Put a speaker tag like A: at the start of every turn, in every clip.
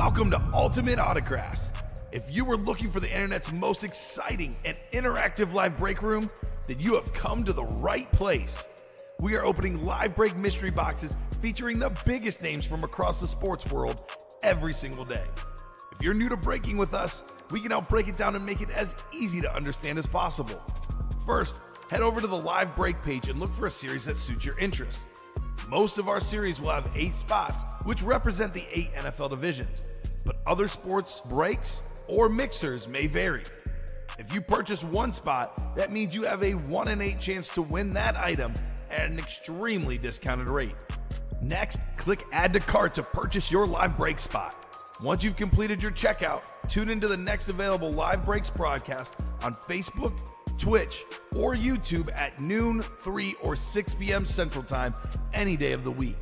A: Welcome to Ultimate Autographs. If you were looking for the internet's most exciting and interactive live break room, then you have come to the right place. We are opening live break mystery boxes featuring the biggest names from across the sports world every single day. If you're new to breaking with us, we can help break it down and make it as easy to understand as possible. First, head over to the live break page and look for a series that suits your interest. Most of our series will have 8 spots, which represent the 8 NFL divisions, but other sports breaks or mixers may vary. If you purchase one spot, that means you have a 1 in 8 chance to win that item at an extremely discounted rate. Next, click Add to Cart to purchase your live break spot. Once you've completed your checkout, tune into the next available live breaks broadcast on Facebook, Twitch, or YouTube at noon, 3, or 6 p.m. Central Time any day of the week.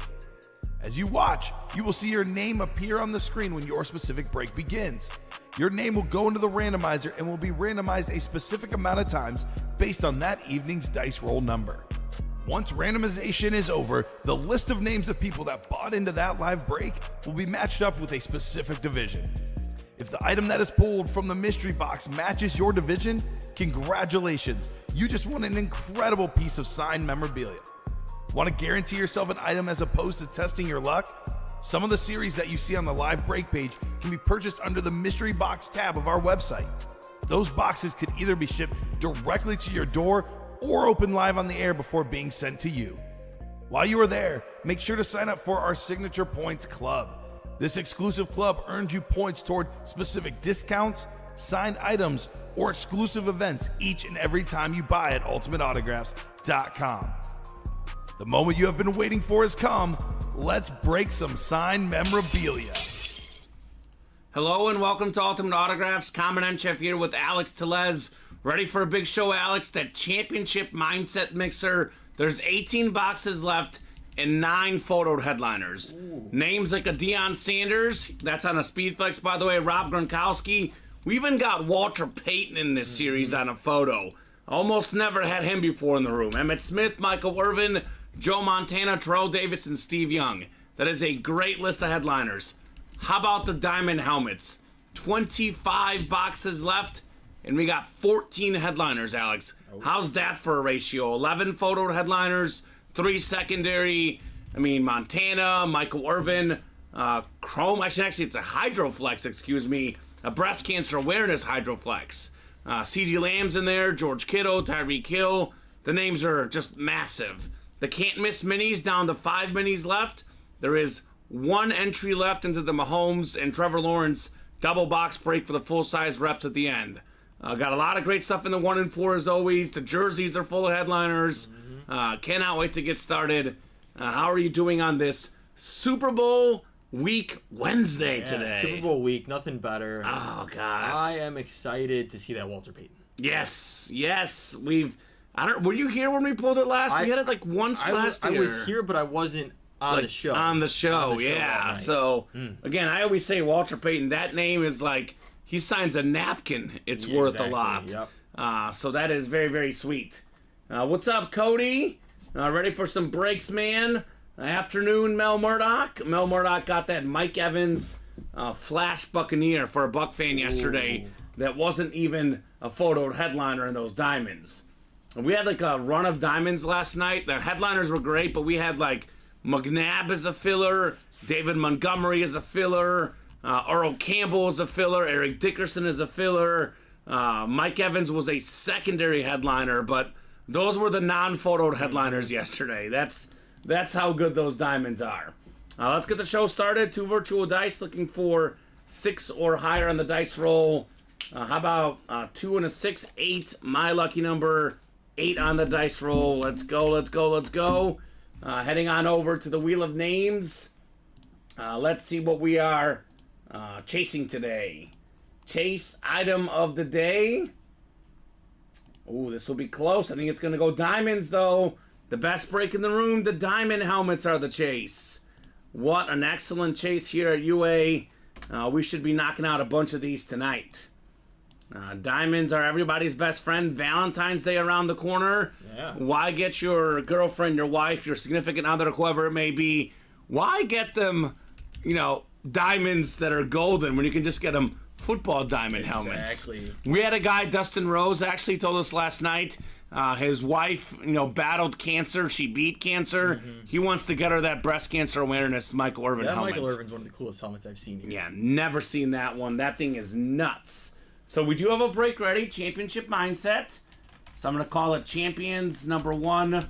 A: As you watch, you will see your name appear on the screen when your specific break begins. Your name will go into the randomizer and will be randomized a specific amount of times based on that evening's dice roll number. Once randomization is over, the list of names of people that bought into that live break will be matched up with a specific division. If the item that is pulled from the mystery box matches your division, congratulations, you just won an incredible piece of signed memorabilia. Want to guarantee yourself an item as opposed to testing your luck? Some of the series that you see on the live break page can be purchased under the mystery box tab of our website. Those boxes could either be shipped directly to your door or open live on the air before being sent to you. While you are there, make sure to sign up for our Signature Points Club. This exclusive club earns you points toward specific discounts, signed items, or exclusive events each and every time you buy at ultimateautographs.com. The moment you have been waiting for has come. Let's break some signed memorabilia.
B: Hello and welcome to Ultimate Autographs. Kamen Entchev here with Alex Tellez. Ready for a big show, Alex? That championship mindset mixer. There's 18 boxes left and 9 photoed headliners. Ooh. Names like a Deion Sanders. That's on a Speedflex, by the way. Rob Gronkowski. We even got Walter Payton in this series on a photo. Almost never had him before in the room. Emmitt Smith, Michael Irvin, Joe Montana, Terrell Davis, and Steve Young. That is a great list of headliners. How about the diamond helmets? 25 boxes left, and we got 14 headliners, Alex. Oh. How's that for a ratio? 11 photo headliners, 3 secondary. I mean, Montana, Michael Irvin, Chrome. Actually, it's a Hydroflex, excuse me. A breast cancer awareness Hydroflex. C.D. Lamb's in there, George Kittle, Tyreek Hill. The names are just massive. The can't miss minis down to 5 minis left. There is 1 entry left into the Mahomes and Trevor Lawrence double box break for the full-size reps at the end. Got a lot of great stuff in the 1 and 4 as always. The jerseys are full of headliners. Cannot wait to get started. How are you doing on this Super Bowl week Wednesday today?
C: Super Bowl week, nothing better.
B: Oh, gosh.
C: I am excited to see that Walter Payton.
B: Yes. Were you here when we pulled it last? We had it like once last year.
C: I was here, but I wasn't on the show.
B: On the show, yeah. So, again, I always say Walter Payton, that name is like, he signs a napkin, it's worth a lot. Yep. So that is very, very sweet. What's up, Cody? Ready for some breaks, man? Afternoon, Mel Murdoch. Mel Murdoch got that Mike Evans Flash Buccaneer for a Buck fan yesterday. That wasn't even a photoed headliner in those diamonds. We had like a run of diamonds last night. The headliners were great, but we had like McNabb as a filler, David Montgomery as a filler, Earl Campbell as a filler, Eric Dickerson as a filler. Mike Evans was a secondary headliner, but those were the non-photoed headliners yesterday. That's how good those diamonds are. Let's get the show started. 2 virtual dice, looking for 6 or higher on the dice roll. How about 2 and a 6, 8? My lucky number, 8 on the dice roll. Let's go. Heading on over to the Wheel of Names. Let's see what we are chasing today. Chase item of the day. Ooh, this will be close. I think it's going to go diamonds, though. The best break in the room, the diamond helmets are the chase. What an excellent chase here at UA. We should be knocking out a bunch of these tonight. Diamonds are everybody's best friend. Valentine's Day around the corner. Yeah. Why get your girlfriend, your wife, your significant other, whoever it may be, why get them, diamonds that are golden when you can just get them football diamond helmets.
C: Exactly.
B: We had a guy, Dustin Rose, actually told us last night. His wife, battled cancer. She beat cancer.
C: Mm-hmm.
B: He wants to get her that breast cancer awareness Michael Irvin helmet.
C: Michael Irvin's one of the coolest helmets I've seen here.
B: Yeah, never seen that one. That thing is nuts. So we do have a break ready, championship mindset. So I'm going to call it champions number 1.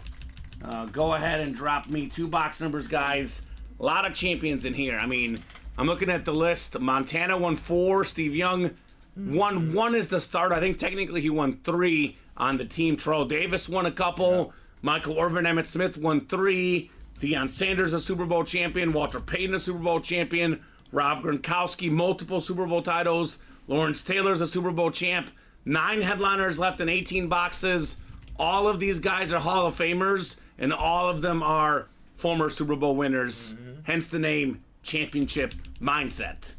B: Go ahead and drop me 2 box numbers, guys. A lot of champions in here. I mean, I'm looking at the list. Montana won 4. Steve Young won 1 is the start. I think technically he won 3 on the team. Terrell Davis won a couple. Yeah. Michael Irvin, Emmitt Smith won 3. Deion Sanders, a Super Bowl champion. Walter Payton, a Super Bowl champion. Rob Gronkowski, multiple Super Bowl titles. Lawrence Taylor's a Super Bowl champ. 9 headliners left in 18 boxes. All of these guys are Hall of Famers, and all of them are former Super Bowl winners. Hence the name Championship Mindset.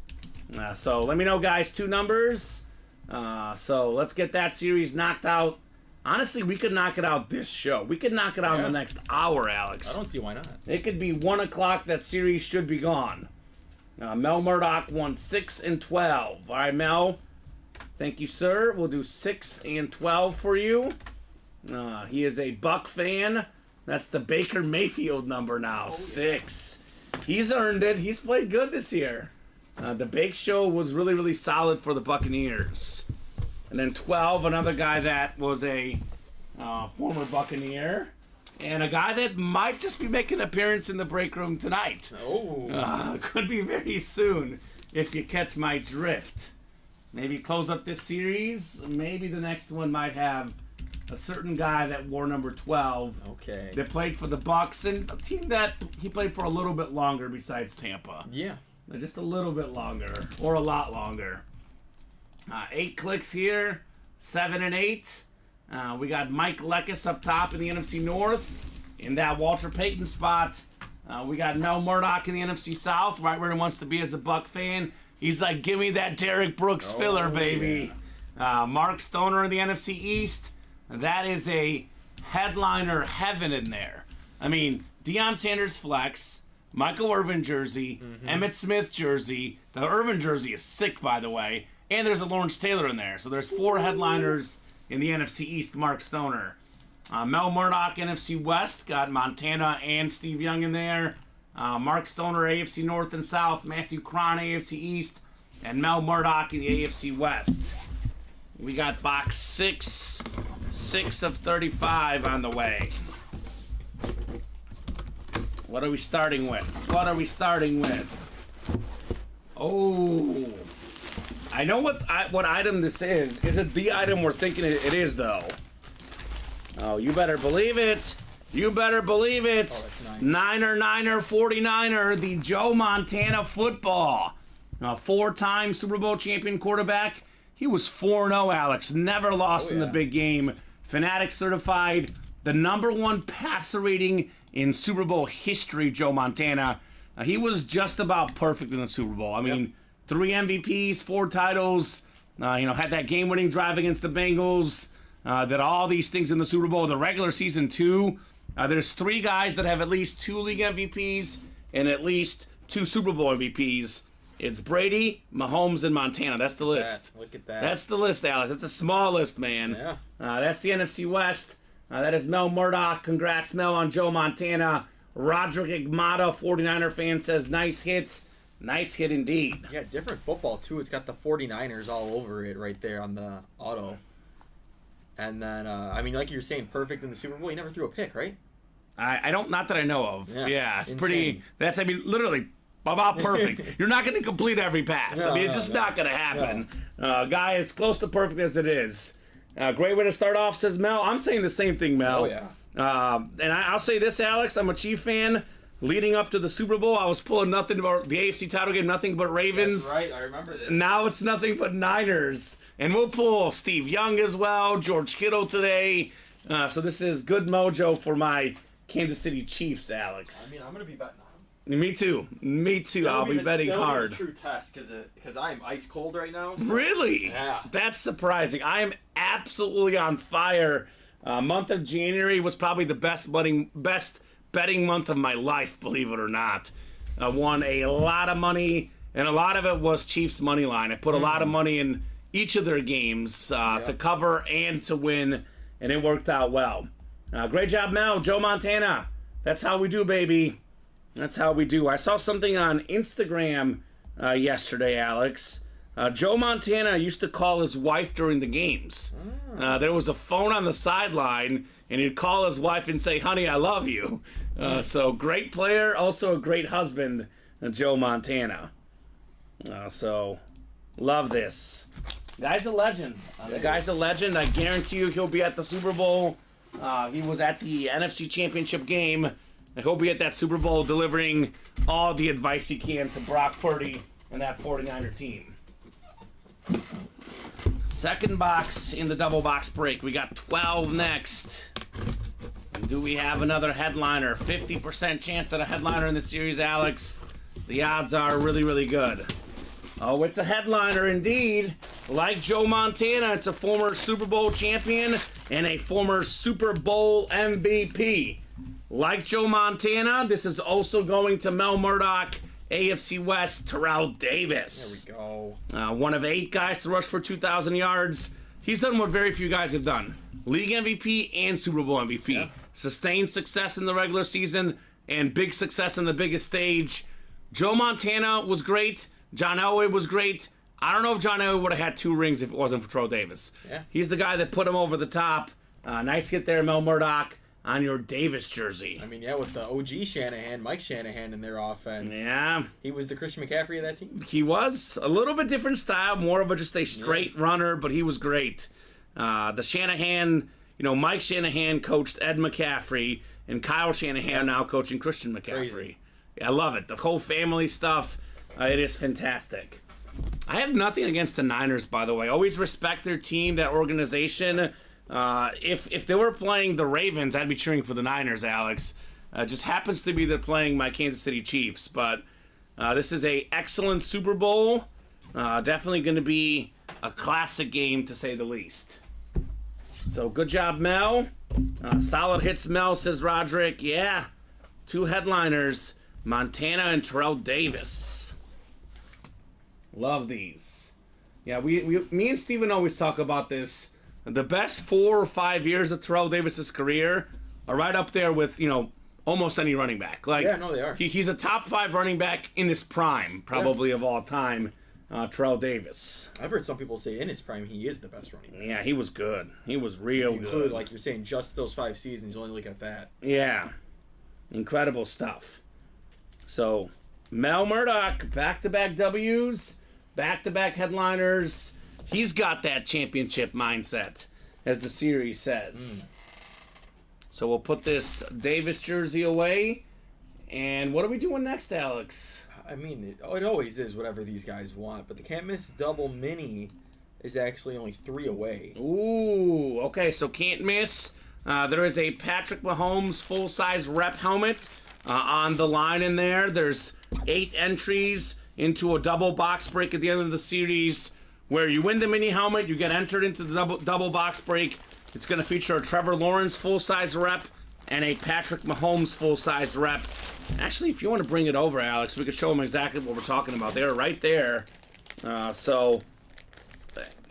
B: So let me know, guys. 2 numbers. So let's get that series knocked out. Honestly, we could knock it out this show. We could knock it out in the next hour, Alex.
C: I don't see why not.
B: It could be 1 o'clock. That series should be gone. Mel Murdoch won 6 and 12. All right, Mel. Thank you, sir. We'll do 6 and 12 for you. He is a Buck fan. That's the Baker Mayfield number now. 6. He's earned it. He's played good this year. The Bake Show was really, really solid for the Buccaneers. And then 12, another guy that was a former Buccaneer. And a guy that might just be making an appearance in the break room tonight. Could be very soon, if you catch my drift. Maybe close up this series. Maybe the next one might have a certain guy that wore number 12.
C: Okay.
B: That played for the Bucs, and a team that he played for a little bit longer besides Tampa.
C: Yeah.
B: Just a little bit longer, or a lot longer. 8 clicks here, 7 and 8. We got Mike Leckis up top in the NFC North. In that Walter Payton spot, we got Mel Murdoch in the NFC South, right where he wants to be as a Buck fan. He's like, give me that Derek Brooks filler, baby. Yeah. Mark Stoner in the NFC East. That is a headliner heaven in there. I mean, Deion Sanders flex, Michael Irvin jersey, Emmitt Smith jersey. The Irvin jersey is sick, by the way. And there's a Lawrence Taylor in there. So there's 4 headliners in the NFC East, Mark Stoner. Mel Murdoch, NFC West, got Montana and Steve Young in there. Mark Stoner, AFC North and South. Matthew Cron, AFC East. And Mel Murdoch in the AFC West. We got box 6 of 35 on the way. What are we starting with? Oh, I know what item this is. Is it the item we're thinking it is, though? Oh, you better believe it. You better believe it.
C: Oh, that's nice.
B: Niner 49er, the Joe Montana football. 4-time Super Bowl champion quarterback. He was 4-0, Alex. Never lost in the big game. Fanatic certified. The number 1 passer rating in Super Bowl history, Joe Montana. He was just about perfect in the Super Bowl. I mean, 3 MVPs, 4 titles. Had that game-winning drive against the Bengals. Did all these things in the Super Bowl. The regular season, too. There's 3 guys that have at least 2 league MVPs and at least 2 Super Bowl MVPs. It's Brady, Mahomes, and Montana. That's the list.
C: Look at that.
B: That's the list, Alex. It's a small list, man.
C: Yeah.
B: That's the NFC West. That is Mel Murdoch. Congrats, Mel, on Joe Montana. Roderick Igmata, 49er fan, says, nice hit. Nice hit indeed.
C: Yeah, different football, too. It's got the 49ers all over it right there on the auto. And then, like you were saying, perfect in the Super Bowl. He never threw a pick, right?
B: I don't, not that I know of. Yeah, it's
C: insane.
B: pretty, literally about perfect. You're not going to complete every pass. It's just not going to happen. Guy as close to perfect as it is. Great way to start off, says Mel. I'm saying the same thing, Mel.
C: Oh, yeah.
B: And I'll say this, Alex. I'm a Chief fan. Leading up to the Super Bowl, I was pulling nothing about the AFC title game, nothing but Ravens.
C: That's right, I remember that.
B: Now it's nothing but Niners. And we'll pull Steve Young as well, George Kittle today. So this is good mojo for my Kansas City Chiefs, Alex.
C: I'm going to be betting on them.
B: Me too. I'll be betting hard.
C: That'll be a true test because I am ice cold right now. So.
B: Really?
C: Yeah.
B: That's surprising. I am absolutely on fire. Month of January was probably the best betting month of my life, believe it or not. I won a lot of money and a lot of it was Chiefs money line. I put a lot of money in each of their games to cover and to win, and it worked out well. Great job, Mel. Joe Montana. That's how we do, baby. That's how we do. I saw something on Instagram yesterday, Alex. Joe Montana used to call his wife during the games. There was a phone on the sideline, and he'd call his wife and say, "Honey, I love you." So great player, also a great husband, Joe Montana. So love this. Guy's a legend. The guy's a legend. I guarantee you he'll be at the Super Bowl. He was at the NFC Championship game. I hope he'll be at that Super Bowl delivering all the advice he can to Brock Purdy and that 49er team. Second box in the double box break. We got 12 next. And do we have another headliner? 50% chance at a headliner in the series, Alex. The odds are really, really good. Oh, it's a headliner indeed. Like Joe Montana, it's a former Super Bowl champion and a former Super Bowl MVP. Like Joe Montana, this is also going to Mel Murdoch, AFC West, Terrell Davis.
C: There we go.
B: One of 8 guys to rush for 2,000 yards. He's done what very few guys have done. League MVP and Super Bowl MVP. Yeah. Sustained success in the regular season and big success on the biggest stage. Joe Montana was great. John Elway was great. I don't know if John Elway would have had 2 rings if it wasn't for Terrell Davis.
C: Yeah.
B: He's the guy that put him over the top. Nice hit there, Mel Murdoch, on your Davis jersey.
C: I mean, yeah, with the OG Shanahan, Mike Shanahan in their offense.
B: Yeah.
C: He was the Christian McCaffrey of that team.
B: He was. A little bit different style, more of just a straight runner, but he was great. The Shanahan, Mike Shanahan coached Ed McCaffrey, and Kyle Shanahan now coaching Christian McCaffrey.
C: Crazy.
B: Yeah, I love it. The whole family stuff, it is fantastic. I have nothing against the Niners, by the way. Always respect their team, that organization. If they were playing the Ravens, I'd be cheering for the Niners, Alex. Just happens to be they're playing my Kansas City Chiefs. But this is a excellent Super Bowl. Definitely going to be a classic game, to say the least. So good job, Mel. Solid hits, Mel, says Roderick. Yeah, 2 headliners, Montana and Terrell Davis. Love these. Yeah, me and Steven always talk about this. The best 4 or 5 years of Terrell Davis's career are right up there with, almost any running back.
C: Yeah, no, they are.
B: He's a top 5 running back in his prime, probably, of all time, Terrell Davis.
C: I've heard some people say in his prime he is the best running back.
B: Yeah, he was good. He was real good.
C: Include, like you're saying, just those 5 seasons, you only look at that.
B: Yeah. Incredible stuff. So, Mel Murdoch, back-to-back W's, back-to-back headliners. He's got that championship mindset, as the series says. So we'll put this Davis jersey away. And what are we doing next, Alex?
C: I mean, it always is whatever these guys want, but the can't miss double mini is actually only 3 away.
B: Ooh, okay, so can't miss. There is a Patrick Mahomes full-size rep helmet on the line in there. There's 8 entries into a double box break at the end of the series, where you win the mini helmet, you get entered into the double box break. It's going to feature a Trevor Lawrence full-size rep and a Patrick Mahomes full-size rep. Actually, if you want to bring it over, Alex, we could show them exactly what we're talking about. They're right there.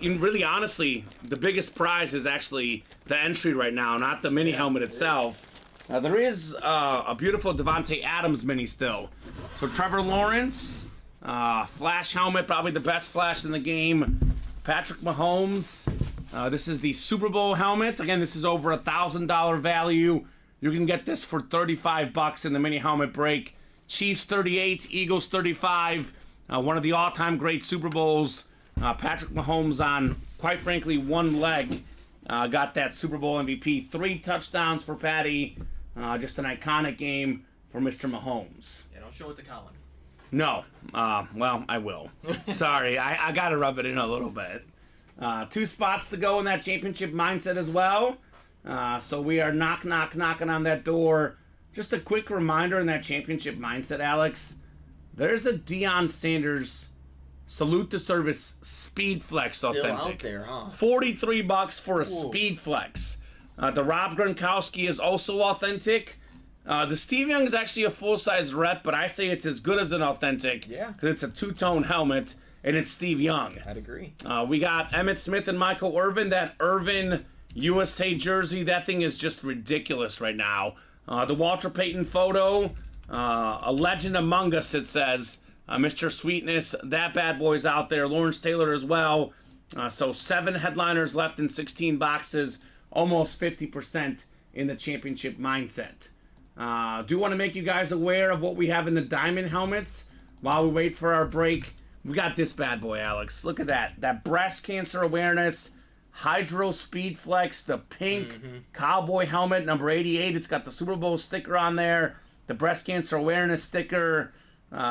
B: Really, honestly, the biggest prize is actually the entry right now, not the mini helmet itself. There is a beautiful Devontae Adams mini still. So Trevor Lawrence, Flash helmet, probably the best Flash in the game. Patrick Mahomes. This is the Super Bowl helmet. Again, this is over $1,000 value. You can get this for $35 in the mini helmet break. Chiefs 38, Eagles 35. One of the all-time great Super Bowls. Patrick Mahomes on, quite frankly, one leg. Got that Super Bowl MVP. 3 touchdowns for Patty. Just an iconic game for Mr. Mahomes.
C: Yeah, don't show it to Colin.
B: No. Well, I will. Sorry, I got to rub it in a little bit. 2 spots to go in that championship mindset as well. So we are knocking on that door. Just a quick reminder in that championship mindset, Alex. There's a Deion Sanders Salute to Service Speed Flex
C: Still
B: authentic.
C: out there, huh?
B: $43 for a
C: Ooh.
B: Speed Flex. The Rob Gronkowski is also authentic. The Steve Young is actually a full-size rep, but I say it's as good as an authentic.
C: Yeah.
B: Because it's a two-tone helmet, and it's Steve Young.
C: I'd agree.
B: We got Emmitt Smith and Michael Irvin. That Irvin USA jersey, that thing is just ridiculous right now. The Walter Payton photo, a legend among us, it says. Mr. Sweetness, that bad boy's out there. Lawrence Taylor as well. So 7 headliners left in 16 boxes, almost 50% in the championship mindset. Do want to make you guys aware of what we have in the diamond helmets while we wait for our break. We got this bad boy, Alex. Look at that. That breast cancer awareness, Hydro Speed Flex, the pink cowboy helmet, number 88. It's got the Super Bowl sticker on there, the breast cancer awareness sticker.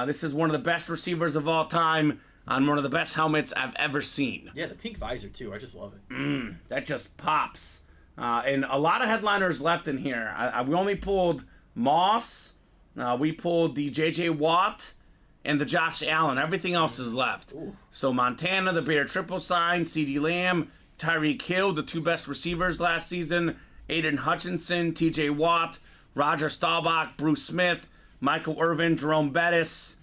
B: This is one of the best receivers of all time on one of the best helmets I've ever seen.
C: Yeah, the pink visor, too. I just love it.
B: That just pops. And a lot of headliners left in here. We only pulled Moss. We pulled the J.J. Watt and the Josh Allen. Everything else is left.
C: Ooh.
B: So Montana, the Bear triple sign, CeeDee Lamb, Tyreek Hill, the 2 best receivers last season, Aiden Hutchinson, T.J. Watt, Roger Staubach, Bruce Smith, Michael Irvin, Jerome Bettis,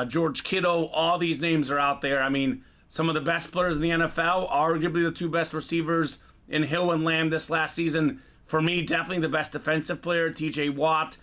B: George Kittle. All these names are out there. I mean, some of the best players in the NFL, arguably the 2 best receivers in Hill and Lamb this last season. For me, definitely the best defensive player, T.J. Watt.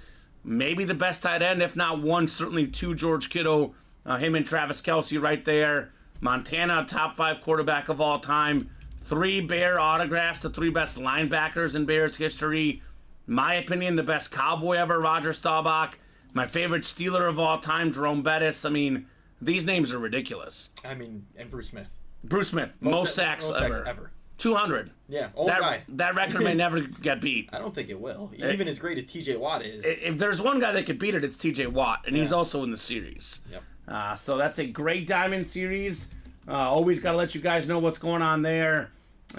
B: Maybe the best tight end, if not one, certainly 2, George Kittle. Him and Travis Kelce right there. Montana, top 5 quarterback of all time. 3 Bear autographs, the 3 best linebackers in Bears history. My opinion, the best Cowboy ever, Roger Staubach. My favorite Steeler of all time, Jerome Bettis. I mean, these names are ridiculous.
C: I mean, and Bruce Smith.
B: Bruce Smith, most sacks ever. 200.
C: Yeah, old guy.
B: That record may never get beat.
C: I don't think it will. Even as great as T.J. Watt is.
B: If there's one guy that could beat it, it's T.J. Watt, and he's also in the series.
C: Yep.
B: So that's a great Diamond series. Always got to let you guys know what's going on there.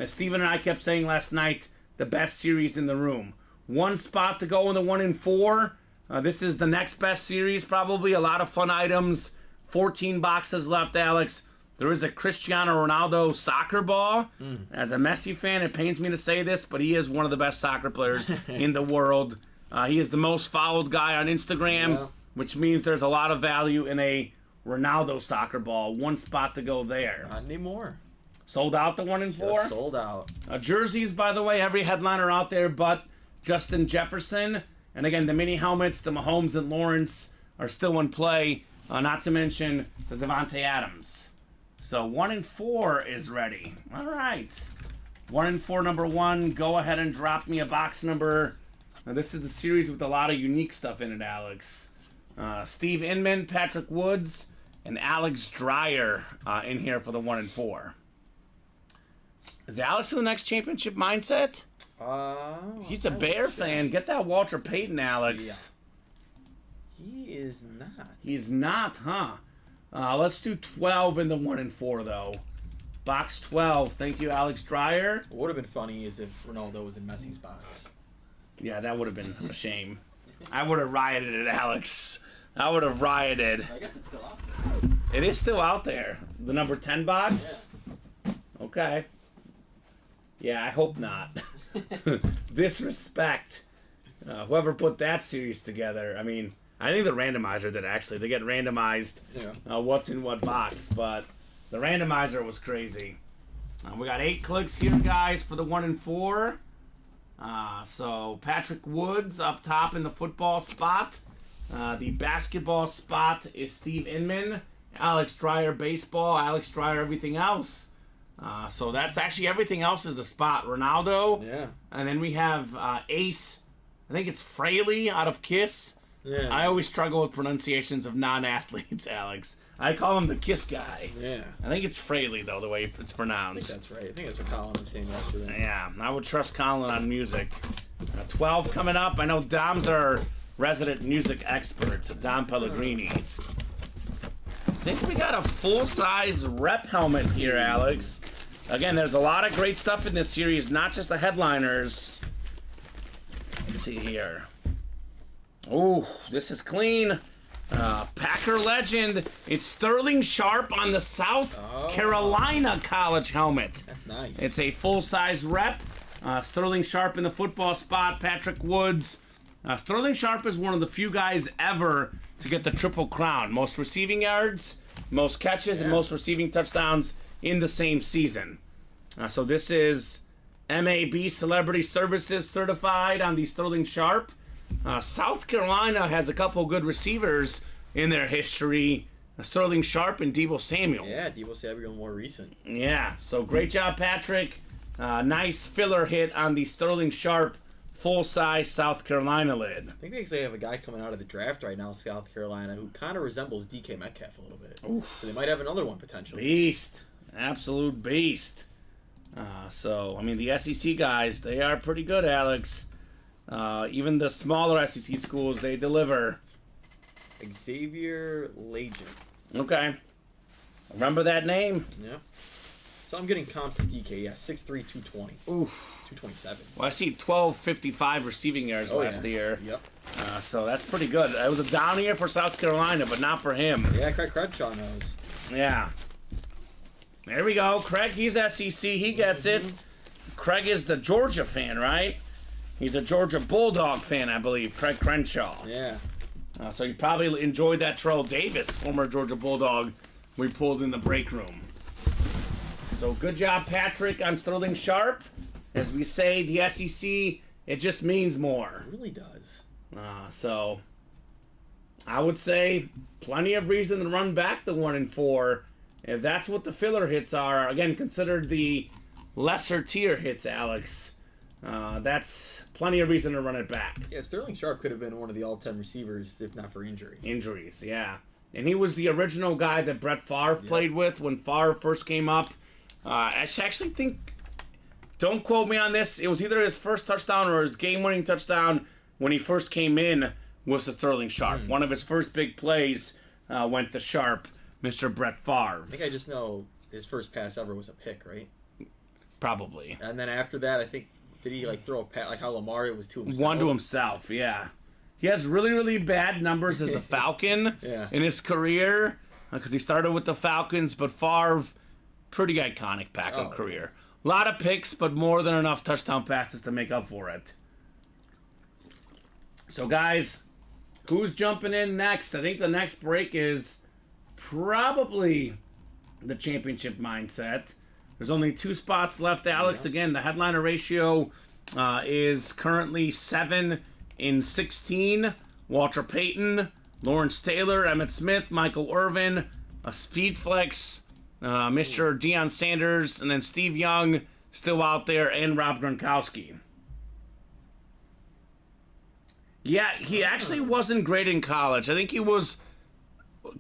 B: Steven and I kept saying last night, the best series in the room. 1 spot to go in the 1 in 4. This is the next best series, probably. A lot of fun items. 14 boxes left, Alex. There is a Cristiano Ronaldo soccer ball. As a Messi fan, it pains me to say this, but he is one of the best soccer players in the world. He is the most followed guy on Instagram, which means there's a lot of value in a Ronaldo soccer ball. 1 spot to go there.
C: Not anymore.
B: Sold out the 1 in 4?
C: Just sold out.
B: Jerseys, by the way, every headliner out there but Justin Jefferson. And again, the mini helmets, the Mahomes and Lawrence are still in play. Not to mention the Devontae Adams. So 1 in 4 is ready. All right. 1 in 4, number 1. Go ahead and drop me a box number. Now, this is the series with a lot of unique stuff in it, Alex. Steve Inman, Patrick Woods, and Alex Dreyer in here for the 1 in 4. Is Alex in the next championship mindset? He's a Bear fan. Get that Walter Payton, Alex.
C: Yeah. He is not.
B: He's not, huh? Let's do 12 in the 1 in 4, though. Box 12. Thank you, Alex Dreyer.
C: What would have been funny is if Ronaldo was in Messi's box.
B: Yeah, that would have been a shame. I would have rioted it, Alex. I would have rioted.
C: I guess it's still out there.
B: It is still out there. The number 10 box? Yeah. Okay. Yeah, I hope not. Disrespect. Whoever put that series together, I mean, I think the randomizer did, actually. They get randomized what's in what box, but the randomizer was crazy. We got 8 clicks here, guys, for the 1 in 4. So Patrick Woods up top in the football spot. The basketball spot is Steve Inman. Alex Dreyer baseball. Alex Dreyer everything else. So that's actually everything else is the spot. Ronaldo.
C: Yeah.
B: And then we have Ace. I think it's Fraley out of Kiss.
C: Yeah.
B: I always struggle with pronunciations of non-athletes, Alex. I call him the Kiss guy.
C: Yeah.
B: I think it's Fraley, though, the way it's pronounced.
C: I think that's right. I think that's what Colin was saying yesterday.
B: Yeah, I would trust Colin on music. 12 coming up. I know Dom's our resident music expert, Dom Pellegrini. I think we got a full-size rep helmet here, Alex. Again, there's a lot of great stuff in this series, not just the headliners. Let's see here. Oh, this is clean. Packer legend. It's Sterling Sharp on the South Carolina college helmet.
C: That's nice.
B: It's a full-size rep. Sterling Sharp in the football spot. Patrick Woods Sterling Sharp is one of the few guys ever to get the Triple Crown. Most receiving yards, most catches, and most receiving touchdowns in the same season. So this is MAB Celebrity Services certified on the Sterling Sharp. South Carolina has a couple good receivers in their history. Sterling Sharp and Deebo Samuel.
C: Yeah, Deebo Samuel more recent.
B: Yeah, so great job, Patrick. Nice filler hit on the Sterling Sharp full-size South Carolina lid.
C: I think they actually have a guy coming out of the draft right now, South Carolina, who kind of resembles DK Metcalf a little bit. Oof. So they might have another one potentially.
B: Beast. Absolute beast. So, I mean, the SEC guys, they are pretty good, Alex. Even the smaller SEC schools, they deliver.
C: Xavier Legend. Okay.
B: Remember that name?
C: Yeah. So I'm getting comps to DK, yeah. 6'3", 220.
B: Oof.
C: 227.
B: Well, I see 1255 receiving yards last year.
C: Yep.
B: So that's pretty good. It was a down year for South Carolina, but not for him.
C: Yeah, Craig Crenshaw knows.
B: Yeah. There we go. Craig, he's SEC. He gets it. Craig is the Georgia fan, right? He's a Georgia Bulldog fan, I believe. Craig Crenshaw.
C: Yeah.
B: So you probably enjoyed that Terrell Davis, former Georgia Bulldog, we pulled in the break room. So good job, Patrick, on Sterling Sharp. As we say, the SEC, it just means more.
C: It really does.
B: So I would say plenty of reason to run back the 1-4. If that's what the filler hits are, again, considered the lesser tier hits, Alex. That's plenty of reason to run it back.
C: Yeah, Sterling Sharp could have been one of the all-10 receivers if not for injury.
B: Injuries, yeah. And he was the original guy that Brett Favre played with when Favre first came up. I actually think, don't quote me on this, it was either his first touchdown or his game-winning touchdown when he first came in was to Sterling Sharp. One of his first big plays went to Sharp, Mr. Brett Favre.
C: I think I just know his first pass ever was a pick, right?
B: Probably.
C: And then after that, I think, did he throw a pass like how Lamar it was to himself?
B: One to himself, yeah. He has really, really bad numbers as a Falcon in his career because he started with the Falcons, but Favre, pretty iconic Packer career. A lot of picks, but more than enough touchdown passes to make up for it. So, guys, who's jumping in next? I think the next break is probably the championship mindset. There's only 2 spots left, Alex. Again, the headliner ratio is currently 7-16. Walter Payton, Lawrence Taylor, Emmitt Smith, Michael Irvin, a speed flex, Mr. Deion Sanders, and then Steve Young still out there, and Rob Gronkowski. Yeah, he actually wasn't great in college. I think he was,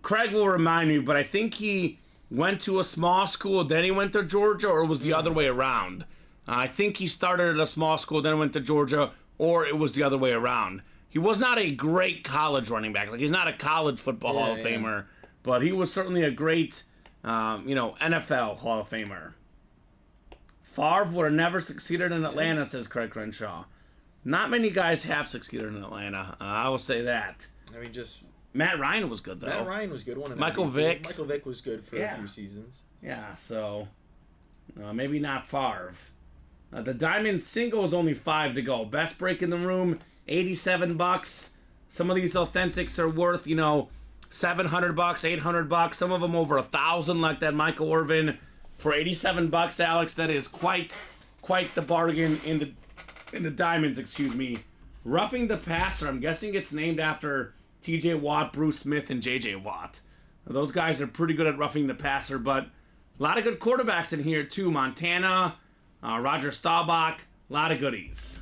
B: Craig will remind me, but I think he went to a small school, then he went to Georgia, or it was the other way around. I think he started at a small school, then went to Georgia, or it was the other way around. He was not a great college running back. Like, he's not a college football Hall of Famer, but he was certainly a great, NFL Hall of Famer. Favre would have never succeeded in Atlanta, says Craig Crenshaw. Not many guys have succeeded in Atlanta. I will say that.
C: I mean, just...
B: Matt Ryan was good, though.
C: Matt Ryan was good.
B: Michael Vick.
C: Michael Vick was good for a few seasons.
B: Yeah, so maybe not Favre. The Diamond single is only 5 to go. Best break in the room, $87. Some of these authentics are worth, $700, $800. Some of them over $1,000, like that Michael Irvin. For $87, Alex, that is quite the bargain in the Diamonds, excuse me. Roughing the Passer, I'm guessing it's named after TJ Watt, Bruce Smith, and JJ Watt. Those guys are pretty good at roughing the passer, but a lot of good quarterbacks in here too. Montana, Roger Staubach, a lot of goodies.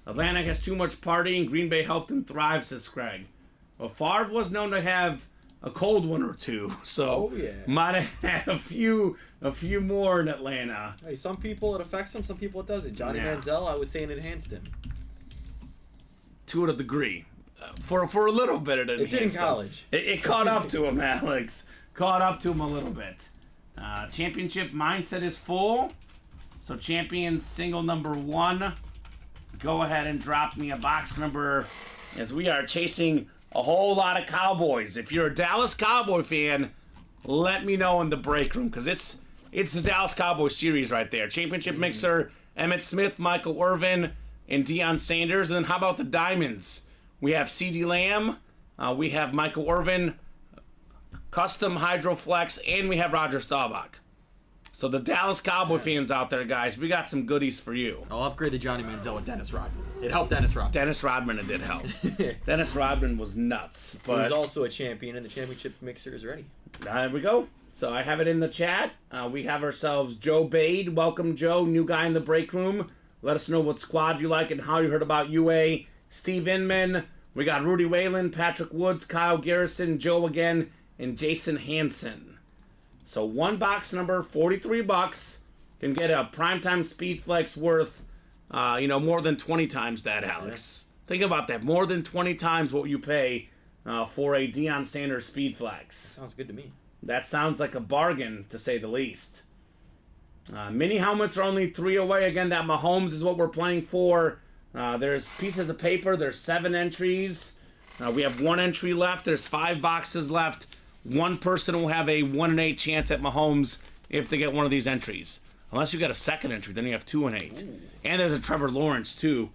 B: Atlanta has too much partying. Green Bay helped him thrive, says Craig. Well, Favre was known to have a cold one or two, so might have had a few more in Atlanta.
C: Hey, some people it affects them, some people it doesn't. Johnny Manziel, I would say it enhanced him.
B: To a degree. For a little bit it enhanced him.
C: It did in college.
B: It caught up to him, Alex. Caught up to him a little bit. Championship mindset is full. So champion single number 1. Go ahead and drop me a box number as we are chasing a whole lot of Cowboys. If you're a Dallas Cowboy fan, let me know in the break room because it's the Dallas Cowboy series right there. Championship mixer, Emmitt Smith, Michael Irvin, and Deion Sanders. And then how about the diamonds? We have CeeDee Lamb, we have Michael Irvin, Custom Hydroflex, and we have Roger Staubach. So the Dallas Cowboy fans out there, guys, we got some goodies for you.
C: I'll upgrade the Johnny Manziel with Dennis Rodman. It helped Dennis Rodman.
B: Dennis Rodman, it did help. Dennis Rodman was nuts. But
C: he's also a champion, and the championship mixer is ready.
B: There we go. So I have it in the chat. We have ourselves Joe Bade. Welcome, Joe. New guy in the break room. Let us know what squad you like and how you heard about UA. Steve Inman. We got Rudy Whalen, Patrick Woods, Kyle Garrison, Joe again, and Jason Hansen. So one box number, $43. Can get a primetime speed flex worth, more than 20 times that, Alex. Yeah. Think about that. More than 20 times what you pay for a Deion Sanders speed flex.
C: Sounds good to me.
B: That sounds like a bargain, to say the least. Mini helmets are only 3 away. Again, that Mahomes is what we're playing for. There's pieces of paper. There's 7 entries. We have 1 entry left. There's 5 boxes left. One person will have a 1 in 8 chance at Mahomes if they get one of these entries. Unless you get a second entry, then you have 2 in 8. Ooh. And there's a Trevor Lawrence, too,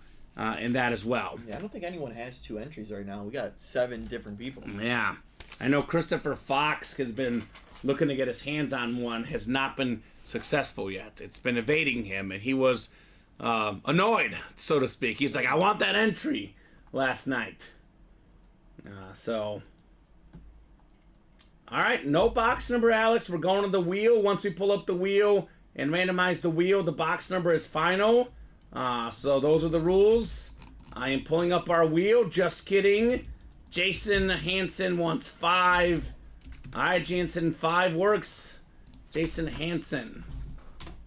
B: in that as well.
C: Yeah, I don't think anyone has 2 entries right now. We got 7 different people.
B: Yeah. I know Christopher Fox has been looking to get his hands on one, has not been successful yet. It's been evading him, and he was annoyed, so to speak. He's like, I want that entry last night. All right, no box number, Alex. We're going to the wheel. Once we pull up the wheel and randomize the wheel, the box number is final. So those are the rules. I am pulling up our wheel. Just kidding. Jason Hansen wants 5. All right, Jansen, 5 works. Jason Hansen.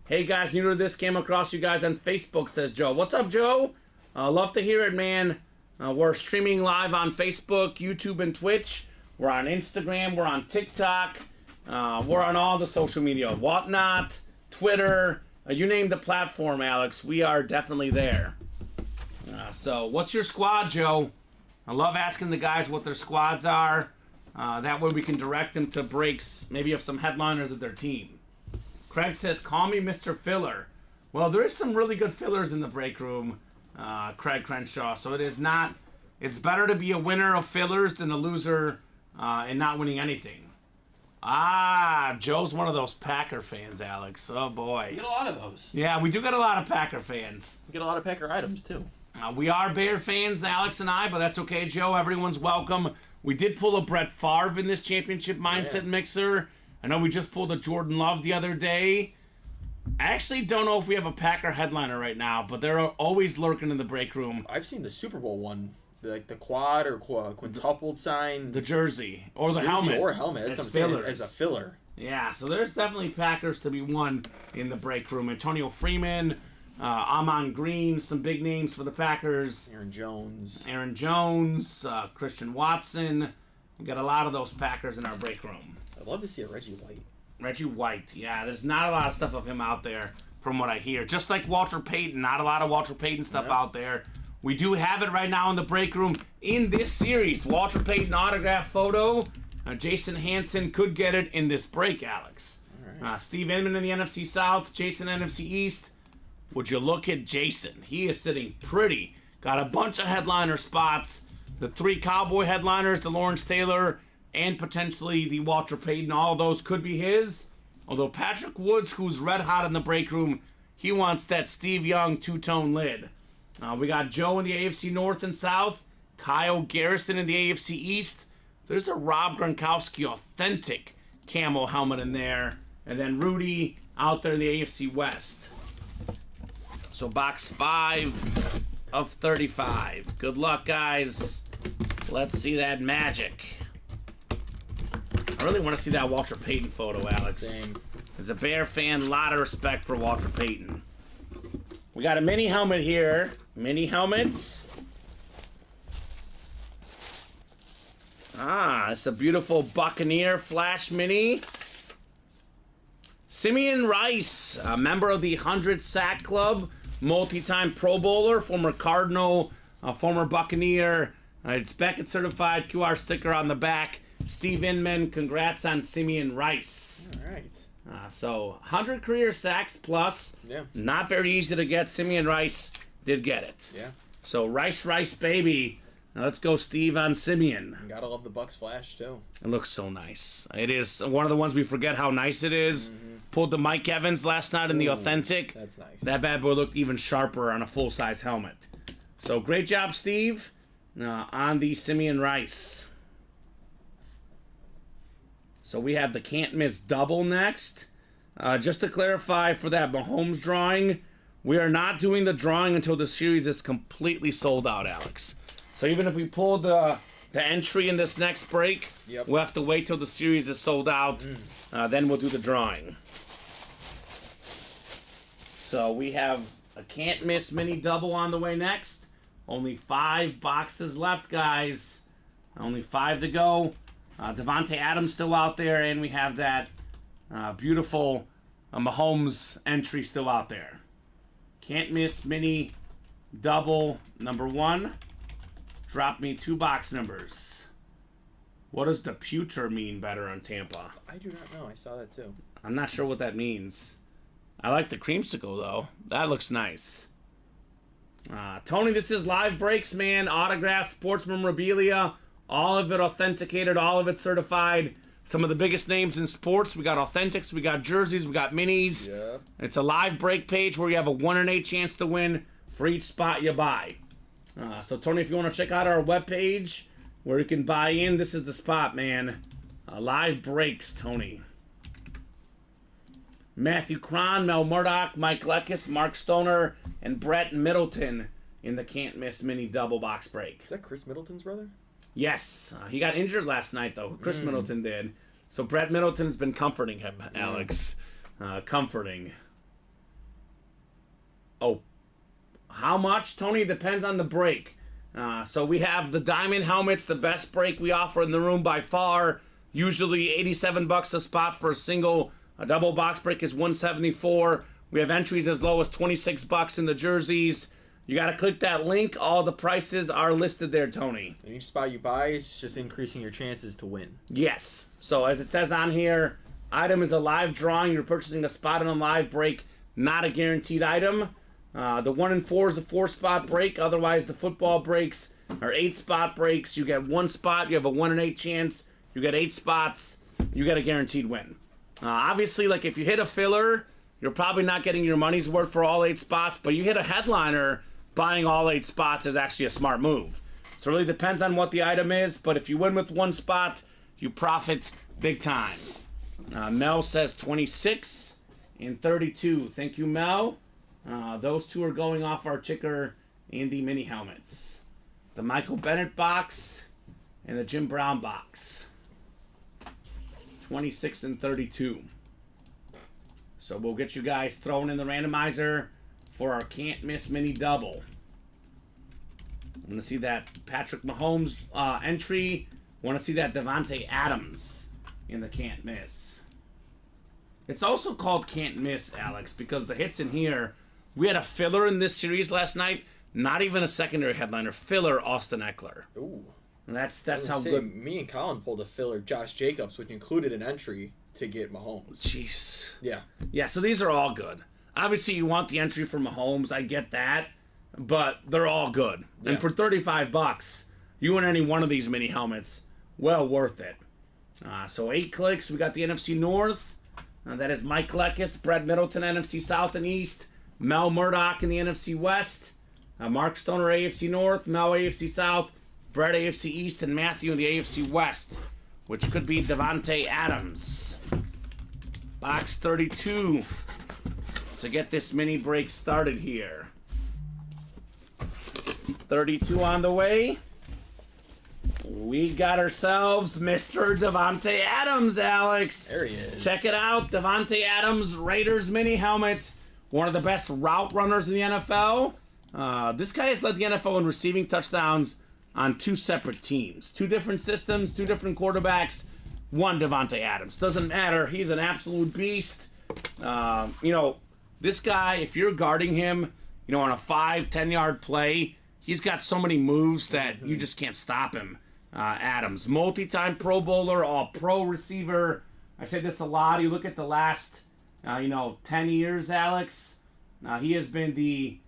B: Hey, guys, new to this, came across you guys on Facebook, says Joe. What's up, Joe? Love to hear it, man. We're streaming live on Facebook, YouTube, and Twitch. We're on Instagram. We're on TikTok. We're on all the social media. Whatnot, Twitter. You name the platform, Alex. We are definitely there. So what's your squad, Joe? I love asking the guys what their squads are. That way we can direct them to breaks, maybe of some headliners of their team. Craig says, call me Mr. Filler. Well, there is some really good fillers in the break room, Craig Crenshaw. So it's better to be a winner of fillers than a loser and not winning anything. Joe's one of those Packer fans, Alex. Oh, boy.
C: We get a lot of those.
B: Yeah, we do get a lot of Packer fans.
C: We get a lot of Packer items, too.
B: We are Bear fans, Alex and I, but that's okay, Joe. Everyone's welcome. We did pull a Brett Favre in this championship mindset mixer. I know we just pulled a Jordan Love the other day. I actually don't know if we have a Packer headliner right now, but they're always lurking in the break room.
C: I've seen the Super Bowl one, like the quad or quintupled sign.
B: The jersey. Or the helmet.
C: Or helmet. That's what I'm saying, as a filler.
B: Yeah, so there's definitely Packers to be won in the break room. Antonio Freeman, Amon Green, some big names for the Packers.
C: Aaron
B: Jones, Christian Watson. We got a lot of those Packers in our break room.
C: I'd love to see a Reggie White.
B: Reggie White, yeah. There's not a lot of stuff of him out there from what I hear. Just like Walter Payton, not a lot of Walter Payton stuff out there. We do have it right now in the break room in this series. Walter Payton autograph photo. Jason Hansen could get it in this break, Alex. Right. Steve Inman in the NFC South, Jason NFC East. Would you look at Jason? He is sitting pretty. Got a bunch of headliner spots. The 3 Cowboy headliners, the Lawrence Taylor, and potentially the Walter Payton. All of those could be his. Although Patrick Woods, who's red hot in the break room, he wants that Steve Young two-tone lid. We got Joe in the AFC North and South. Kyle Garrison in the AFC East. There's a Rob Gronkowski authentic camo helmet in there. And then Rudy out there in the AFC West. So box 5 of 35. Good luck, guys. Let's see that magic. I really want to see that Walter Payton photo, Alex.
C: Same.
B: As a Bear fan, a lot of respect for Walter Payton. We got a mini helmet here. Mini helmets. It's a beautiful Buccaneer Flash Mini. Simeon Rice, a member of the 100 Sack Club, multi-time Pro Bowler, former Cardinal, former Buccaneer. It's Beckett certified, QR sticker on the back. Steve Inman, congrats on Simeon Rice.
C: All right.
B: So 100 career sacks plus.
C: Yeah.
B: Not very easy to get. Simeon Rice did get it.
C: Yeah.
B: So Rice, baby. Now let's go Steve on Simeon.
C: You gotta love the Bucks flash, too.
B: It looks so nice. It is one of the ones we forget how nice it is. Pulled the Mike Evans last night in the authentic.
C: That's nice.
B: That bad boy looked even sharper on a full-size helmet. So great job, Steve, on the Simeon Rice. So we have the can't miss double next. Just to clarify for that Mahomes drawing, we are not doing the drawing until the series is completely sold out, Alex. So even if we pull the entry in this next break, we'll have to wait till the series is sold out. Then we'll do the drawing. So we have a can't miss mini double on the way next. Only 5 boxes left, guys. Only 5 to go. Devontae Adams still out there, and we have that beautiful Mahomes entry still out there. Can't miss mini double number 1. Drop me 2 box numbers. What does the pewter mean better on Tampa?
C: I do not know. I saw that too.
B: I'm not sure what that means. I like the creamsicle, though. That looks nice. Tony, this is live breaks, man. Autographs, sports memorabilia. All of it authenticated. All of it certified. Some of the biggest names in sports. We got authentics. We got jerseys. We got minis.
C: Yep.
B: It's a live break page where you have a 1 in 8 chance to win for each spot you buy. So, Tony, if you want to check out our webpage where you can buy in, this is the spot, man. Live breaks, Tony. Matthew Cron, Mel Murdoch, Mike Leckis, Mark Stoner, and Brett Middleton in the can't miss mini double box break.
C: Is that Chris Middleton's brother?
B: Yes. He got injured last night, though. Chris Middleton did. So Brett Middleton's been comforting him, Alex. Comforting. Oh. How much, Tony? Depends on the break. So we have the diamond helmets, the best break we offer in the room by far. Usually $87 a spot for a single. A double box break is $174. We have entries as low as $26 in the jerseys. You got to click that link. All the prices are listed there, Tony.
C: And each spot you buy is just increasing your chances to win.
B: Yes. So as it says on here, item is a live drawing. You're purchasing a spot in a live break, not a guaranteed item. The 1 in 4 is a 4-spot break. Otherwise, the football breaks are 8-spot breaks. You get 1 spot. You have a 1 in 8 chance. You get 8 spots. You get a guaranteed win. Obviously, like if you hit a filler, you're probably not getting your money's worth for all 8 spots. But you hit a headliner, buying all 8 spots is actually a smart move. So it really depends on what the item is. But if you win with 1 spot, you profit big time. Mel says 26 and 32. Thank you, Mel. Those 2 are going off our ticker in the mini helmets. The Michael Bennett box and the Jim Brown box. 26 and 32. So we'll get you guys thrown in the randomizer for our can't miss mini double. I want to see that Patrick Mahomes entry. Want to see that Devontae Adams in the can't miss. It's also called can't miss, Alex, because the hits in here. We had a filler in this series last night. Not even a secondary headliner. Filler Austin Eckler.
C: Ooh.
B: And that's how good.
C: Me and Colin pulled a filler, Josh Jacobs, which included an entry to get Mahomes.
B: Jeez.
C: Yeah.
B: Yeah, so these are all good. Obviously, you want the entry for Mahomes. I get that. But they're all good. Yeah. And for $35, you win any one of these mini helmets, well worth it. So 8 clicks. We got the NFC North. That is Mike Leckis, Brett Middleton, NFC South and East. Mel Murdoch in the NFC West. Mark Stoner, AFC North. Mel, AFC South. Brett, AFC East. And Matthew in the AFC West, which could be Devontae Adams. Box 32 to get this mini break started here. 32 on the way. We got ourselves Mr. Devontae Adams, Alex.
C: There he is.
B: Check it out. Devontae Adams, Raiders mini helmet. One of the best route runners in the NFL. This guy has led the NFL in receiving touchdowns on 2 separate teams. 2 different systems, 2 different quarterbacks. One Devontae Adams. Doesn't matter. He's an absolute beast. This guy, if you're guarding him, on a 5-10 yard play, he's got so many moves that you just can't stop him. Adams, multi-time Pro Bowler, all-pro receiver. I say this a lot. You look at the last, 10 years, Alex. He has been the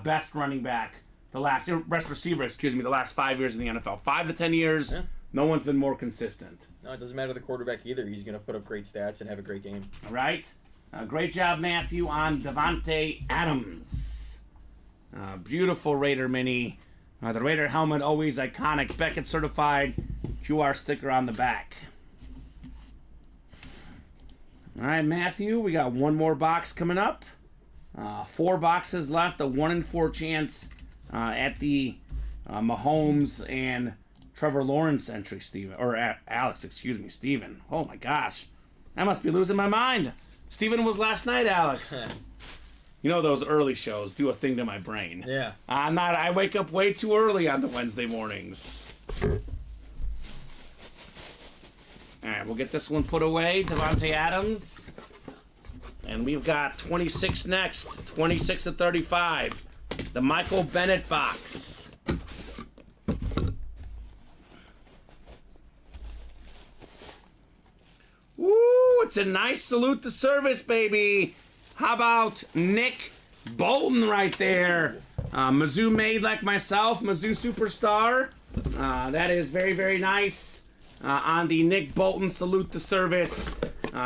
B: best running back, best receiver, the last 5 years in the NFL. 5 to 10 years, no one's been more consistent.
C: No, it doesn't matter the quarterback either. He's going to put up great stats and have a great game.
B: All right. Great job, Matthew, on Devontae Adams. Beautiful Raider mini. The Raider helmet, always iconic. Beckett certified. QR sticker on the back. All right, Matthew, we got one more box coming up. 4 boxes left. A 1 in 4 chance at the Mahomes and Trevor Lawrence entry, Steven. Or Alex, Steven. Oh, my gosh. I must be losing my mind. Steven was last night, Alex. You know those early shows do a thing to my brain.
C: Yeah.
B: I wake up way too early on the Wednesday mornings. All right, we'll get this one put away. Devontae Adams. And we've got 26 next. 26 to 35. The Michael Bennett box. Woo! It's a nice salute to service, baby. How about Nick Bolton right there? Mizzou made like myself, Mizzou superstar. That is very, very nice. On the Nick Bolton salute to service.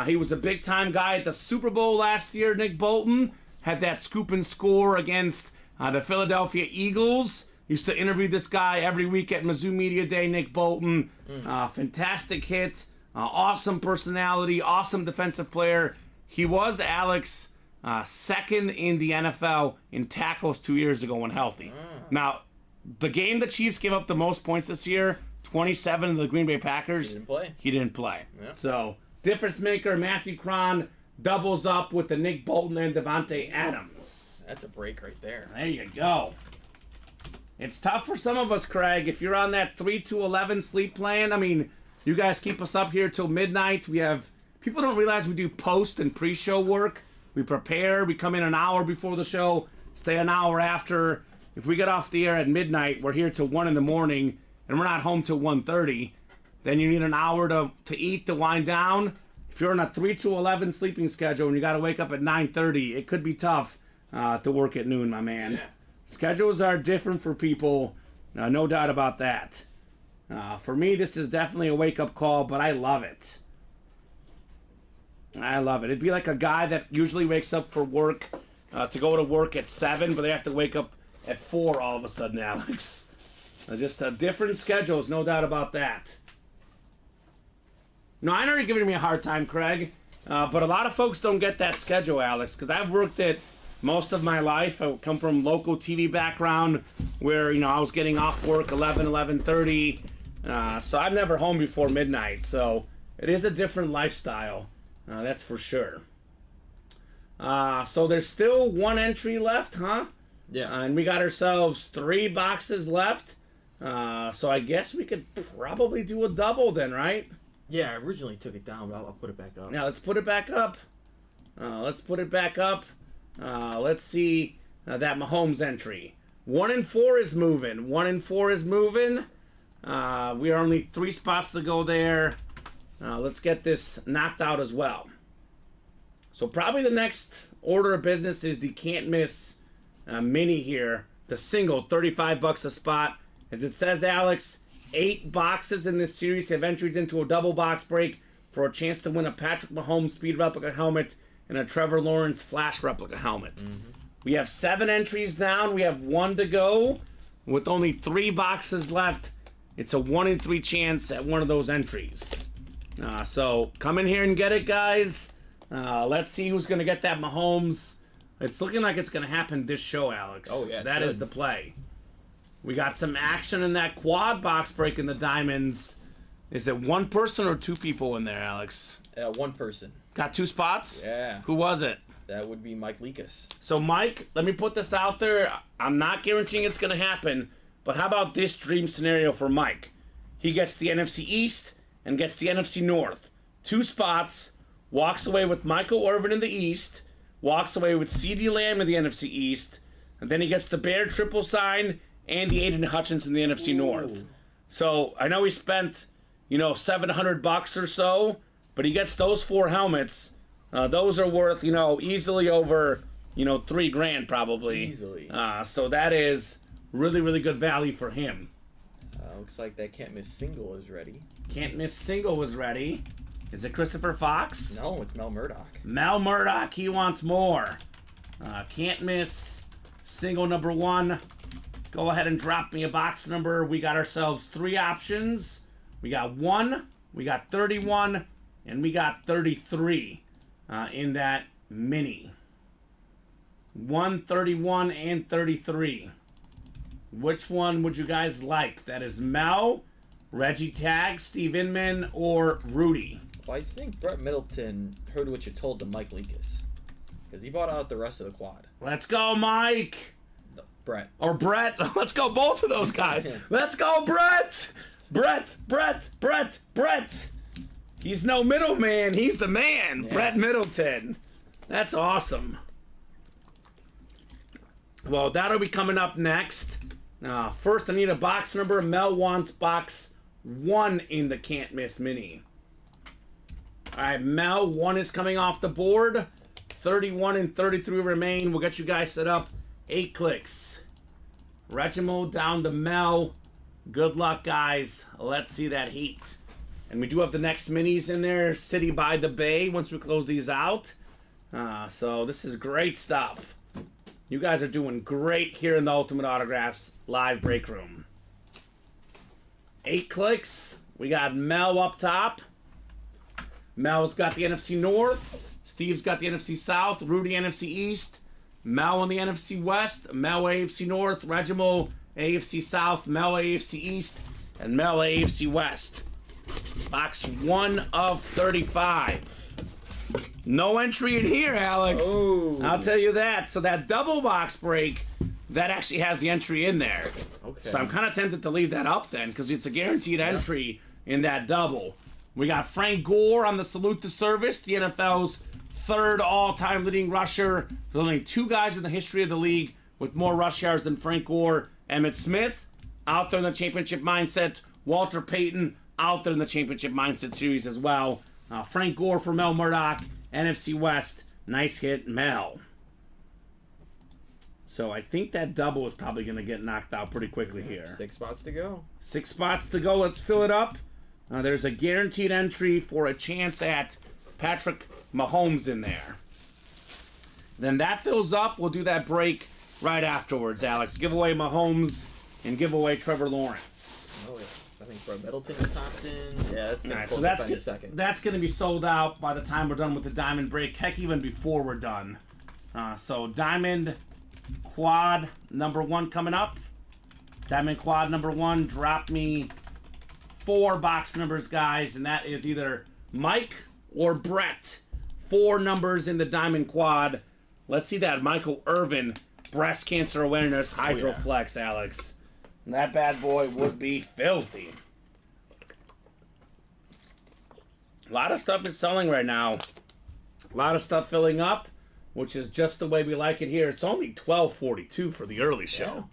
B: He was a big-time guy at the Super Bowl last year, Nick Bolton. Had that scoop and score against the Philadelphia Eagles. Used to interview this guy every week at Mizzou Media Day, Nick Bolton. Fantastic hit. Awesome personality. Awesome defensive player. He was, Alex, second in the NFL in tackles 2 years ago when healthy. Now, the game the Chiefs gave up the most points this year, 27 to the Green Bay Packers. He didn't play. Yeah. So, difference maker, Matthew Cron doubles up with the Nick Bolton and Devontae Adams.
C: That's a break right there.
B: There you go. It's tough for some of us, Craig. If you're on that 3 to 11 sleep plan, I mean, you guys keep us up here till midnight. People don't realize we do post and pre-show work. We prepare. We come in an hour before the show, stay an hour after. If we get off the air at midnight, we're here till 1 in the morning, and we're not home till 1:30. Then you need an hour to eat, to wind down. If you're on a 3 to 11 sleeping schedule and you got to wake up at 9:30, it could be tough to work at noon, my man. Yeah. Schedules are different for people, no doubt about that. For me, this is definitely a wake-up call, but I love it. I love it. It'd be like a guy that usually wakes up for work, to go to work at 7, but they have to wake up at 4 all of a sudden, Alex. Just different schedules, no doubt about that. No, I know you're giving me a hard time, Craig, but a lot of folks don't get that schedule, Alex, because I've worked it most of my life. I come from local TV background where, I was getting off work 11:30, so I'm never home before midnight, so it is a different lifestyle. That's for sure. So there's still one entry left, huh?
C: Yeah.
B: And we got ourselves 3 boxes left. So I guess we could probably do a double then, right?
C: Yeah, I originally took it down, but I'll put it back up.
B: Now let's put it back up. Let's see that Mahomes entry. 1 in 4 is moving. 1 in 4 is moving. We are only 3 spots to go there. Let's get this knocked out as well. So probably the next order of business is the can't miss mini here. The single, $35 a spot. As it says, Alex, 8 boxes in this series have entries into a double box break for a chance to win a Patrick Mahomes speed replica helmet and a Trevor Lawrence flash replica helmet. Mm-hmm. We have 7 entries down. We have 1 to go. With only 3 boxes left, it's a 1 in 3 chance at one of those entries. So come in here and get it, guys. Let's see who's going to get that Mahomes. It's looking like it's going to happen this show, Alex.
C: Oh, yeah.
B: That is the play. We got some action in that quad box break in the diamonds. Is it 1 person or 2 people in there, Alex?
C: 1 person.
B: Got 2 spots?
C: Yeah.
B: Who was it?
C: That would be Mike Likas.
B: So, Mike, let me put this out there. I'm not guaranteeing it's going to happen, but how about this dream scenario for Mike? He gets the NFC East and gets the NFC North. 2 spots, walks away with Michael Irvin in the East, walks away with CeeDee Lamb in the NFC East, and then he gets the Bear triple sign and the Aiden Hutchinson in the NFC North. So, I know he spent, $700 or so, but he gets those 4 helmets. Those are worth, easily over $3,000 probably.
C: Easily.
B: So that is really, really good value for him.
C: Looks like that can't miss single is ready.
B: Can't miss single was ready. Is it Christopher Fox?
C: No, it's Mel Murdoch.
B: Mel Murdoch, he wants more. Can't miss single number 1. Go ahead and drop me a box number. We got ourselves 3 options. We got 1, we got 31, and we got 33 in that mini. 1, 31, and 33. Which one would you guys like? That is Mel, Reggie Tagg, Steve Inman, or Rudy?
C: Well, I think Brett Middleton heard what you told to Mike Likas. Because he bought out the rest of the quad.
B: Let's go, Mike!
C: No, Brett.
B: Or Brett. Let's go, both of those guys. Let's go, Brett! Brett! He's no middleman. He's the man. Yeah. Brett Middleton. That's awesome. Well, that'll be coming up next. First, I need a box number. Mel wants box 1 in the Can't Miss Mini. All right, Mel, 1 is coming off the board. 31 and 33 remain. We'll get you guys set up. 8 clicks. Reginald down to Mel. Good luck, guys. Let's see that heat. And we do have the next minis in there. City by the Bay once we close these out. So this is great stuff. You guys are doing great here in the Ultimate Autographs live break room. 8 clicks. We got Mel up top. Mel's got the NFC North. Steve's got the NFC South. Rudy NFC East. Mel on the NFC West. Mel AFC North. Reginald AFC South. Mel AFC East. And Mel AFC West. Box 1 of 35. No entry in here, Alex.
C: Oh.
B: I'll tell you that. So that double box break, that actually has the entry in there.
C: Okay.
B: So I'm kind of tempted to leave that up then, because it's a guaranteed entry in that double. We got Frank Gore on the Salute to Service, the NFL's 3rd all-time leading rusher. There's only 2 guys in the history of the league with more rush yards than Frank Gore. Emmitt Smith, out there in the championship mindset. Walter Payton, out there in the championship mindset series as well. Frank Gore for Mel Murdoch, NFC West. Nice hit, Mel. So I think that double is probably going to get knocked out pretty quickly here.
C: 6 spots to go.
B: 6 spots to go. Let's fill it up. There's a guaranteed entry for a chance at Patrick Mahomes in there. Then that fills up. We'll do that break right afterwards, Alex. Give away Mahomes and give away Trevor Lawrence.
C: Oh, yeah. I think Brett Middleton is hopped in. Yeah, that's going to close up in a second.
B: That's going to be sold out by the time we're done with the Diamond break. Heck, even before we're done. So Diamond Quad number 1 coming up. Diamond Quad number 1. Drop me 4 box numbers, guys, and that is either Mike or Brett. 4 numbers in the Diamond Quad. Let's see that Michael Irvin breast cancer awareness Hydroflex, Alex. And that bad boy would be filthy. A lot of stuff is selling right now. A lot of stuff filling up, which is just the way we like it here. It's only $12.42 for the early show.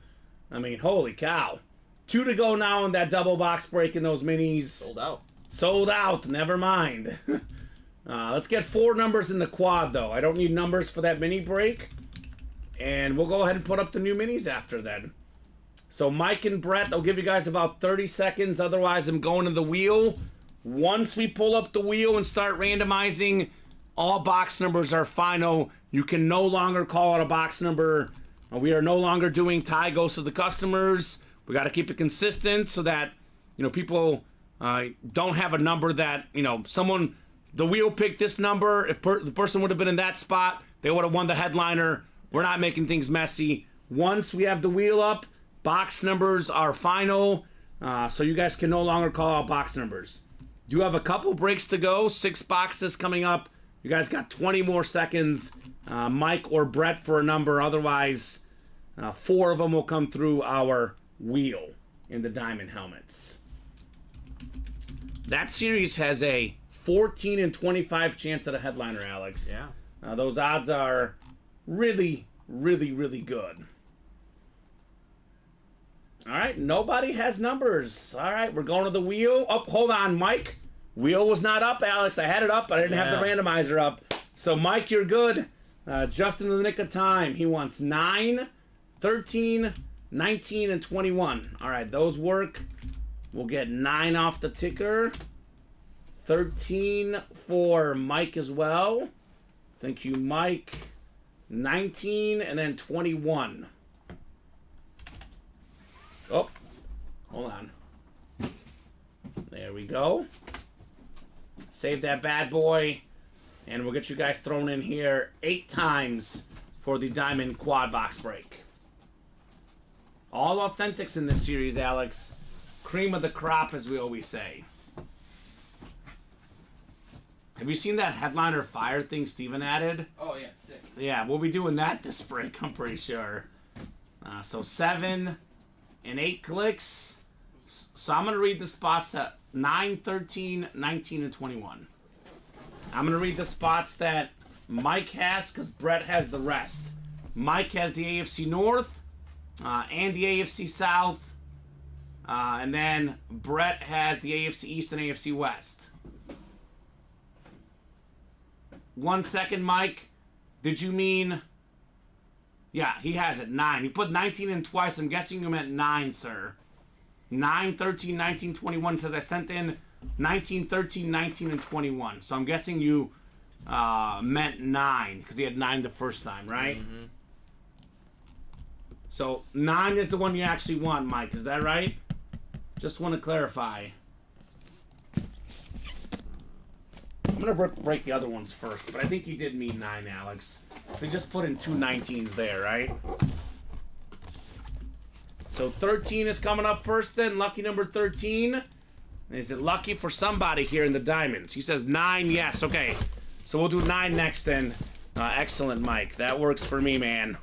B: Yeah. I mean, holy cow. 2 to go now in that double box break in those minis.
C: Sold out.
B: Sold out. Never mind. Let's get 4 numbers in the quad, though. I don't need numbers for that mini break. And we'll go ahead and put up the new minis after then. So Mike and Brett, I'll give you guys about 30 seconds. Otherwise, I'm going to the wheel. Once we pull up the wheel and start randomizing, all box numbers are final. You can no longer call out a box number. We are no longer doing tie goes to the customers. We got to keep it consistent so that, people don't have a number that, the wheel picked this number. If the person would have been in that spot, they would have won the headliner. We're not making things messy. Once we have the wheel up, box numbers are final, so you guys can no longer call out box numbers. Do have a couple breaks to go, 6 boxes coming up. You guys got 20 more seconds, Mike or Brett for a number. Otherwise, 4 of them will come through our wheel in the diamond helmets. That series has a 14 and 25 chance at a headliner, Alex.
C: Yeah.
B: Those odds are really, really, really good. All right, nobody has numbers. All right, we're going to the wheel. Oh, hold on, Mike. Wheel was not up, Alex. I had it up, but I didn't have the randomizer up. So, Mike, you're good. Just in the nick of time. He wants 9, 13, 19, and 21. All right, those work. We'll get 9 off the ticker. 13 for Mike as well. Thank you, Mike. 19 and then 21. Oh, hold on. There we go. Save that bad boy. And we'll get you guys thrown in here 8 times for the Diamond Quad Box Break. All authentics in this series, Alex. Cream of the crop, as we always say. Have you seen that headliner fire thing Steven added?
C: Oh, yeah, it's sick.
B: Yeah, we'll be doing that this break, I'm pretty sure. So 7 and 8 clicks. So I'm going to read the spots that 9, 13, 19, and 21. I'm going to read the spots that Mike has because Brett has the rest. Mike has the AFC North and the AFC South. And then Brett has the AFC East and AFC West. 1 second, Mike. Did you mean... Yeah, he has it. 9. You put 19 in twice. I'm guessing you meant 9, sir. 9, 13, 19, 21. It says I sent in 19, 13, 19, and 21. So I'm guessing you meant 9 because he had 9 the first time, right? Mm-hmm. So 9 is the one you actually want, Mike. Is that right? Just want to clarify. I'm going to break the other ones first, but I think you did mean 9, Alex. We just put in 2 19s there, right? So 13 is coming up first then. Lucky number 13. Is it lucky for somebody here in the diamonds? He says 9, yes. Okay. So we'll do 9 next then. Excellent, Mike. That works for me, man.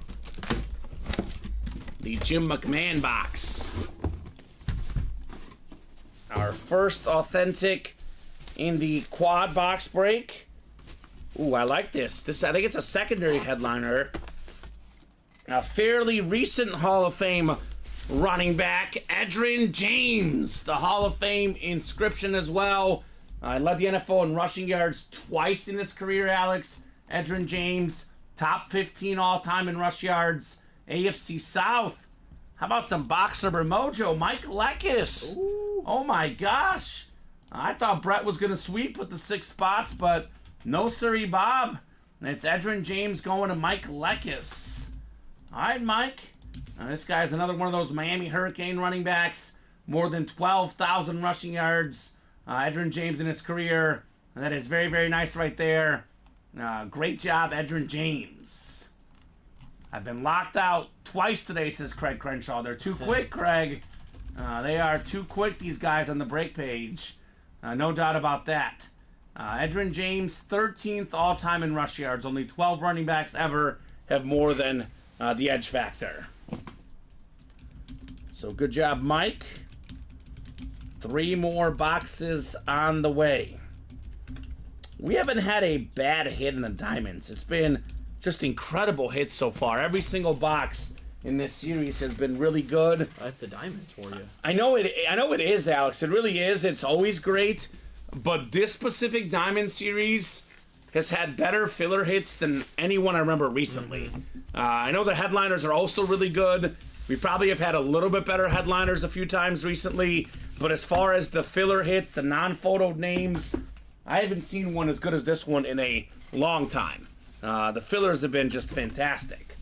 B: The Jim McMahon box. Our first authentic in the quad box break. Ooh, I like this. I think it's a secondary headliner. A fairly recent Hall of Fame running back, Edgerrin James. The Hall of Fame inscription as well. Led the NFL in rushing yards twice in his career, Alex. Edgerrin James, top 15 all-time in rush yards. AFC South. How about some box number mojo? Mike Leckis. Ooh. Oh my gosh. I thought Brett was going to sweep with the 6 spots, but no siree, Bob. It's Edgerrin James going to Mike Leckis. All right, Mike. This guy's another one of those Miami Hurricane running backs. More than 12,000 rushing yards. Edgerrin James in his career. And that is very, very nice right there. Great job, Edgerrin James. I've been locked out twice today, says Craig Crenshaw. They're too quick, Craig. They are too quick, these guys on the break page. No doubt about that. Edgerrin James, 13th all-time in rush yards. Only 12 running backs ever have more than the edge factor. So good job, Mike. 3 more boxes on the way. We haven't had a bad hit in the diamonds. It's been just incredible hits so far. Every single box in this series has been really good.
C: That's the diamonds for you.
B: I know it is, Alex. It really is. It's always great. But this specific diamond series has had better filler hits than anyone I remember recently. I know the headliners are also really good. We probably have had a little bit better headliners a few times recently. But as far as the filler hits, the non-photoed names, I haven't seen one as good as this one in a long time. The fillers have been just fantastic.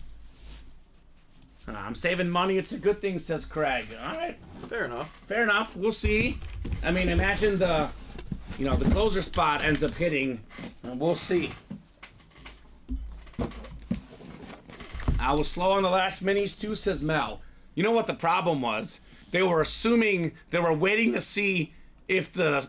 B: I'm saving money. It's a good thing, says Craig. All right.
C: Fair enough.
B: Fair enough. We'll see. I mean, imagine the closer spot ends up hitting. We'll see. I was slow on the last minis too, says Mel. You know what the problem was? They were assuming they were waiting to see if the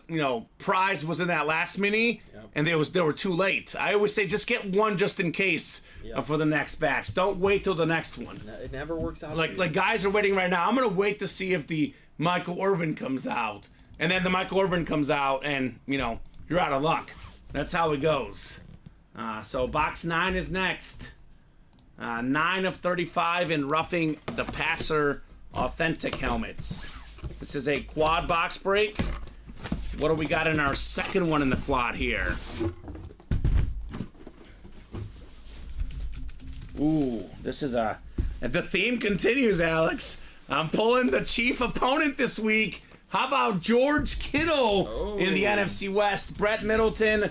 B: prize was in that last mini, and they were too late. I always say just get one just in case for the next batch. Don't wait till the next one.
C: It never works out.
B: Like guys are waiting right now. I'm gonna wait to see if the Michael Irvin comes out, and then the Michael Irvin comes out, and you're out of luck. That's how it goes. So box 9 is next. 9 of 35 in roughing the passer authentic helmets. This is a quad box break. What do we got in our second one in the quad here? Ooh, this is a... The theme continues, Alex. I'm pulling the chief opponent this week. How about George Kittle in the NFC West? Brett Middleton,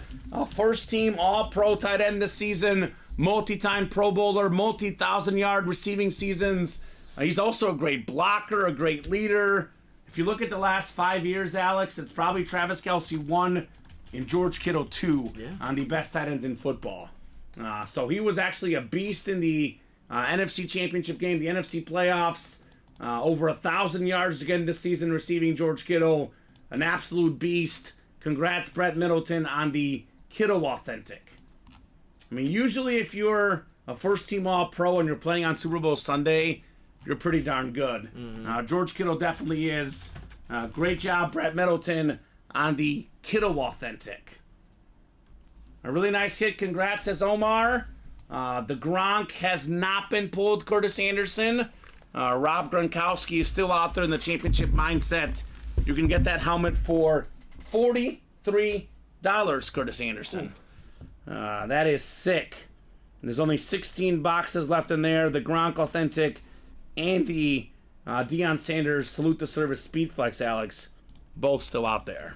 B: first-team All-Pro tight end this season, multi-time Pro Bowler, multi-1,000-yard receiving seasons. He's also a great blocker, a great leader. If you look at the last 5 years, Alex, it's probably Travis Kelce 1 and George Kittle 2 on the best tight ends in football. So he was actually a beast in the NFC Championship game, the NFC playoffs. Over 1,000 yards again this season receiving George Kittle. An absolute beast. Congrats, Brett Middleton, on the Kittle Authentic. I mean, usually if you're a first-team All-Pro and you're playing on Super Bowl Sunday, you're pretty darn good. George Kittle definitely is. Great job, Brett Middleton, on the Kittle Authentic. A really nice hit. Congrats, says Omar. The Gronk has not been pulled, Curtis Anderson. Rob Gronkowski is still out there in the championship mindset. You can get that helmet for $43, Curtis Anderson. That is sick. And there's only 16 boxes left in there. The Gronk Authentic and the Deion Sanders Salute the Service Speed Flex, Alex, both still out there.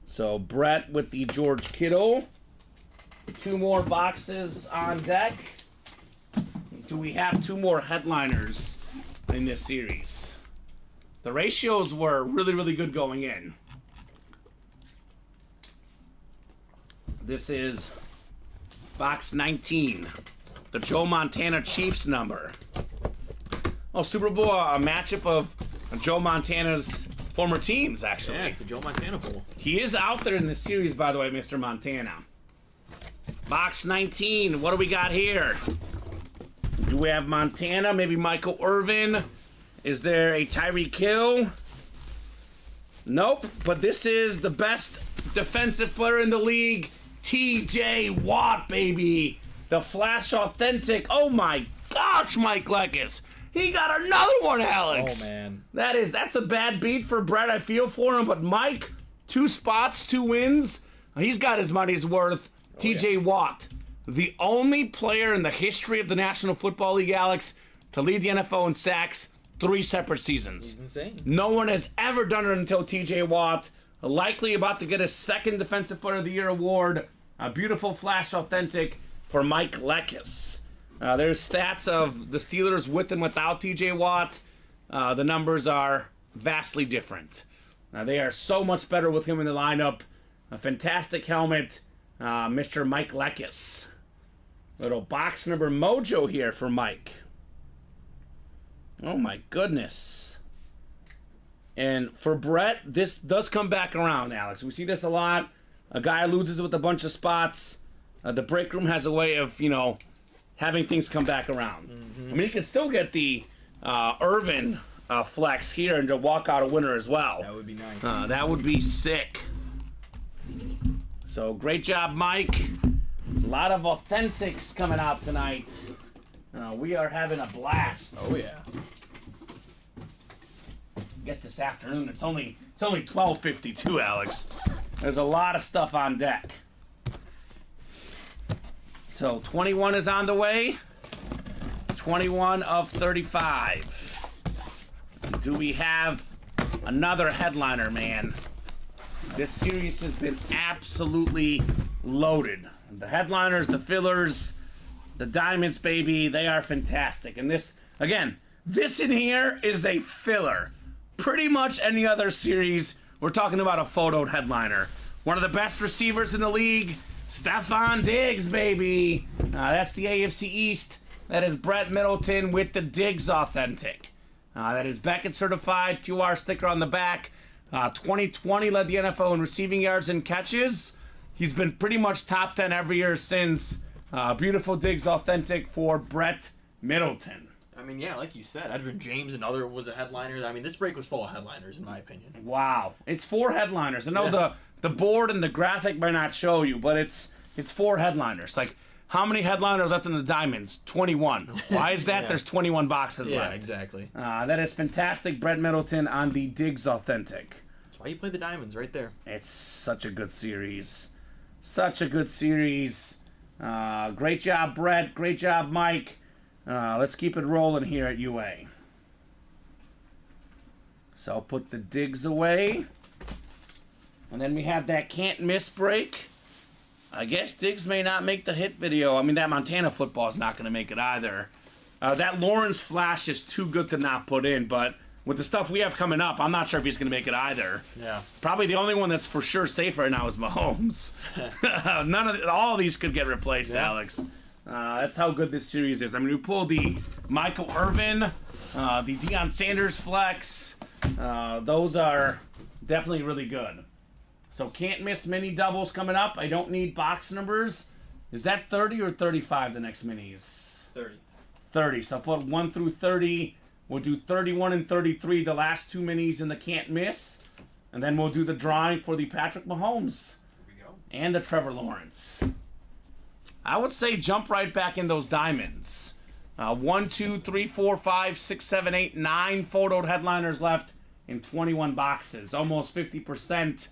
B: So Brett with the George Kittle. 2 more boxes on deck. Do we have 2 more headliners in this series? The ratios were really, really good going in. This is box 19. The Joe Montana Chiefs number. Oh, Super Bowl, a matchup of Joe Montana's former teams, actually.
C: Yeah, the Joe Montana Bowl.
B: He is out there in this series, by the way, Mr. Montana. Box 19, what do we got here? Do we have Montana, maybe Michael Irvin? Is there a Tyreek Hill? Nope, but this is the best defensive player in the league, T.J. Watt, baby. The Flash Authentic. Oh my gosh, Mike Leckis. He got another one, Alex.
C: Oh, man.
B: That's a bad beat for Brett. I feel for him, but Mike, 2 spots, 2 wins. He's got his money's worth. T.J. Watt, the only player in the history of the National Football League, Alex, to lead the NFL in sacks 3 separate seasons.
C: He's insane.
B: No one has ever done it until T.J. Watt. Likely about to get his 2nd Defensive Player of the Year award. A beautiful Flash Authentic for Mike Leckis. There's stats of the Steelers with and without T.J. Watt. The numbers are vastly different. They are so much better with him in the lineup. A fantastic helmet. Mr. Mike Leckis. Little box number mojo here for Mike. Oh my goodness. And for Brett, this does come back around, Alex. We see this a lot. A guy loses with a bunch of spots. The break room has a way of, having things come back around. I mean, he can still get the Irvin flex here and to walk out a winner as well.
C: That would be nice.
B: That would be sick. So, great job, Mike. A lot of authentics coming out tonight. We are having a blast.
C: Oh, yeah.
B: I guess this afternoon, it's only 12:52, Alex. There's a lot of stuff on deck. So, 21 is on the way. 21 of 35. Do we have another headliner, man? This series has been absolutely loaded. The headliners, the fillers, the diamonds, baby, they are fantastic. And this, again, this in here is a filler. Pretty much any other series, we're talking about a photoed headliner. One of the best receivers in the league, Stephon Diggs, baby. That's the AFC East. That is Brett Middleton with the Diggs Authentic. That is Beckett certified, QR sticker on the back. 2020 led the NFL in receiving yards and catches. He's been pretty much top 10 every year since. Beautiful Diggs Authentic for Brett Middleton.
C: I mean, yeah, like you said, Edgerrin James and other was a headliner. I mean, this break was full of headliners, in my opinion.
B: Wow. It's 4 headliners. I know the board and the graphic might not show you, but it's 4 headliners. Like, how many headliners left in the diamonds? 21. Why is that?
C: Yeah.
B: There's 21 boxes left.
C: Yeah, exactly.
B: That is fantastic. Brett Middleton on the Diggs Authentic.
C: That's why you play the diamonds right there.
B: It's such a good series. Such a good series. Great job, Brett. Great job, Mike. Let's keep it rolling here at UA. So I'll put the digs away. And then we have that can't miss break. I guess Diggs may not make the hit video. I mean, that Montana football is not going to make it either. That Lawrence flash is too good to not put in, but with the stuff we have coming up, I'm not sure if he's going to make it either.
C: Yeah.
B: Probably the only one that's for sure safe right now is Mahomes. All of these could get replaced, Alex. That's how good this series is. I mean, we pulled the Michael Irvin, the Deion Sanders flex. Those are definitely really good. So can't miss mini doubles coming up. I don't need box numbers. Is that 30 or 35, the next minis?
C: 30.
B: 30. So I'll put 1 through 30. We'll do 31 and 33, the last two minis in the can't miss. And then we'll do the drawing for the Patrick Mahomes.
C: Here we go.
B: And the Trevor Lawrence. I would say jump right back in those diamonds. 1, 2, 3, 4, 5, 6, 7, 8, 9 photoed headliners left in 21 boxes. Almost 50%.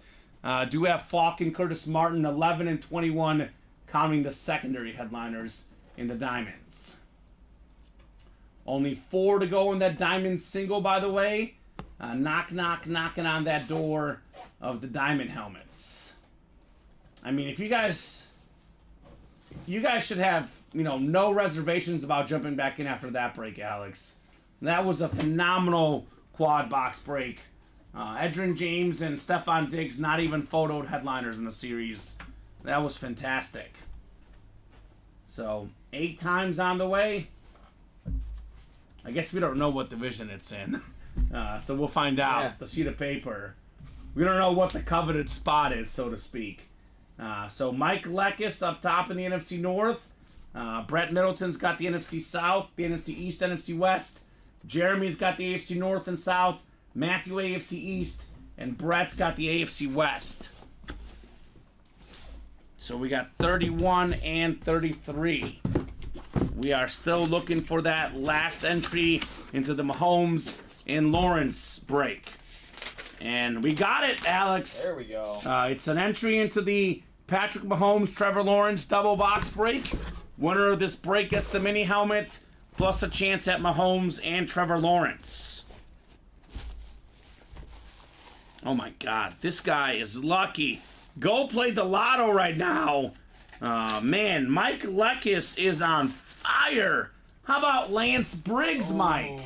B: Do have Falk and Curtis Martin, 11 and 21, counting the secondary headliners in the diamonds. Only 4 to go in that diamond single, by the way. Knocking on that door of the diamond helmets. I mean, if you guys should have, no reservations about jumping back in after that break, Alex. That was a phenomenal quad box break. Edgerrin James and Stephon Diggs, not even photoed headliners in the series. That was fantastic. So, 8 times on the way. I guess we don't know what division it's in. So we'll find out.
C: Yeah.
B: The sheet of paper. We don't know what the coveted spot is, so to speak. So Mike Leckis up top in the NFC North. Brett Middleton's got the NFC South, the NFC East, NFC West. Jeremy's got the AFC North and South. Matthew AFC East, and Brett's got the AFC West. So we got 31 and 33. We are still looking for that last entry into the Mahomes and Lawrence break. And we got it, Alex.
C: There we go.
B: It's an entry into the Patrick Mahomes, Trevor Lawrence double box break. Winner of this break gets the mini helmet, plus a chance at Mahomes and Trevor Lawrence. Oh my God, this guy is lucky. Go play the lotto right now. Man, Mike Leckis is on fire. How about Lance Briggs, Mike?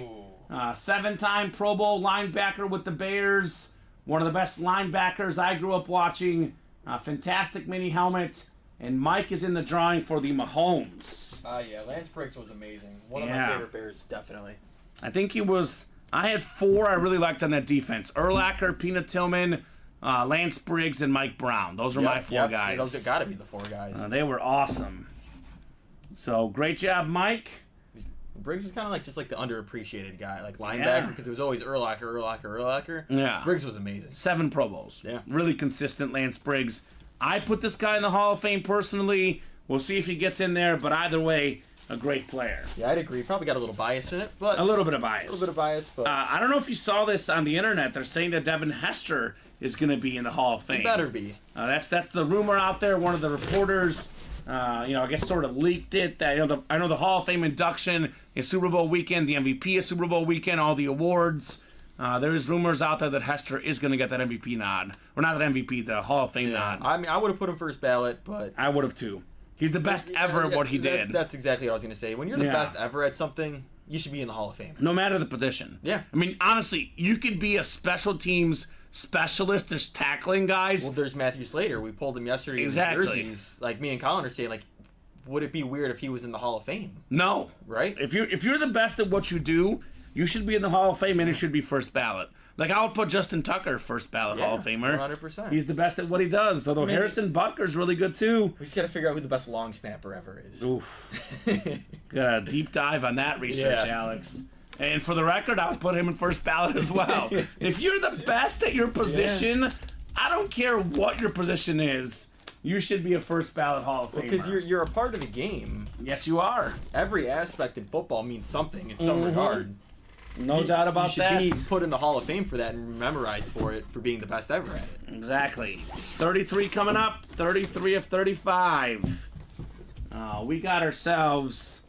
B: 7-time Pro Bowl linebacker with the Bears. One of the best linebackers I grew up watching. Fantastic mini helmet. And Mike is in the drawing for the Mahomes.
C: Yeah, Lance Briggs was amazing. One of my favorite Bears, definitely.
B: I think he was... I had 4 I really liked on that defense. Urlacher, Peanut Tillman, Lance Briggs, and Mike Brown. Those were my 4 guys.
C: Yeah, those have got to be the 4 guys.
B: They were awesome. So, great job, Mike.
C: Briggs is kind of just like the underappreciated guy, like linebacker, because it was always Urlacher.
B: Yeah.
C: Briggs was amazing.
B: 7 Pro Bowls.
C: Yeah.
B: Really consistent, Lance Briggs. I put this guy in the Hall of Fame personally. We'll see if he gets in there, but either way, a great player.
C: Yeah, I'd agree. Probably got a little bias in it, but
B: a little bit of bias.
C: A little bit of bias, but
B: I don't know if you saw this on the internet. They're saying that Devin Hester is going to be in the Hall of Fame.
C: He better be.
B: That's the rumor out there. One of the reporters, I guess, sort of leaked it. That I know the Hall of Fame induction is Super Bowl weekend. The MVP is Super Bowl weekend. All the awards. There is rumors out there that Hester is going to get that MVP nod, or not that MVP, the Hall of Fame nod.
C: I mean, I would have put him first ballot, but
B: I would have too. He's the best ever at what he did.
C: That's exactly what I was going to say. When you're the best ever at something, you should be in the Hall of Fame.
B: No matter the position.
C: Yeah.
B: I mean, honestly, you could be a special teams specialist. There's tackling guys.
C: Well, there's Matthew Slater. We pulled him yesterday in jerseys. Like, me and Colin are saying, like, would it be weird if he was in the Hall of Fame?
B: No.
C: Right?
B: If you're the best at what you do, you should be in the Hall of Fame, and it should be first ballot. Like, I would put Justin Tucker first ballot Hall of Famer.
C: 100%.
B: He's the best at what he does. Although Harrison Butker's really good too.
C: We just got to figure out who the best long snapper ever is.
B: Oof. Got a deep dive on that research, Alex. And for the record, I would put him in first ballot as well. If you're the best at your position, I don't care what your position is. You should be a first ballot Hall of Famer.
C: Because you're a part of the game.
B: Yes, you are.
C: Every aspect in football means something in some regard.
B: No doubt about that.
C: You should be put in the Hall of Fame for that and memorized for it for being the best ever at it.
B: Exactly. 33 coming up. 33 of 35. we got ourselves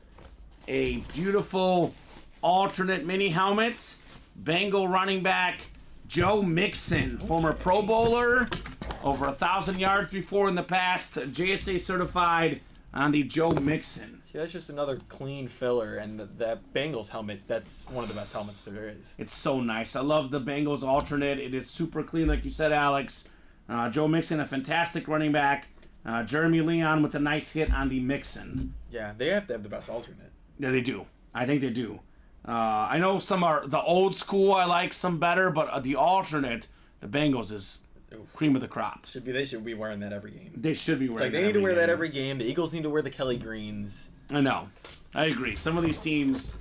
B: a beautiful alternate mini helmet. Bengal running back Joe Mixon, former Pro Bowler, over 1,000 yards before in the past, JSA certified on the Joe Mixon.
C: See, that's just another clean filler, and that Bengals helmet, that's one of the best helmets there is.
B: It's so nice. I love the Bengals alternate. It is super clean, like you said, Alex. Joe Mixon, a fantastic running back. Jeremy Leon with a nice hit on the Mixon.
C: Yeah, they have to have the best alternate.
B: Yeah, they do. I think they do. I know some are the old school. I like some better, but the alternate, the Bengals is cream of the crop.
C: They should be wearing that every game.
B: They should be wearing.
C: It's like they need to wear that every game. The Eagles need to wear the Kelly Greens.
B: I know. I agree. Some of these teams,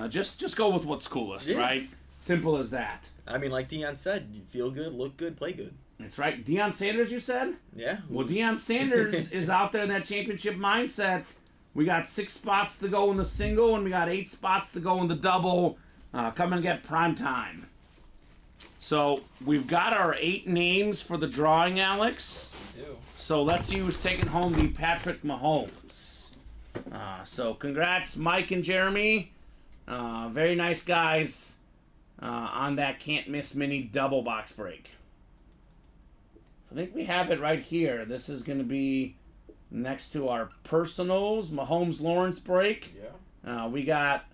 B: just go with what's coolest, right? Simple as that.
C: I mean, like Deion said, you feel good, look good, play good.
B: That's right. Deion Sanders, you said?
C: Yeah.
B: Well, Deion Sanders is out there in that championship mindset. We got 6 spots to go in the single, and we got 8 spots to go in the double. Come and get prime time. So we've got our 8 names for the drawing, Alex.
C: Ew.
B: So let's see who's taking home the Patrick Mahomes. So congrats, Mike and Jeremy. Very nice guys on that can't miss mini double box break. So I think we have it right here. This is going to be next to our personals, Mahomes Lawrence break.
C: Yeah.
B: We got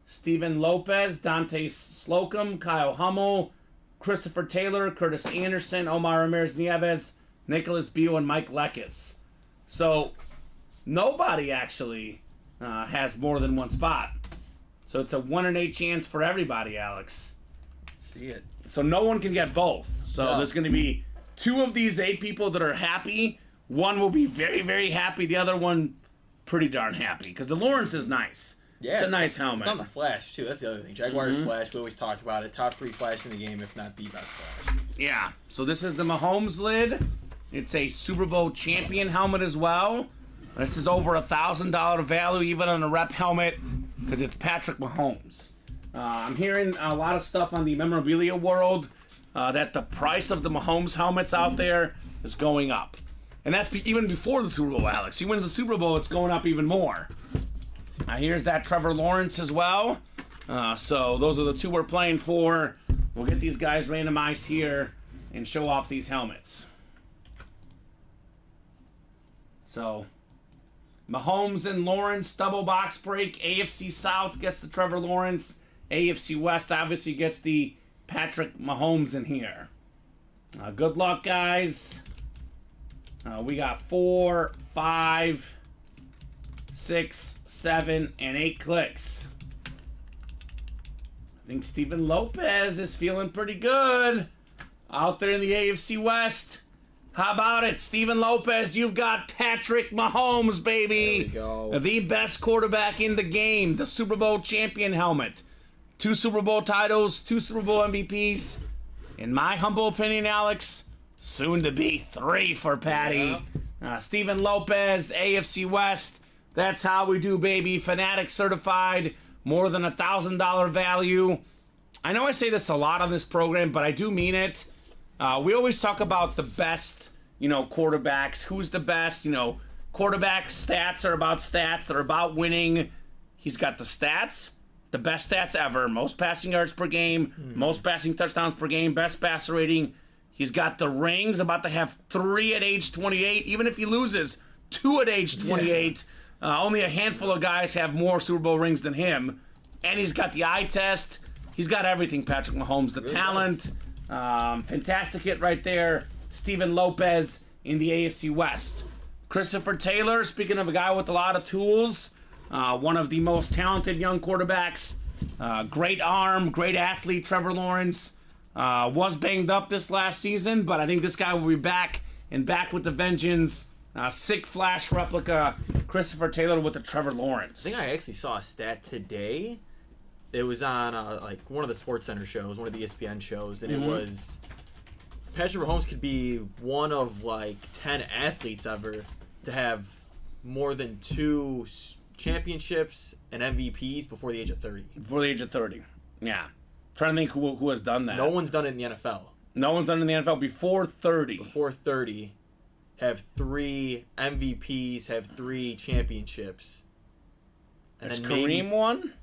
B: Steven Lopez, Dante Slocum, Kyle Hummel, Christopher Taylor, Curtis Anderson, Omar Ramirez Nieves, Nicholas Beal, and Mike Leckis. So nobody actually has more than 1 spot. So it's a 1 in 8 chance for everybody, Alex.
C: Let's see it.
B: So no one can get both. So
C: No.
B: there's going to be 2 of these 8 people that are happy. One will be very, very happy. The other one, pretty darn happy. Because the Lawrence is nice.
C: Yeah,
B: it's a nice helmet.
C: It's on the flash, too. That's the other thing. Jaguars flash, we always talked about it. Top 3 flash in the game, if not the best flash.
B: Yeah. So this is the Mahomes lid. It's a Super Bowl champion helmet as well. This is over $1,000 value, even on a rep helmet, because it's Patrick Mahomes. I'm hearing a lot of stuff on the memorabilia world that the price of the Mahomes helmets out there is going up. And that's even before the Super Bowl, Alex. He wins the Super Bowl, it's going up even more. Here's that Trevor Lawrence as well. So those are the 2 we're playing for. We'll get these guys randomized here and show off these helmets. So Mahomes and Lawrence double box break. AFC South gets the Trevor Lawrence. AFC West obviously gets the Patrick Mahomes in here. Good luck, guys. We got 4, 5, 6, 7, and 8 clicks. I think Steven Lopez is feeling pretty good out there in the AFC West. How about it, Steven Lopez? You've got Patrick Mahomes, baby.
C: There we go.
B: The best quarterback in the game. The Super Bowl champion helmet. 2 Super Bowl titles, 2 Super Bowl MVPs. In my humble opinion, Alex, soon to be 3 for Patty. Steven Lopez, AFC West. That's how we do, baby. Fanatic certified. More than $1,000 value. I know I say this a lot on this program, but I do mean it. We always talk about the best, quarterbacks. Who's the best? Quarterback stats are about stats. They're about winning. He's got the stats, the best stats ever. Most passing yards per game, most passing touchdowns per game, best passer rating. He's got the rings, about to have 3 at age 28. Even if he loses 2 at age 28, only a handful of guys have more Super Bowl rings than him. And he's got the eye test. He's got everything, Patrick Mahomes. The really talent. Fantastic hit right there. Steven Lopez in the AFC West. Christopher Taylor, speaking of a guy with a lot of tools, one of the most talented young quarterbacks. Great arm, great athlete, Trevor Lawrence. Was banged up this last season, but I think this guy will be back and back with the vengeance. Sick flash replica, Christopher Taylor with the Trevor Lawrence.
C: I think I actually saw a stat today. It was on one of the Sports Center shows, one of the ESPN shows, and it was Patrick Mahomes could be one of 10 athletes ever to have more than 2 championships and MVPs before the age of 30.
B: Before the age of 30, yeah. Trying to think who has done that.
C: No one's done it in the NFL.
B: No one's done it in the NFL before 30.
C: Before 30. have 3 MVPs, have 3 championships. And
B: There's
C: then
B: Kareem one?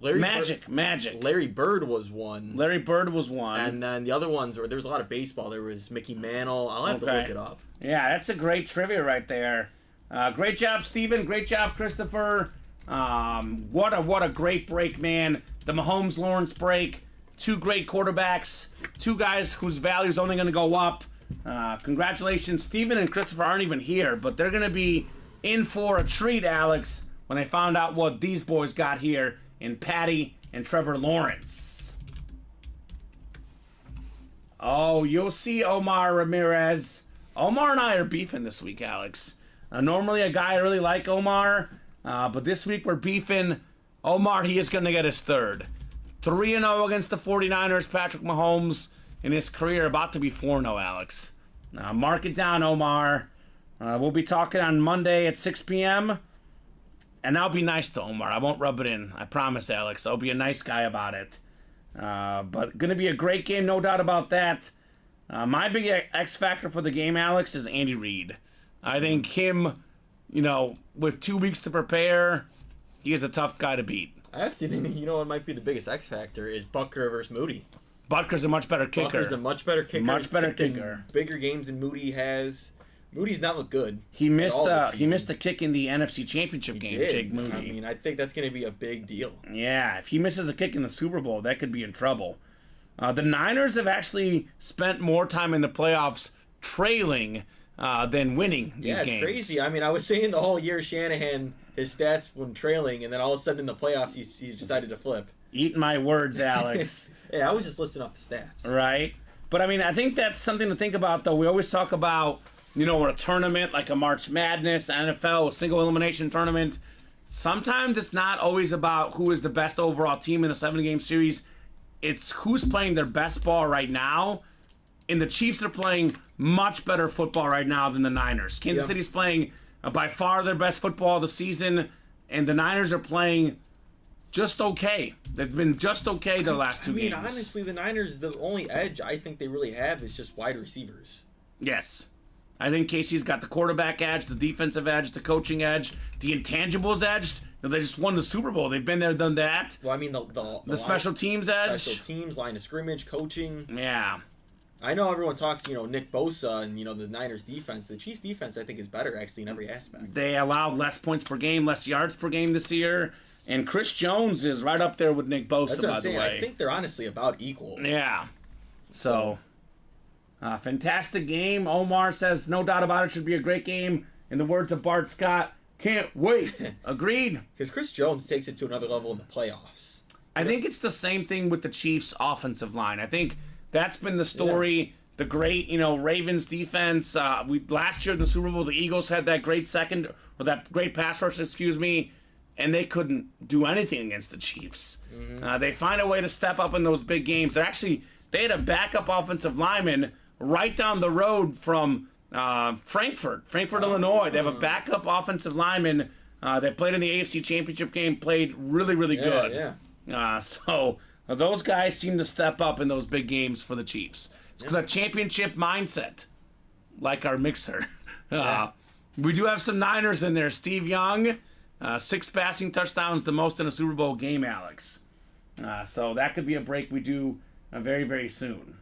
B: Magic.
C: Larry Bird was one.
B: Larry Bird was one.
C: And then the other ones there was a lot of baseball. There was Mickey Mantle. I'll have to look it up.
B: Yeah, that's a great trivia right there. Great job, Steven. Great job, Christopher. What a great break, man. The Mahomes-Lawrence break. 2 great quarterbacks. 2 guys whose value is only going to go up. Congratulations. Steven and Christopher aren't even here, but they're going to be in for a treat, Alex, when they found out what these boys got here in Patty and Trevor Lawrence. Oh, you'll see Omar Ramirez. Omar and I are beefing this week, Alex. Normally a guy I really like, Omar, but this week we're beefing. Omar, he is going to get his 3rd. 3-0 against the 49ers, Patrick Mahomes, in his career, about to be 4-0, Alex. Mark it down, Omar. We'll be talking on Monday at 6 p.m., and I'll be nice to Omar. I won't rub it in. I promise, Alex. I'll be a nice guy about it. But going to be a great game, no doubt about that. My big X factor for the game, Alex, is Andy Reid. I think him, with 2 weeks to prepare, he is a tough guy to beat.
C: I actually think, what might be the biggest X factor is Butker versus Moody.
B: Butker's a much better kicker.
C: Butker's a much better kicker.
B: Much better kicker.
C: Bigger games than Moody has. Moody's not looked good.
B: He missed a kick in the NFC Championship game, Jake Moody.
C: I mean, I think that's going to be a big deal.
B: Yeah, if he misses a kick in the Super Bowl, that could be in trouble. The Niners have actually spent more time in the playoffs trailing than winning these games.
C: Yeah, it's crazy. I mean, I was saying the whole year Shanahan, his stats when trailing, and then all of a sudden in the playoffs he decided to flip.
B: Eat my words, Alex.
C: Yeah, I was just listing off the stats.
B: Right. But, I mean, I think that's something to think about, though. We always talk about, a tournament like a March Madness, NFL, a single elimination tournament. Sometimes it's not always about who is the best overall team in a 7-game series. It's who's playing their best ball right now. And the Chiefs are playing much better football right now than the Niners. Kansas City's playing by far their best football of the season, and the Niners are playing just okay. They've been just okay the last 2 games.
C: Honestly, the Niners, the only edge I think they really have is just wide receivers.
B: Yes. I think Casey's got the quarterback edge, the defensive edge, the coaching edge, the intangibles edge. They just won the Super Bowl. They've been there, done that.
C: Well, I mean, the
B: special teams edge.
C: Special teams, line of scrimmage, coaching.
B: Yeah.
C: I know everyone talks, Nick Bosa and, the Niners defense. The Chiefs defense, I think, is better, actually, in every aspect.
B: They allowed less points per game, less yards per game this year. And Chris Jones is right up there with Nick Bosa, by the way.
C: I think they're honestly about equal.
B: Yeah. So fantastic game. Omar says, no doubt about it, should be a great game. In the words of Bart Scott, can't wait. Agreed.
C: Because Chris Jones takes it to another level in the playoffs.
B: I think it's the same thing with the Chiefs' offensive line. I think that's been the story. Yeah. The great, Ravens defense. Last year in the Super Bowl, the Eagles had that great that great pass rush, and they couldn't do anything against the Chiefs. Mm-hmm. They find a way to step up in those big games. They had a backup offensive lineman right down the road from Frankfurt, Illinois. They have a backup offensive lineman that played in the AFC Championship game, played really, really good. Yeah. So those guys seem to step up in those big games for the Chiefs. It's a championship mindset, like our mixer. We do have some Niners in there. Steve Young, 6 passing touchdowns, the most in a Super Bowl game, Alex. So that could be a break we do very, very soon.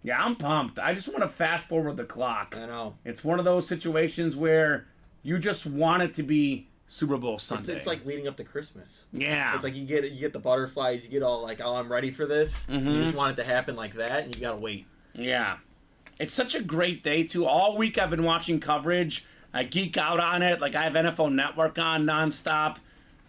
B: Yeah, I'm pumped. I just want to fast forward the clock.
C: I know.
B: It's one of those situations where you just want it to be Super Bowl Sunday.
C: It's like leading up to Christmas.
B: Yeah.
C: It's like you get the butterflies, you get all like, oh, I'm ready for this. Mm-hmm. You just want it to happen like that, and you gotta wait. Yeah.
B: It's such a great day, too. All week I've been watching coverage. I geek out on it. Like, I have NFL Network on nonstop.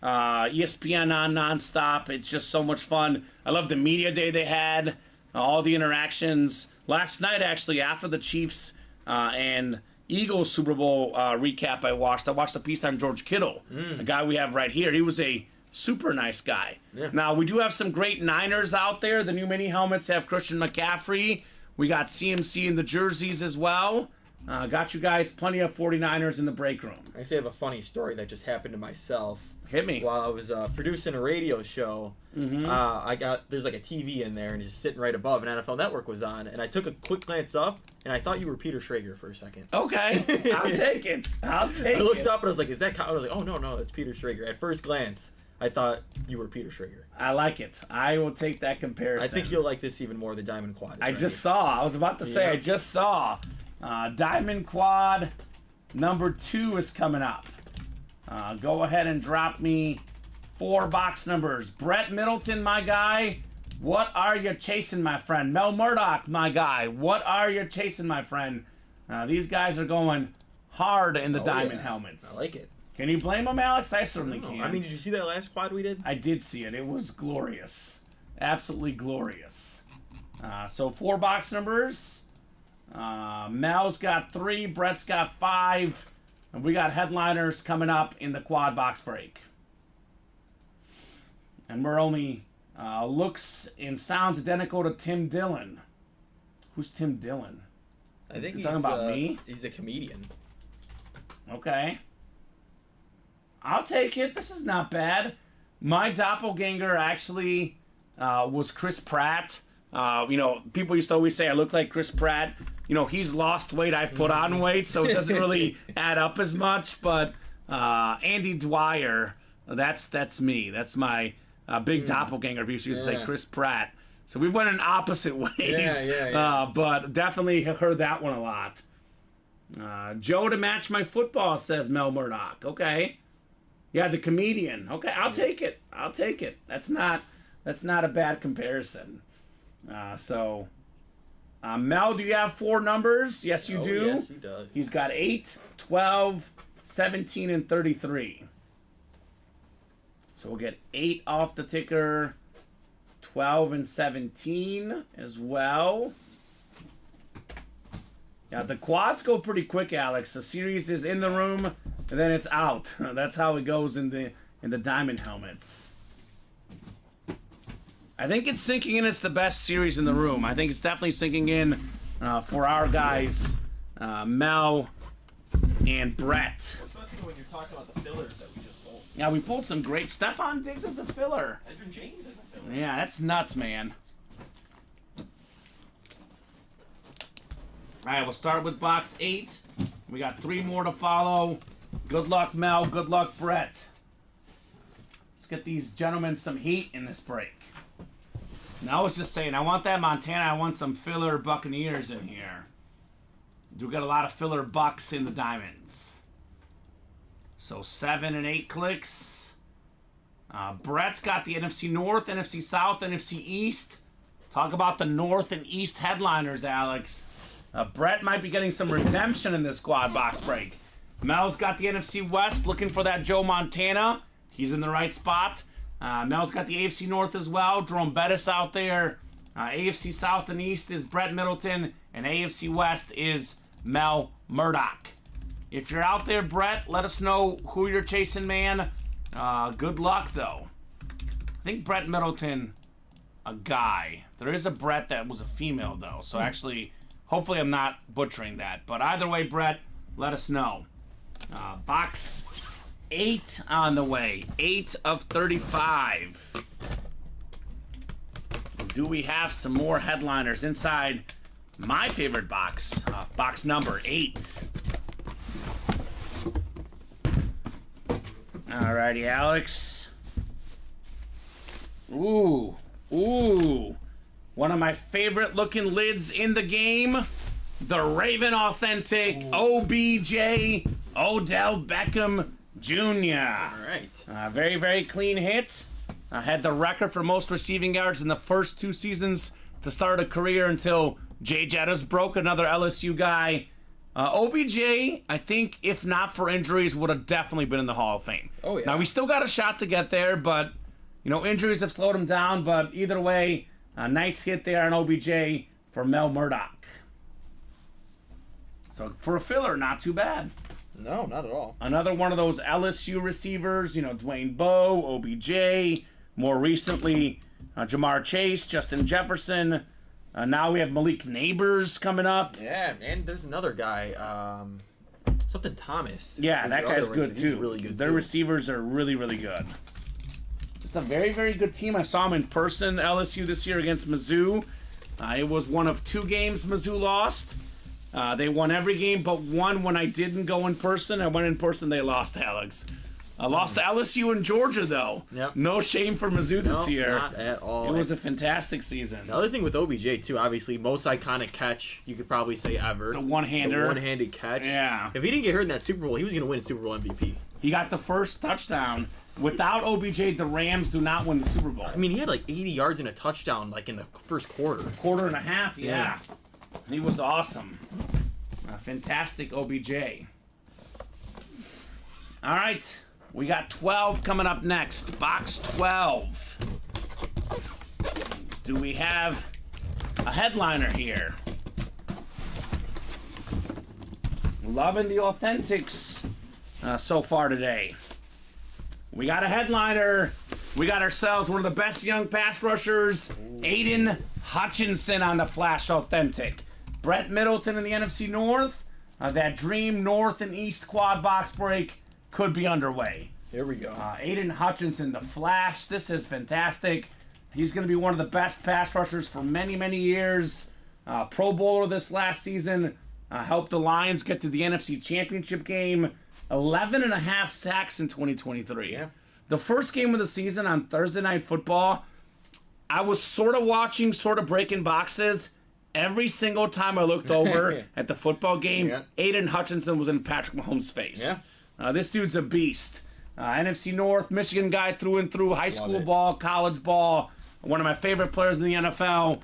B: ESPN on nonstop. It's just so much fun. I love the media day they had. All the interactions. Last night, actually, after the Chiefs and Eagles Super Bowl recap I watched a piece on George Kittle, a guy we have right here. He was a super nice guy. Yeah. Now, we do have some great Niners out there. The new mini helmets have Christian McCaffrey. We got CMC in the jerseys as well. Got you guys plenty of 49ers in the break room.
C: I actually have a funny story that just happened to myself.
B: Hit me.
C: While I was producing a radio show, there's like a TV in there and just sitting right above, and NFL Network was on, and I took a quick glance up, and I thought you were Peter Schrager for a second.
B: Okay, I'll take it. I
C: looked up and I was like, "Is that?" I was like, "Oh no, that's Peter Schrager." At first glance, I thought you were Peter Schrager.
B: I like it. I will take that comparison.
C: I think you'll like this even more. The Diamond Quad.
B: I just saw. I was about to say. I just saw. Diamond Quad number 2 is coming up. Go ahead and drop me 4 box numbers. Brett Middleton, my guy. What are you chasing, my friend? Mel Murdoch, my guy. What are you chasing, my friend? These guys are going hard in the diamond helmets.
C: I like it.
B: Can you blame them, Alex? I certainly can.
C: I mean, did you see that last quad we did?
B: I did see it. It was glorious. Absolutely glorious. So 4 box numbers. Mel's got 3. Brett's got 5. And we got headliners coming up in the quad box break. And we're only looks and sounds identical to Tim Dillon. Who's Tim Dillon?
C: I think
B: You're talking about me?
C: He's a comedian.
B: Okay. I'll take it. This is not bad. My doppelganger actually was Chris Pratt. People used to always say I look like Chris Pratt. He's lost weight. I've put on weight, so it doesn't really add up as much. But Andy Dwyer, that's me. That's my big doppelganger. People used to say Chris Pratt. So we went in opposite ways.
C: Yeah.
B: But definitely have heard that one a lot. Joe to match my football, says Mel Murdoch. Okay. Yeah, the comedian. Okay, I'll take it. That's not a bad comparison. Mel, do you have 4 numbers? Yes, you do.
C: Yes, he does.
B: He's got 8, 12, 17, and 33. So we'll get 8 off the ticker, 12 and 17 as well. Yeah, the quads go pretty quick, Alex. The series is in the room, and then it's out. That's how it goes in the diamond helmets. I think it's sinking in. It's the best series in the room. I think it's definitely sinking in for our guys, Mel and Brett.
C: Especially when you're talking about the fillers that we just pulled.
B: Yeah, we pulled some great. Stephon Diggs is a filler.
C: Edgerrin James is a filler.
B: Yeah, that's nuts, man. All right, we'll start with box 8. We got 3 more to follow. Good luck, Mel. Good luck, Brett. Let's get these gentlemen some heat in this break. Now, I was just saying, I want that Montana. I want some filler Buccaneers in here. We got a lot of filler Bucks in the diamonds. So 7 and 8 clicks. Brett's got the NFC North, NFC South, NFC East. Talk about the North and East headliners, Alex. Brett might be getting some redemption in this quad box break. Mel's got the NFC West, looking for that Joe Montana. He's in the right spot. Mel's got the AFC North as well. Jerome Bettis out there. AFC South and East is Brett Middleton. And AFC West is Mel Murdoch. If you're out there, Brett, let us know who you're chasing, man. Good luck, though. I think Brett Middleton, a guy. There is a Brett that was a female, though. So actually, hopefully I'm not butchering that. But either way, Brett, let us know. Box 8 on the way. 8 of 35. Do we have some more headliners inside my favorite box? Box number 8. Alrighty, Alex. Ooh. One of my favorite looking lids in the game. The Raven Authentic OBJ Odell Beckham Jr.
C: All right.
B: Very, very clean hit. Had the record for most receiving yards in the first 2 seasons to start a career until Jay Jettas broke, another LSU guy. OBJ, I think, if not for injuries, would have definitely been in the Hall of Fame.
C: Oh, yeah.
B: Now, we still got a shot to get there, but, injuries have slowed him down. But either way, a nice hit there on OBJ for Mel Murdoch. So, for a filler, not too bad.
C: No, not at all.
B: Another one of those LSU receivers, Dwayne Bowe, OBJ, more recently, Jamar Chase, Justin Jefferson. Now we have Malik Neighbors coming up.
C: Yeah, and there's another guy. Something Thomas.
B: Yeah, that guy's good too.
C: He's really good.
B: Their receivers are really, really good. Just a very, very good team. I saw them in person, LSU this year against Mizzou. It was one of 2 games Mizzou lost. They won every game but one when I didn't go in person. I went in person, they lost, Alex. I lost to LSU in Georgia, though.
C: Yep.
B: No shame for Mizzou this year.
C: Not at all.
B: It was a fantastic season.
C: The other thing with OBJ, too, obviously, most iconic catch you could probably say ever.
B: The one-hander.
C: The one-handed catch.
B: Yeah.
C: If he didn't get hurt in that Super Bowl, he was going to win Super Bowl MVP.
B: He got the first touchdown. Without OBJ, the Rams do not win the Super Bowl.
C: I mean, he had like 80 yards and a touchdown like in the first quarter.
B: Quarter and a half, yeah. He was awesome. Fantastic OBJ. All right. We got 12 coming up next. Box 12. Do we have a headliner here? Loving the authentics so far today. We got a headliner. We got ourselves one of the best young pass rushers, Aiden Hutchinson on the Flash Authentic. Brett Middleton in the NFC North. That dream North and East quad box break could be underway.
C: Here we go.
B: Aiden Hutchinson, the Flash. This is fantastic. He's going to be one of the best pass rushers for many, many years. Pro Bowler this last season. Helped the Lions get to the NFC Championship game. 11 and a half sacks in 2023.
C: Yeah.
B: The first game of the season on Thursday Night Football, I was sort of watching, sort of breaking boxes. Every single time I looked over at the football game, Aiden Hutchinson was in Patrick Mahomes' face.
C: Yeah.
B: This dude's a beast. NFC North, Michigan guy through and through, high school ball, college ball. One of my favorite players in the NFL.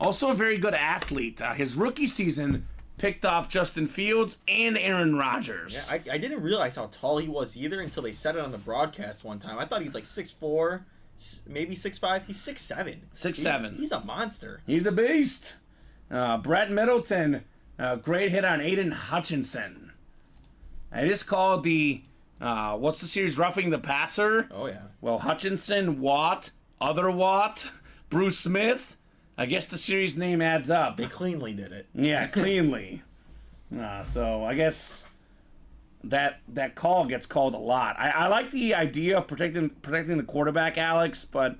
B: Also a very good athlete. His rookie season picked off Justin Fields and Aaron Rodgers.
C: Yeah, I didn't realize how tall he was either until they said it on the broadcast one time. I thought he's like 6'4", maybe 6'5". He's 6'7".
B: 6'7".
C: He's a monster.
B: He's a beast. Brett Middleton, great hit on Aiden Hutchinson. It is called the, what's the series, Roughing the Passer?
C: Oh, yeah.
B: Well, Hutchinson, Watt, other Watt, Bruce Smith. I guess the series name adds up.
C: They cleanly did it.
B: Yeah, cleanly. So I guess that call gets called a lot. I like the idea of protecting the quarterback, Alex, but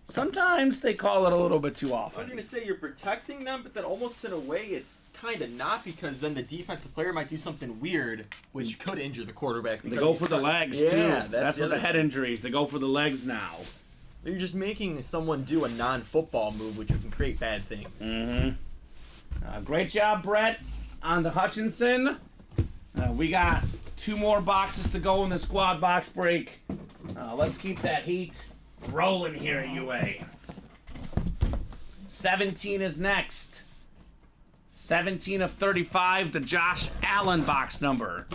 B: sometimes they call it a little bit too often.
C: I was going to say you're protecting them, but then almost in a way it's kind of not, because then the defensive player might do something weird, which could injure the quarterback.
B: They go for the legs, too. That's what the head injuries. They go for the legs now.
C: You're just making someone do a non-football move, which can create bad things.
B: Mm-hmm. Great job, Brett, on the Hutchinson. We got 2 more boxes to go in the squad box break. Let's keep that heat rolling here at UA. 17 is next. 17 of 35, the Josh Allen box number.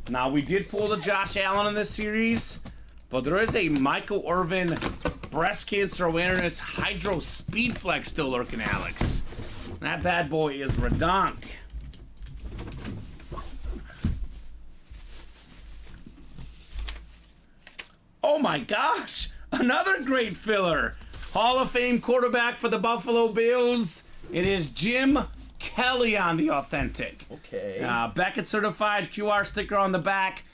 B: Now, we did pull the Josh Allen in this series, but there is a Michael Irvin breast cancer awareness Hydro Speed Flex still lurking, Alex. That bad boy is redonk. Oh my gosh! Another great filler. Hall of Fame quarterback for the Buffalo Bills. It is Jim Kelly on the authentic.
C: Okay.
B: Beckett certified QR sticker on the back.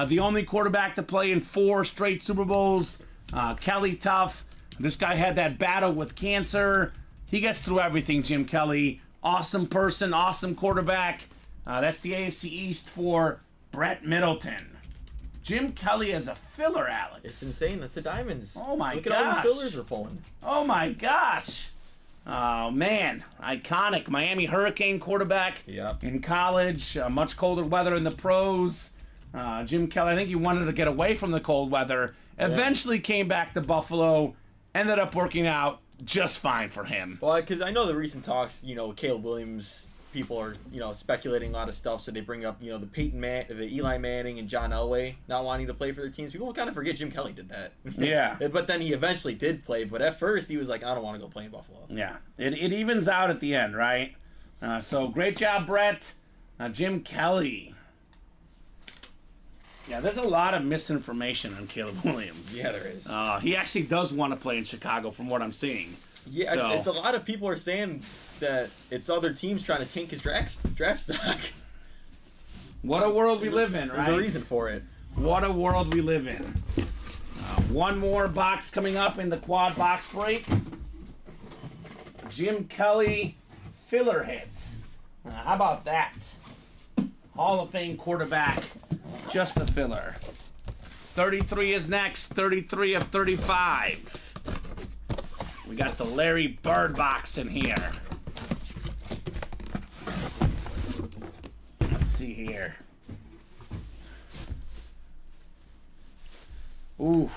B: The only quarterback to play in 4 straight Super Bowls. Kelly tough. This guy had that battle with cancer. He gets through everything, Jim Kelly. Awesome person, awesome quarterback. That's the AFC East for Brett Middleton. Jim Kelly as a filler, Alex.
C: It's insane. That's the Diamonds.
B: Oh my gosh.
C: Look at all these fillers we're pulling.
B: Oh my gosh. Oh man. Iconic Miami Hurricane quarterback in college. Much colder weather in the pros. Jim Kelly, I think he wanted to get away from the cold weather. Eventually came back to Buffalo. Ended up working out just fine for him.
C: Well, because I know the recent talks, Caleb Williams, people are, speculating a lot of stuff, so they bring up, the Eli Manning and John Elway not wanting to play for their teams. People kind of forget Jim Kelly did that.
B: Yeah.
C: But then he eventually did play, but at first he was like, I don't want to go play in Buffalo.
B: Yeah. It evens out at the end, right? So great job, Brett. Jim Kelly. Yeah, there's a lot of misinformation on Caleb Williams.
C: Yeah, there is.
B: He actually does want to play in Chicago from what I'm seeing.
C: Yeah,
B: so,
C: it's a lot of people are saying that it's other teams trying to tank his draft stock.
B: What a world we live in, right?
C: There's a reason for it.
B: What a world we live in. One more box coming up in the quad box break. Jim Kelly filler hits. How about that? Hall of Fame quarterback, just a filler. 33 is next, 33 of 35. We got the Larry Bird box in here. Let's see here. Ooh,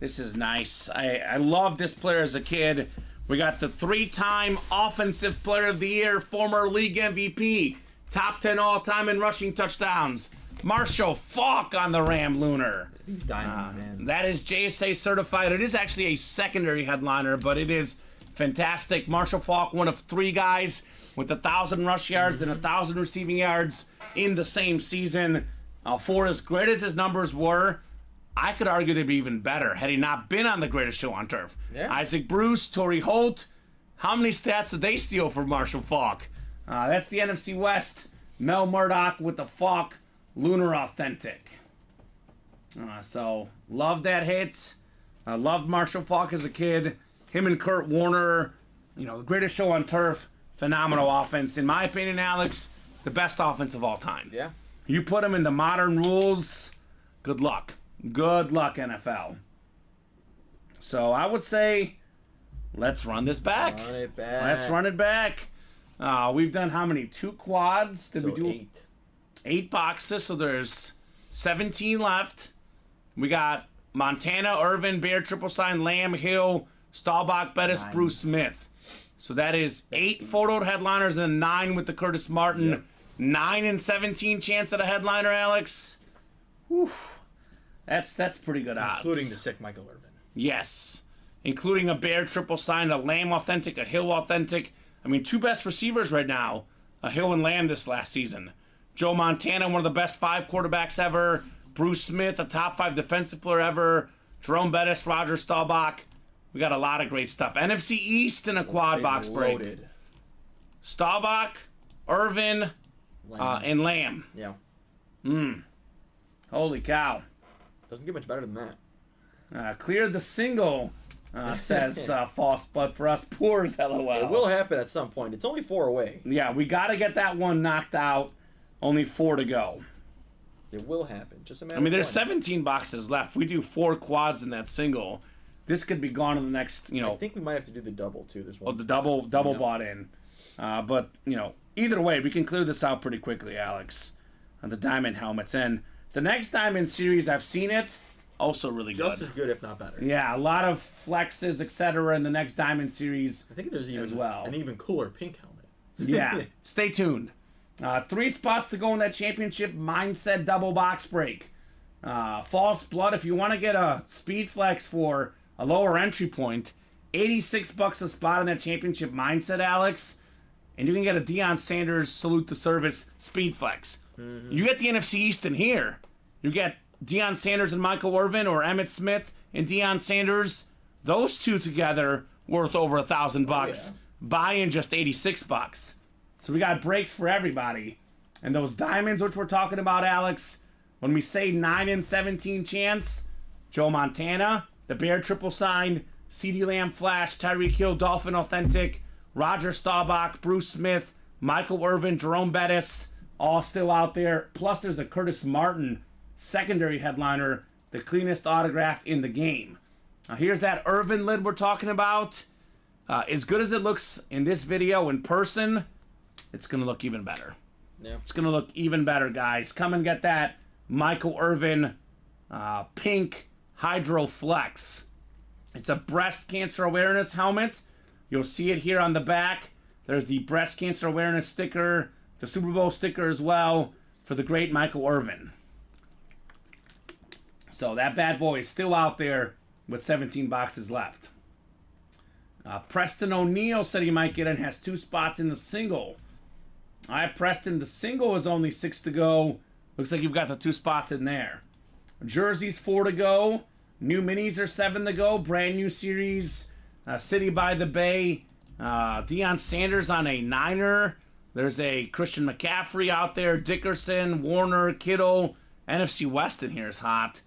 B: this is nice. I loved this player as a kid. We got the 3-time Offensive Player of the Year, former league MVP, top 10 all-time in rushing touchdowns. Marshall Faulk on the Ram Lunar.
C: These diamonds, man.
B: That is JSA certified. It is actually a secondary headliner, but it is fantastic. Marshall Faulk, one of 3 guys with 1,000 rush yards and 1,000 receiving yards in the same season. For as great as his numbers were, I could argue they'd be even better had he not been on the greatest show on turf.
C: Yeah.
B: Isaac Bruce, Torrey Holt, how many stats did they steal from Marshall Faulk? That's the NFC West. Mel Murdoch with the Faulk Lunar Authentic. So, love that hit. I loved Marshall Faulk as a kid. Him and Kurt Warner, the greatest show on turf. Phenomenal offense. In my opinion, Alex, the best offense of all time.
C: Yeah.
B: You put him in the modern rules, good luck. Good luck, NFL. So I would say, let's run this back.
C: Run it back.
B: Let's run it back. We've done how many? 2 quads? Did we do
C: 8?
B: 8 boxes, so there's 17 left. We got Montana, Irvin, Bear, Triple Sign, Lamb, Hill, Staubach, Bettis,
C: 9.
B: Bruce Smith. So that is 8 photoed headliners and 9 with the Curtis Martin.
C: Yep.
B: 9 and 17 chance at a headliner, Alex. Whew. That's pretty good odds.
C: Including the sick Michael Irvin.
B: Yes. Including a Bear triple sign, a Lamb authentic, a Hill authentic. I mean, 2 best receivers right now, a Hill and Lamb this last season. Joe Montana, one of the best 5 quarterbacks ever. Bruce Smith, a top 5 defensive player ever. Jerome Bettis, Roger Staubach. We got a lot of great stuff. NFC East in a quad box break.
C: Loaded.
B: Staubach, Irvin,
C: Lamb.
B: and Lamb.
C: Yeah.
B: Holy cow.
C: Doesn't get much better than that.
B: Cleared the single, says False Blood for us. Poors, LOL.
C: It will happen at some point. It's only 4 away.
B: Yeah, we got to get that one knocked out. Only 4 to go.
C: It will happen. Just a matter
B: I mean, there's
C: of time.
B: 17 boxes left. We do 4 quads in that single. This could be gone in the next,
C: I think we might have to do the double, too. There's one.
B: the double bought in. But, either way, we can clear this out pretty quickly, Alex, on the diamond helmets. And the next diamond series, I've seen it, also really good.
C: Just as good, if not better.
B: Yeah, a lot of flexes, etc. in the next diamond series.
C: I think there's even
B: as well.
C: an even cooler pink helmet.
B: Yeah, stay tuned. 3 spots to go in that championship mindset double box break. False Blood, if you want to get a speed flex for a lower entry point, $86 a spot in that championship mindset, Alex. And you can get a Deion Sanders salute to service speed flex. You get the NFC East in here. You get Deion Sanders and Michael Irvin, or Emmitt Smith and Deion Sanders. Those 2 together worth over $1,000.
C: yeah.
B: Buy-in just $86. So we got breaks for everybody. And those diamonds, which we're talking about, Alex, when we say 9 and 17 chance, Joe Montana, the Bear triple sign, CeeDee Lamb flash, Tyreek Hill Dolphin authentic, Roger Staubach, Bruce Smith, Michael Irvin, Jerome Bettis, all still out there. Plus there's a Curtis Martin secondary headliner, the cleanest autograph in the game. Now here's that Irvin lid we're talking about. As good as it looks in this video in person, it's going to look even better.
C: Yeah.
B: It's going to look even better, guys. Come and get that Michael Irvin pink Hydro Flex. It's a breast cancer awareness helmet. You'll see it here on the back. There's the breast cancer awareness sticker, the Super Bowl sticker as well for the great Michael Irvin. So that bad boy is still out there with 17 boxes left. Preston O'Neill said he might get in, has 2 spots in the single. All right, Preston, the single is only 6 to go. Looks like you've got the 2 spots in there. Jerseys 4 to go. New minis are 7 to go. Brand new series. City by the Bay. Deion Sanders on a Niner. There's a Christian McCaffrey out there, Dickerson, Warner, Kittle. NFC West in here is hot.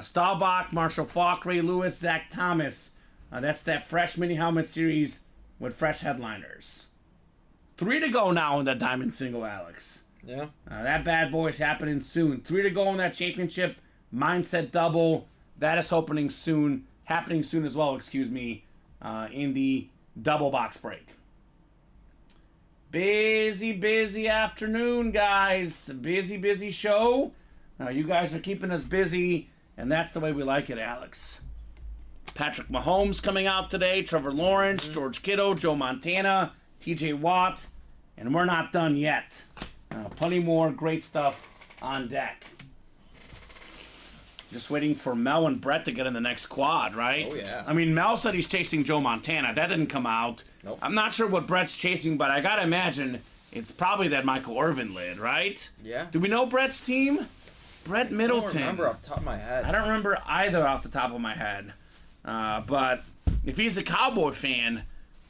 B: Staubach, Marshall Faulk, Ray Lewis, Zach Thomas. That's that fresh mini helmet series with fresh headliners. 3 to go now in that diamond single, Alex.
C: Yeah.
B: That bad boy is happening soon. 3 to go in that championship mindset double. That is happening soon as well, in the double box break. Busy afternoon, guys. Busy show. You guys are keeping us busy, and that's the way we like it, Alex. Patrick Mahomes coming out today, Trevor Lawrence, George Kittle, Joe Montana, TJ Watt, and we're not done yet. Plenty more great stuff on deck. Just waiting for Mel and Brett to get in the next quad, right?
C: Oh, yeah.
B: I mean, Mel said he's chasing Joe Montana. That didn't come out.
C: Nope.
B: I'm not sure what Brett's chasing, but I gotta imagine it's probably that Michael Irvin lid, right?
C: Yeah.
B: Do we know Brett's team? Brett Middleton.
C: I don't remember off the top of my head.
B: I don't remember either off the top of my head. But if he's a Cowboy fan,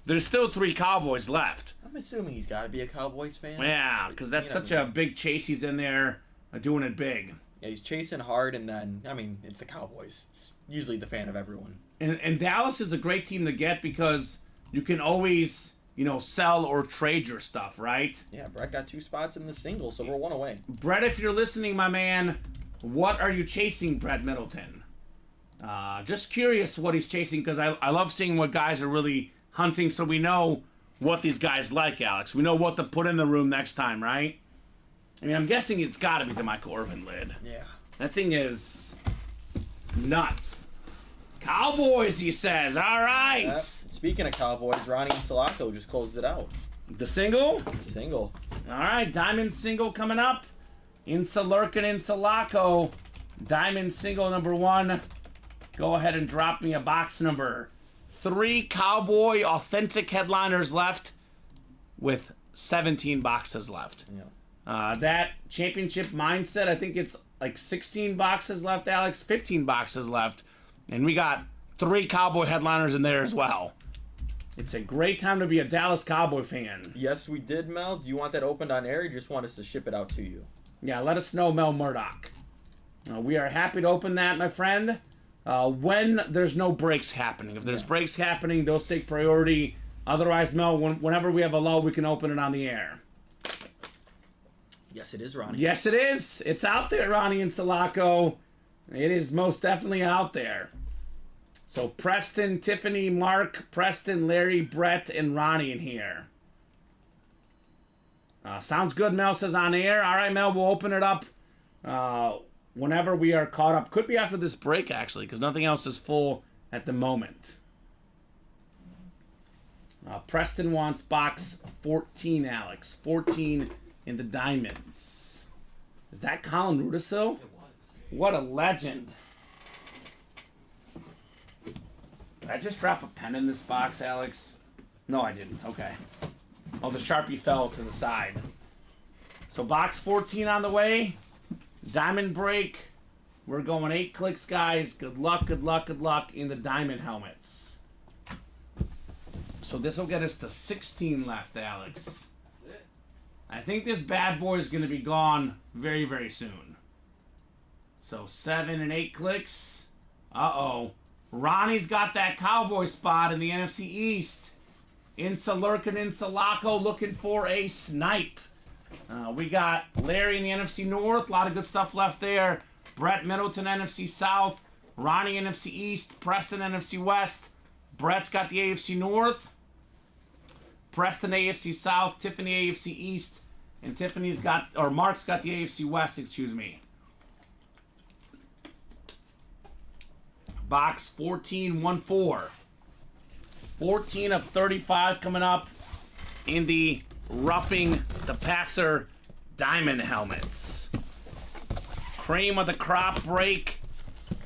B: there's still 3 Cowboys left.
C: I'm assuming he's got to be a Cowboys fan.
B: Yeah, because that's such a big chase. He's in there doing it big.
C: Yeah, he's chasing hard, and then, I mean, it's the Cowboys. It's usually the fan of everyone.
B: And Dallas is a great team to get because you can always, sell or trade your stuff, right?
C: Yeah, Brett got 2 spots in the single, so we're 1 away.
B: Brett, if you're listening, my man, what are you chasing, Brett Middleton? Just curious what he's chasing because I love seeing what guys are really hunting so we know what these guys like, Alex. We know what to put in the room next time, right? I mean, I'm guessing it's got to be the Michael Irvin lid.
C: Yeah.
B: That thing is nuts. Cowboys, he says. All right.
C: Yep. Speaking of Cowboys, Ronnie and Salako just closed it out.
B: The single?
C: The single.
B: All right, Diamond single coming up. Insalurkin and Salako. Diamond single number 1. Go ahead and drop me a box number. 3 Cowboy authentic headliners left with 17 boxes left.
C: Yeah.
B: That championship mindset, I think it's like 16 boxes left, Alex. 15 boxes left. And we got 3 Cowboy headliners in there as well. It's a great time to be a Dallas Cowboy fan.
C: Yes, we did, Mel. Do you want that opened on air, or you just want us to ship it out to you?
B: Yeah, let us know, Mel Murdoch. We are happy to open that, my friend. When there's no breaks happening. If there's breaks happening, those take priority. Otherwise, Mel, whenever we have a lull, we can open it on the air.
C: Yes, it is, Ronnie.
B: Yes, it is. It's out there, Ronnie and Salako. It is most definitely out there. So Preston, Tiffany, Mark, Preston, Larry, Brett, and Ronnie in here. Sounds good, Mel says on air. All right, Mel, we'll open it up whenever we are caught up. Could be after this break, actually, because nothing else is full at the moment. Preston wants box 14, Alex. 14 in the diamonds. Is that Colin Rudisil?
C: It was.
B: What a legend. Did I just drop a pen in this box, Alex? No, I didn't. Okay. Oh, the Sharpie fell to the side. So box 14 on the way. Diamond break. We're going 8 clicks, guys. Good luck, good luck, good luck in the diamond helmets. So this will get us to 16 left, Alex.
C: That's it.
B: I think this bad boy is going to be gone very, very soon. So 7 and 8 clicks. Uh-oh. Ronnie's got that Cowboy spot in the NFC East. Insalurkin and Salako looking for a snipe. We got Larry in the NFC North. A lot of good stuff left there. Brett Middleton, NFC South. Ronnie, NFC East. Preston, NFC West. Brett's got the AFC North. Preston, AFC South. Tiffany, AFC East. And Mark's got the AFC West, excuse me. Box 14-1-4. 14 of 35 coming up in the Roughing the Passer diamond helmets. Cream of the crop break.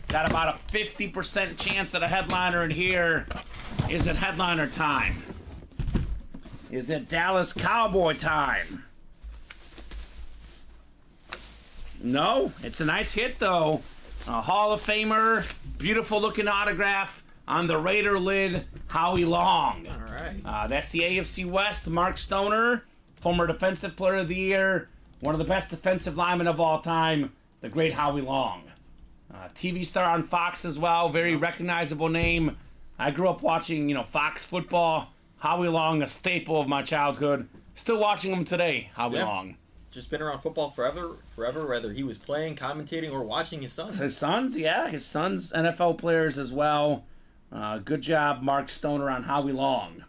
B: Got about a 50% chance at a headliner in here. Is it headliner time? Is it Dallas Cowboy time? No, it's a nice hit though. A Hall of Famer, beautiful looking autograph on the Raider lid, Howie Long.
C: All right.
B: That's the AFC West, Mark Stoner. former Defensive Player of the Year, one of the best defensive linemen of all time, the great Howie Long. TV star on Fox as well, very recognizable name. I grew up watching, Fox football. Howie Long, a staple of my childhood. Still watching him today, Howie Long.
C: Just been around football forever, whether he was playing, commentating, or watching his sons.
B: His sons, NFL players as well. Good job, Mark Stoner, on Howie Long.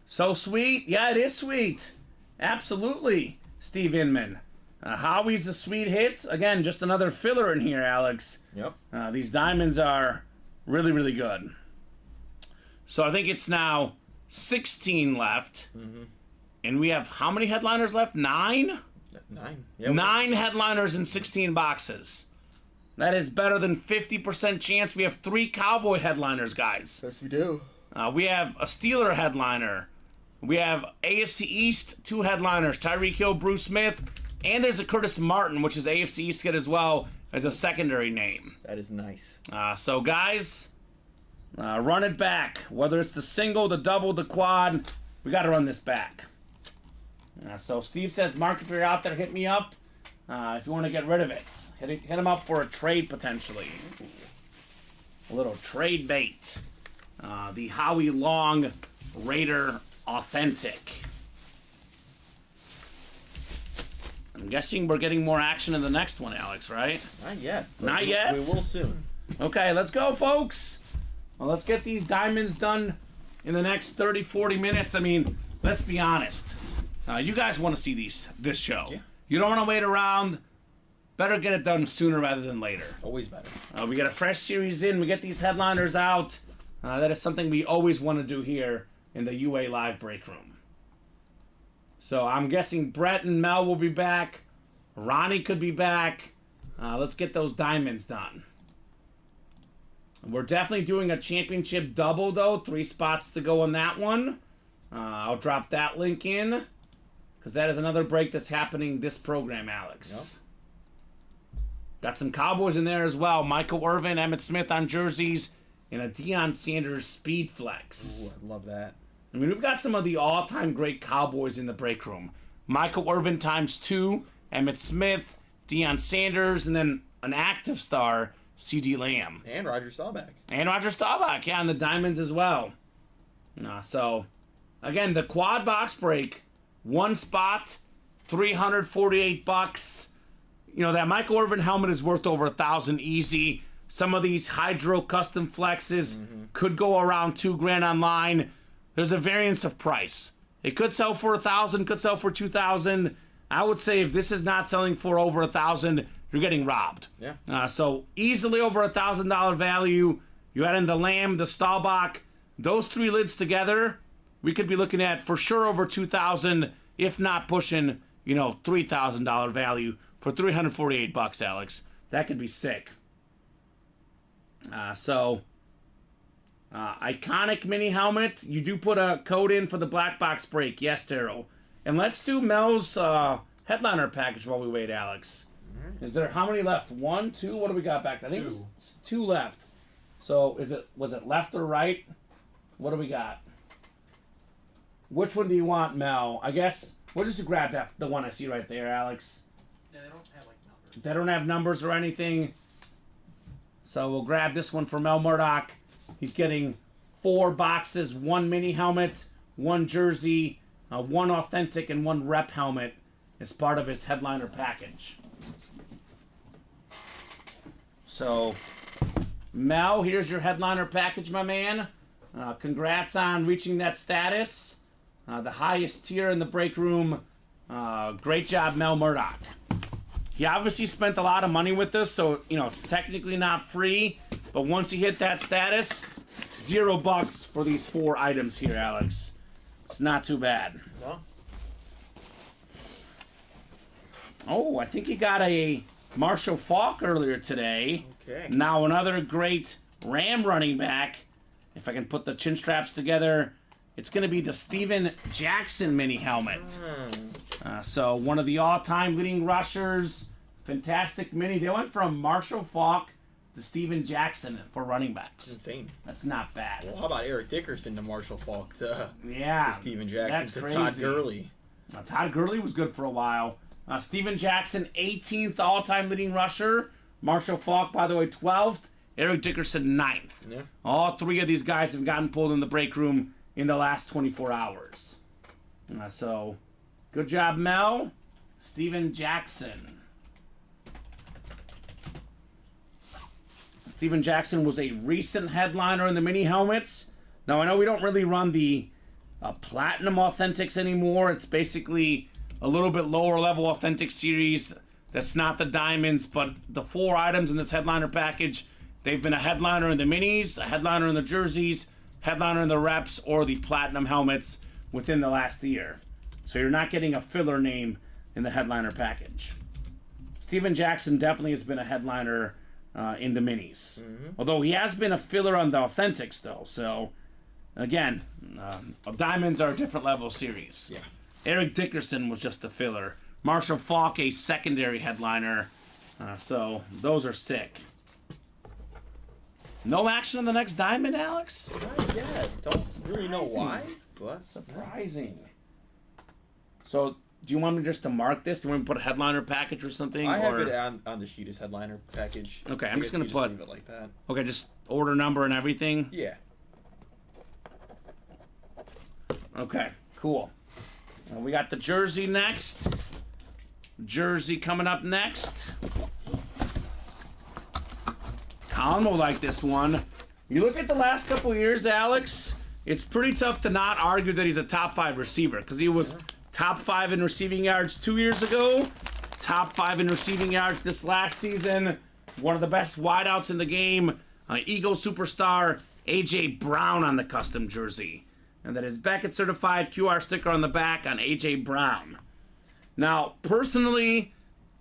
B: So sweet. Yeah, it is sweet. Absolutely, Steve Inman. Howie's a sweet hit. Again, just another filler in here, Alex.
C: Yep.
B: These diamonds are really, really good. So I think it's now 16 left. Mm-hmm. And we have how many headliners left? 9?
C: 9.
B: Yeah, 9 headliners in 16 boxes. That is better than 50% chance. We have 3 Cowboy headliners, guys.
C: Yes, we do.
B: We have a Steeler headliner. We have AFC East 2 headliners, Tyreek Hill, Bruce Smith, and there's a Curtis Martin, which is AFC East kid as well, as a secondary name.
C: That is nice.
B: So, guys, run it back. Whether it's the single, the double, the quad, we got to run this back. So Steve says, Mark, if you're out there, hit me up if you want to get rid of it. Hit him up for a trade, potentially. A little trade bait. The Howie Long Raider Authentic. I'm guessing we're getting more action in the next one, Alex, right?
C: Not yet.
B: Not yet?
C: We will soon.
B: Okay, let's go, folks. Well, let's get these diamonds done in the next 30, 40 minutes. I mean, let's be honest. You guys want to see this show. Yeah. You don't want to wait around. Better get it done sooner rather than later.
C: Always better.
B: We get a fresh series in. We get these headliners out. That is something we always want to do here in the UA Live Break Room. So I'm guessing Brett and Mel will be back. Ronnie could be back. Let's get those diamonds done. We're definitely doing a championship double, though. 3 spots to go on that one. I'll drop that link in. Because that is another break that's happening this program, Alex. Yep. Got some Cowboys in there as well. Michael Irvin, Emmitt Smith on jerseys, and a Deion Sanders Speed Flex.
C: Ooh, I love that.
B: I mean, we've got some of the all-time great Cowboys in the break room. Michael Irvin ×2, Emmitt Smith, Deion Sanders, and then an active star, C.D. Lamb.
C: And Roger Staubach.
B: Yeah, and the Diamonds as well. So, again, the quad box break, 1 spot, $348. That Michael Irvin helmet is worth over $1,000 easy. Some of these Hydro custom flexes could go around $2,000 online. There's a variance of price. It could sell for $1,000, could sell for $2,000. I would say if this is not selling for over $1,000, you're getting robbed.
C: Yeah.
B: So easily over $1,000 value. You add in the Lamb, the Staubach, those 3 lids together, we could be looking at for sure over $2,000, if not pushing, $3,000 value for $348, Alex. That could be sick. Iconic mini helmet. You do put a code in for the black box break. Yes, Daryl. And let's do Mel's headliner package while we wait, Alex. Is there how many left? 1, 2? What do we got back there? I think it's 2 left. So was it left or right? What do we got? Which one do you want, Mel? I guess we'll just grab the one I see right there, Alex.
D: Yeah, they don't have numbers.
B: They don't have numbers or anything. So we'll grab this one for Mel Murdoch. He's getting 4 boxes, 1 mini helmet, 1 jersey, 1 authentic, and 1 rep helmet as part of his headliner package. So, Mel, here's your headliner package, my man. Congrats on reaching that status. The highest tier in the break room. Great job, Mel Murdoch. He obviously spent a lot of money with this, so, it's technically not free. But once you hit that status, $0 for these 4 items here, Alex. It's not too bad.
C: No.
B: Oh, I think he got a Marshall Faulk earlier today.
C: Okay.
B: Now another great Ram running back. If I can put the chin straps together, it's going to be the Steven Jackson mini helmet. So one of the all-time leading rushers. Fantastic mini. They went from Marshall Faulk to Steven Jackson for running backs.
C: Insane.
B: That's not bad.
C: Well, how about Eric Dickerson to Marshall Faulk to Steven Jackson
B: that's
C: to
B: crazy.
C: Todd Gurley?
B: Todd Gurley was good for a while. Steven Jackson, 18th all-time leading rusher. Marshall Faulk, by the way, 12th. Eric Dickerson, 9th.
C: Yeah.
B: All three of these guys have gotten pulled in the break room in the last 24 hours. So, good job, Mel. Steven Jackson. Steven Jackson was a recent headliner in the mini helmets. Now, I know we don't really run the Platinum Authentics anymore. It's basically a little bit lower level Authentic series. That's not the Diamonds, but the 4 items in this headliner package, they've been a headliner in the minis, a headliner in the jerseys, headliner in the reps, or the Platinum helmets within the last year. So you're not getting a filler name in the headliner package. Steven Jackson definitely has been a headliner in the minis. Although he has been a filler on the Authentics, though. So, again, Diamonds are a different level series.
C: Yeah.
B: Eric Dickerson was just a filler. Marshall Faulk, a secondary headliner. So, those are sick. No action on the next Diamond, Alex?
C: Not yet. Don't really know why. What?
B: Surprising. So, do you want me just to mark this? Do you want me to put a headliner package or something?
C: I have it on the sheet as headliner package.
B: Okay,
C: I
B: I'm just going to put...
C: leave it like that.
B: Okay, just order number and everything?
C: Yeah.
B: Okay, cool. We got the jersey next. Jersey coming up next. Colin will like this one. You look at the last couple years, Alex, it's pretty tough to not argue that he's a top 5 receiver because he was top 5 in receiving yards 2 years ago, top 5 in receiving yards this last season, one of the best wideouts in the game, Eagle superstar A.J. Brown on the custom jersey. And that is Beckett certified QR sticker on the back on A.J. Brown. Now, personally,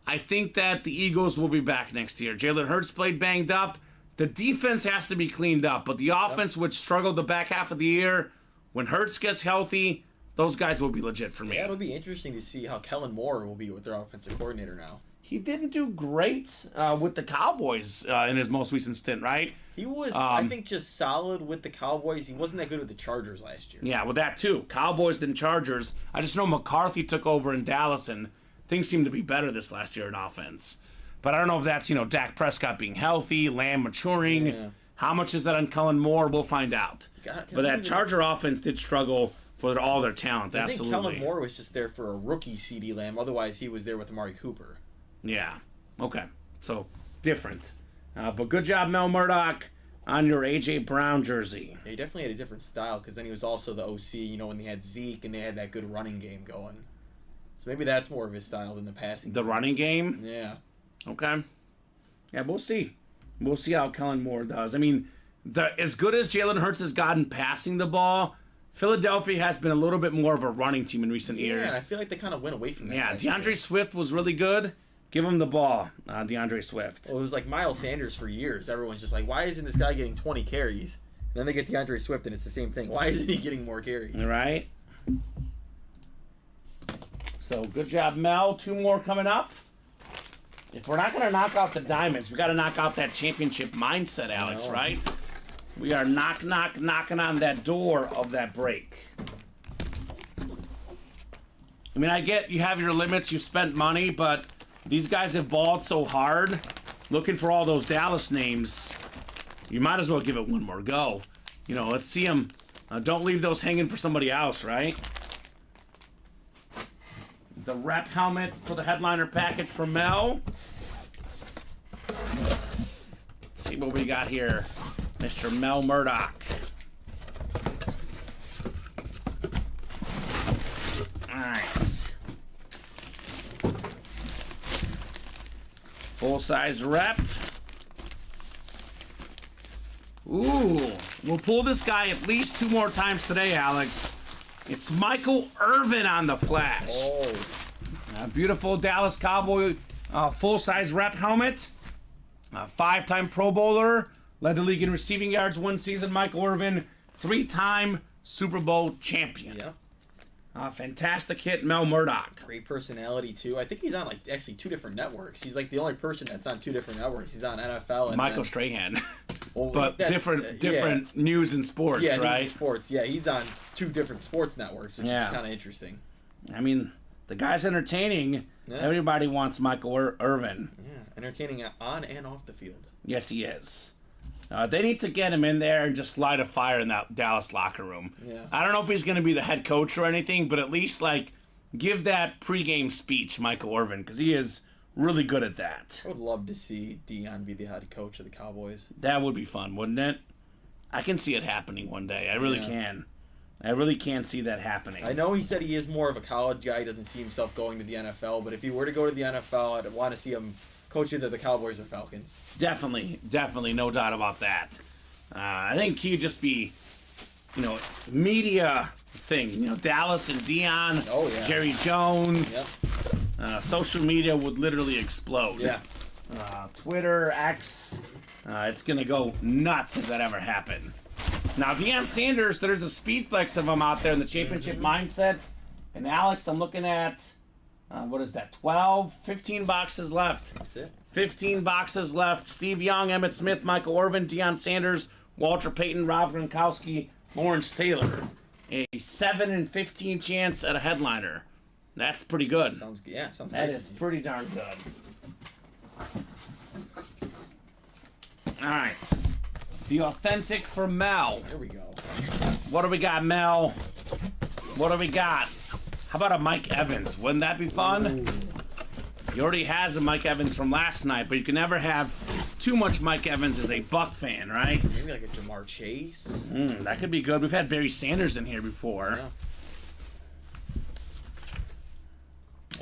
B: I think that the Eagles will be back next year. Jalen Hurts played banged up. The defense has to be cleaned up, but the offense, which struggled the back half of the year, when Hurts gets healthy, those guys will be legit for me.
C: Yeah, it'll be interesting to see how Kellen Moore will be with their offensive coordinator now.
B: He didn't do great with the Cowboys in his most recent stint, right?
C: He was, I think, just solid with the Cowboys. He wasn't that good with the Chargers last year.
B: Yeah, with that too. Cowboys then Chargers. I just know McCarthy took over in Dallas, and things seemed to be better this last year in offense. But I don't know if that's, Dak Prescott being healthy, Lamb maturing.
C: Yeah.
B: How much is that on Kellen Moore? We'll find out. But that Charger offense did struggle for all their talent,
C: I
B: absolutely.
C: think Kellen Moore was just there for a rookie CeeDee Lamb. Otherwise, he was there with Amari Cooper.
B: Yeah. Okay. So, different. But good job, Mel Murdoch, on your A.J. Brown jersey.
C: Yeah, he definitely had a different style because then he was also the OC, when they had Zeke and they had that good running game going. So maybe that's more of his style than the passing.
B: The running game?
C: Yeah.
B: Okay. Yeah, we'll see. We'll see how Kellen Moore does. I mean, as good as Jalen Hurts has gotten passing the ball, Philadelphia has been a little bit more of a running team in recent years.
C: Yeah, I feel like they kind of went away from that.
B: Yeah, DeAndre Swift was really good. Give him the ball, DeAndre Swift.
C: Well, it was like Miles Sanders for years. Everyone's just like, why isn't this guy getting 20 carries? And then they get DeAndre Swift, and it's the same thing. Why isn't he getting more carries?
B: All right. So, good job, Mel. 2 more coming up. If we're not going to knock out the Diamonds, we got to knock out that championship mindset, Alex, right? We are knocking on that door of that break. I mean, I get you have your limits, you spent money, but these guys have balled so hard, looking for all those Dallas names, you might as well give it one more go. Let's see them. Don't leave those hanging for somebody else, right? The rep helmet for the headliner package from Mel. Let's see what we got here. Mr. Mel Murdoch. Alright. Full-size rep. Ooh. We'll pull this guy at least 2 more times today, Alex. It's Michael Irvin on the flash.
C: Oh.
B: A beautiful Dallas Cowboy full-size rep helmet. 5-time Pro Bowler. Led the league in receiving yards 1 season. Michael Irvin, 3-time Super Bowl champion.
C: Yeah.
B: Fantastic hit, Mel Murdoch.
C: Great personality too. I think he's on like actually 2 different networks. He's like the only person that's on 2 different networks. He's on NFL and
B: Michael Strahan.
C: Well,
B: but different news and sports,
C: yeah,
B: right?
C: News and sports. Yeah, he's on 2 different sports networks, which is kind of interesting.
B: I mean, the guy's entertaining. Yeah. Everybody wants Michael Irvin.
C: Yeah, entertaining on and off the field.
B: Yes, he is. They need to get him in there and just light a fire in that Dallas locker room.
C: Yeah.
B: I don't know if he's going to be the head coach or anything, but at least like give that pregame speech, Michael Irvin, because he is really good at that.
C: I would love to see Dion be the head coach of the Cowboys.
B: That would be fun, wouldn't it? I can see it happening one day. I really can. I really can see that happening.
C: I know he said he is more of a college guy. He doesn't see himself going to the NFL, but if he were to go to the NFL, I'd want to see him coach either the Cowboys or Falcons.
B: Definitely, no doubt about that. I think he'd just be, media thing. Dallas and Dion, Jerry Jones. Yep. Social media would literally explode.
C: Yeah.
B: Twitter, X, it's going to go nuts if that ever happened. Now, Deion Sanders, there's a speed flex of him out there in the championship mindset. And Alex, I'm looking at, what is that, 15 boxes left.
C: That's it.
B: 15 boxes left. Steve Young, Emmitt Smith, Michael Irvin, Deion Sanders, Walter Payton, Rob Gronkowski, Lawrence Taylor. A 7 in 15 chance at a headliner. That's pretty good.
C: Sounds good. Yeah, sounds good.
B: That is pretty darn good. All right. The authentic for Mel.
C: There we go.
B: What do we got, Mel? What do we got? How about a Mike Evans? Wouldn't that be fun? Ooh. He already has a Mike Evans from last night, but you can never have too much Mike Evans as a Buck fan, right?
C: Maybe like a Jamar Chase.
B: That could be good. We've had Barry Sanders in here before.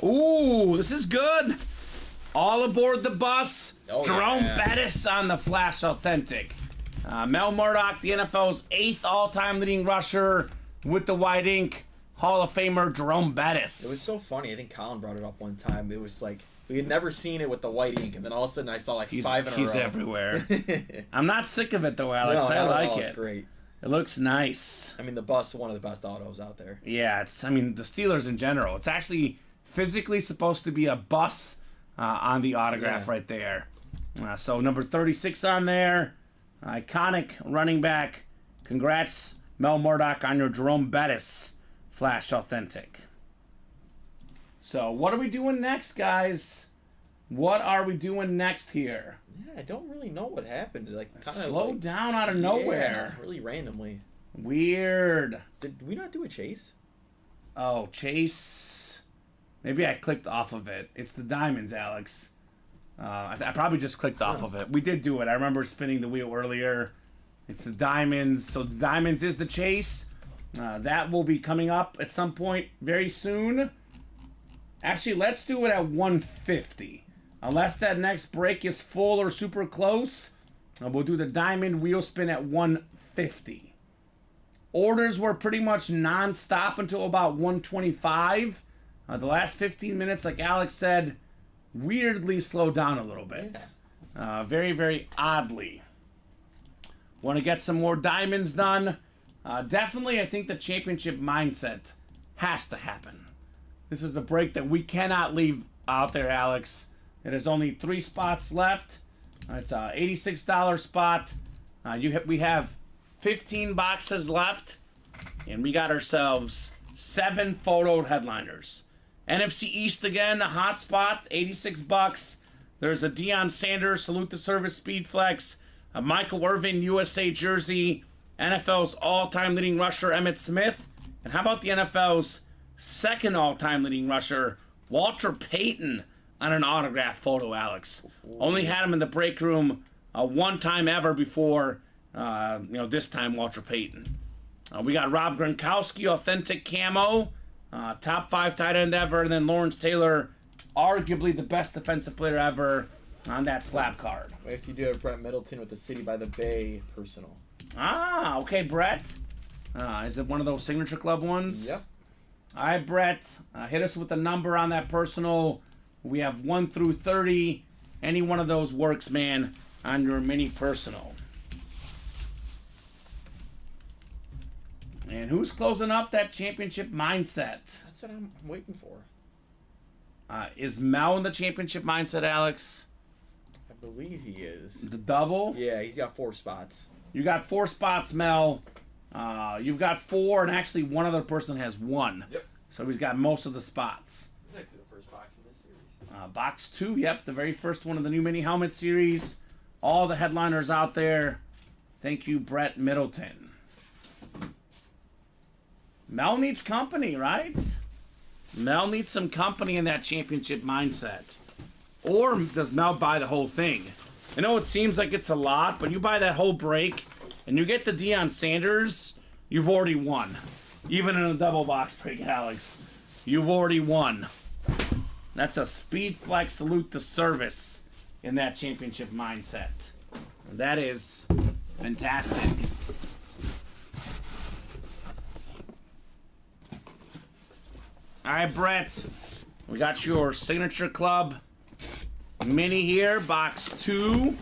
B: Yeah. Ooh, this is good. All aboard the bus. Jerome Bettis on the Flash Authentic. Mel Murdoch, the NFL's 8th all-time leading rusher with the white ink. Hall of Famer Jerome Bettis.
C: It was so funny. I think Colin brought it up one time. It was like we had never seen it with the white ink, and then all of a sudden I saw like 5 in a row.
B: He's everywhere. I'm not sick of it though, Alex. I like it.
C: It's great.
B: It looks nice.
C: I mean, the bus is one of the best autos out there.
B: Yeah, the Steelers in general. It's actually physically supposed to be a bus on the autograph right there. So number 36 on there. Iconic running back. Congrats, Mel Murdoch, on your Jerome Bettis Flash Authentic. So what are we doing next, guys? What are we doing next here?
C: Yeah, I don't really know what happened. Like kind of
B: slowed down out of nowhere.
C: Really randomly.
B: Weird.
C: Did we not do a chase?
B: Oh, chase. Maybe I clicked off of it. It's the diamonds, Alex. I probably just clicked off of it. We did do it. I remember spinning the wheel earlier. It's the diamonds. So the diamonds is the chase. That will be coming up at some point very soon. Actually, let's do it at 150. Unless that next break is full or super close, we'll do the diamond wheel spin at 150. Orders were pretty much non-stop until about 125. The last 15 minutes, like Alex said, weirdly slowed down a little bit. Very, very oddly. Want to get some more diamonds done? Definitely, I think the championship mindset has to happen. This is a break that we cannot leave out there, Alex. There's only 3 spots left. It's a $86 spot. We have 15 boxes left, and we got ourselves 7 photoed headliners. NFC East again, a hot spot, $86. There's a Deion Sanders Salute the Service Speed Flex, a Michael Irvin USA jersey, NFL's all-time leading rusher Emmitt Smith, and how about the NFL's second all-time leading rusher Walter Payton on an autograph photo, Alex. Only had him in the break room one time ever before, this time Walter Payton. We got Rob Gronkowski, authentic camo, top 5 tight end ever, and then Lawrence Taylor, arguably the best defensive player ever on that slab card.
C: We actually do have Brett Middleton with the City by the Bay personal.
B: Ah, okay, Brett. Is it one of those signature club ones?
C: Yep.
B: All right, Brett, hit us with the number on that personal. We have 1 through 30. Any one of those works, man, on your mini personal. And who's closing up that championship mindset?
C: That's what I'm waiting for.
B: Is Mel in the championship mindset, Alex?
C: I believe he is.
B: The double?
C: Yeah, he's got 4 spots.
B: You got 4 spots, Mel. You've got 4, and actually one other person has 1.
C: Yep.
B: So he's got most of the spots.
C: It's actually the first box in this series.
B: Box 2, yep, the very first one of the new mini helmet series. All the headliners out there. Thank you, Brett Middleton. Mel needs company, right? Mel needs some company in that championship mindset. Or does Mel buy the whole thing? I know it seems like it's a lot, but you buy that whole break and you get the Deion Sanders, you've already won. Even in a double box break, Alex. You've already won. That's a speed flex salute to service in that championship mindset. That is fantastic. All right, Brett. We got your Signature Club mini here, box 2.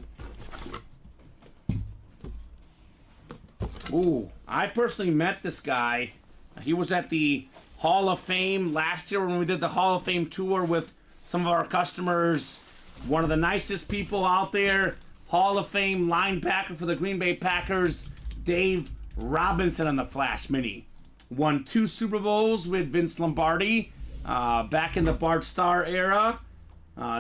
B: Ooh, I personally met this guy. He was at the Hall of Fame last year when we did the Hall of Fame tour with some of our customers. One of the nicest people out there. Hall of Fame linebacker for the Green Bay Packers, Dave Robinson on the Flash Mini. Won 2 Super Bowls with Vince Lombardi back in the Bart Starr era.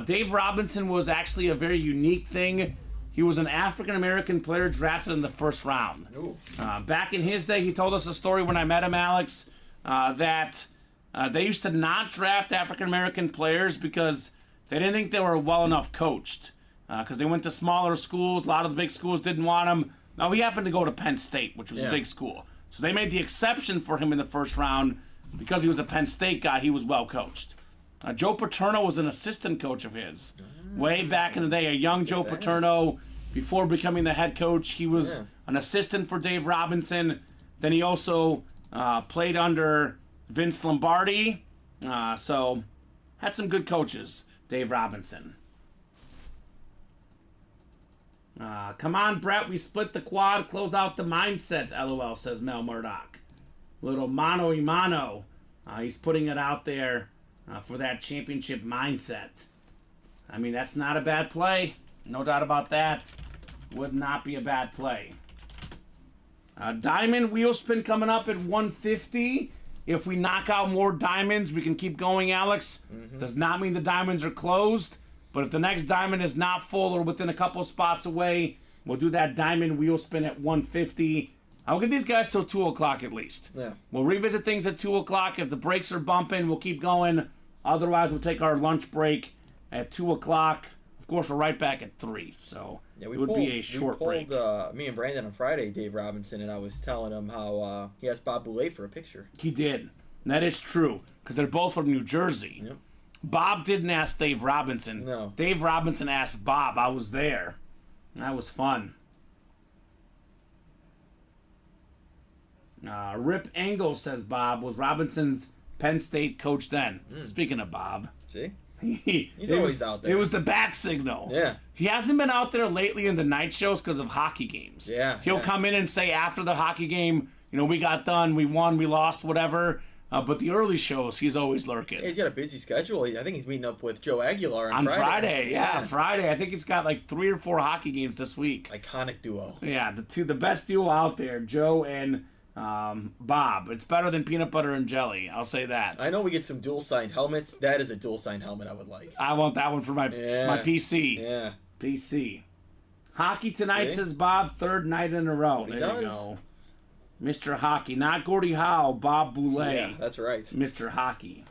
B: Dave Robinson was actually a very unique thing. He was an African-American player drafted in the first round. Back in his day, he told us a story when I met him, Alex, that they used to not draft African-American players because they didn't think they were well enough coached. Because they went to smaller schools. A lot of the big schools didn't want him. Now, he happened to go to Penn State, which was a big school. So they made the exception for him in the first round because he was a Penn State guy. He was well coached. Joe Paterno was an assistant coach of his. Way back in the day, a young Joe Paterno, before becoming the head coach, he was an assistant for Dave Robinson. Then he also played under Vince Lombardi. So had some good coaches, Dave Robinson. Come on, Brett, we split the quad, close out the mindset, LOL, says Mel Murdoch. Little mano y mano. He's putting it out there for that championship mindset. I mean, that's not a bad play. No doubt about that. Would not be a bad play. Diamond wheel spin coming up at 150. If we knock out more diamonds, we can keep going, Alex. Does not mean the diamonds are closed. But if the next diamond is not full or within a couple spots away, we'll do that diamond wheel spin at 150. I'll get these guys till 2 o'clock at least.
C: Yeah.
B: We'll revisit things at 2 o'clock. If the brakes are bumping, we'll keep going. Otherwise, we'll take our lunch break at 2 o'clock. Of course, we're right back at 3. So it would be a short break.
C: Me and Brandon on Friday, Dave Robinson, and I was telling him how he asked Bob Boulay for a picture.
B: He did. And that is true because they're both from New Jersey.
C: Yep.
B: Bob didn't ask Dave Robinson.
C: No.
B: Dave Robinson asked Bob. I was there. That was fun. Rip Engel, says Bob, was Robinson's Penn State coach then. Speaking of Bob.
C: See?
B: He's
C: always out there.
B: It was the bat signal.
C: Yeah.
B: He hasn't been out there lately in the night shows because of hockey games.
C: Yeah.
B: He'll come in and say after the hockey game, we got done, we won, we lost, whatever. But the early shows, he's always lurking.
C: He's got a busy schedule. I think he's meeting up with Joe Aguilar
B: on
C: Friday.
B: Yeah, Friday. I think he's got like 3 or 4 hockey games this week.
C: Iconic duo.
B: Yeah, the best duo out there, Joe and Bob. It's better than peanut butter and jelly. I'll say that.
C: I know we get some dual signed helmets. That is a dual signed helmet I would like.
B: I want that one for my PC.
C: Yeah.
B: PC. Hockey tonight, says Bob. 3rd night in a row. There
C: you
B: go. Mr. Hockey. Not Gordie Howe, Bob Boulay.
C: Yeah, that's right.
B: Mr. Hockey.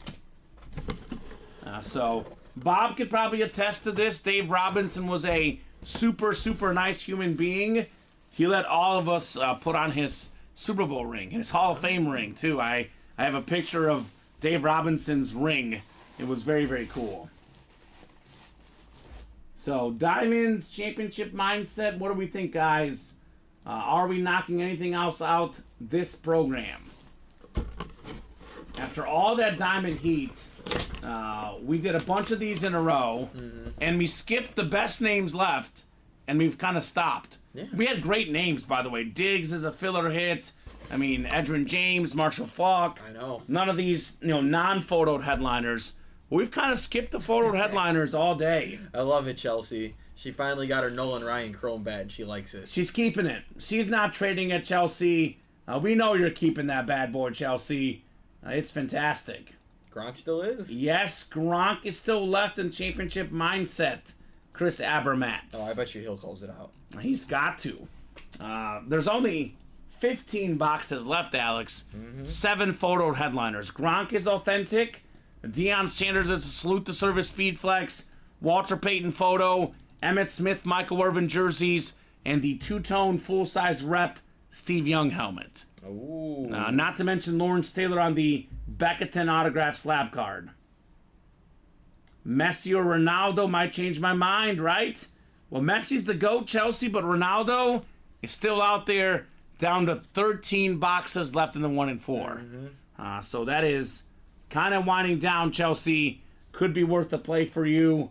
B: So, Bob could probably attest to this. Dave Robinson was a super, super nice human being. He let all of us put on his Super Bowl ring, his Hall of Fame ring, too. I have a picture of Dave Robinson's ring. It was very, very cool. So, Diamonds, championship mindset. What do we think, guys? Are we knocking anything else out this program? After all that diamond heat, we did a bunch of these in a row, and we skipped the best names left, and we've kind of stopped.
C: Yeah.
B: We had great names, by the way. Diggs is a filler hit. I mean, Edrin James, Marshall Faulk.
C: I know.
B: None of these, non-photoed headliners. We've kind of skipped the photoed headliners all day.
C: I love it, Chelsea. She finally got her Nolan Ryan Chrome badge. She likes it.
B: She's keeping it. She's not trading at Chelsea. We know you're keeping that bad boy, Chelsea. It's fantastic.
C: Gronk still is?
B: Yes, Gronk is still left in championship mindset. Chris Abermatz.
C: Oh, I bet you he'll close it out.
B: He's got to. There's only 15 boxes left, Alex. 7 photoed headliners. Gronk is authentic. Deion Sanders is a salute to service speed flex. Walter Payton photo. Emmitt Smith, Michael Irvin jerseys. And the two-tone full-size rep Steve Young helmet.
C: Ooh.
B: Not to mention Lawrence Taylor on the Becketon autograph slab card. Messi or Ronaldo might change my mind, right? Well, Messi's the GOAT, Chelsea, but Ronaldo is still out there, down to 13 boxes left in the 1 and 4. So that is kind of winding down, Chelsea. Could be worth a play for you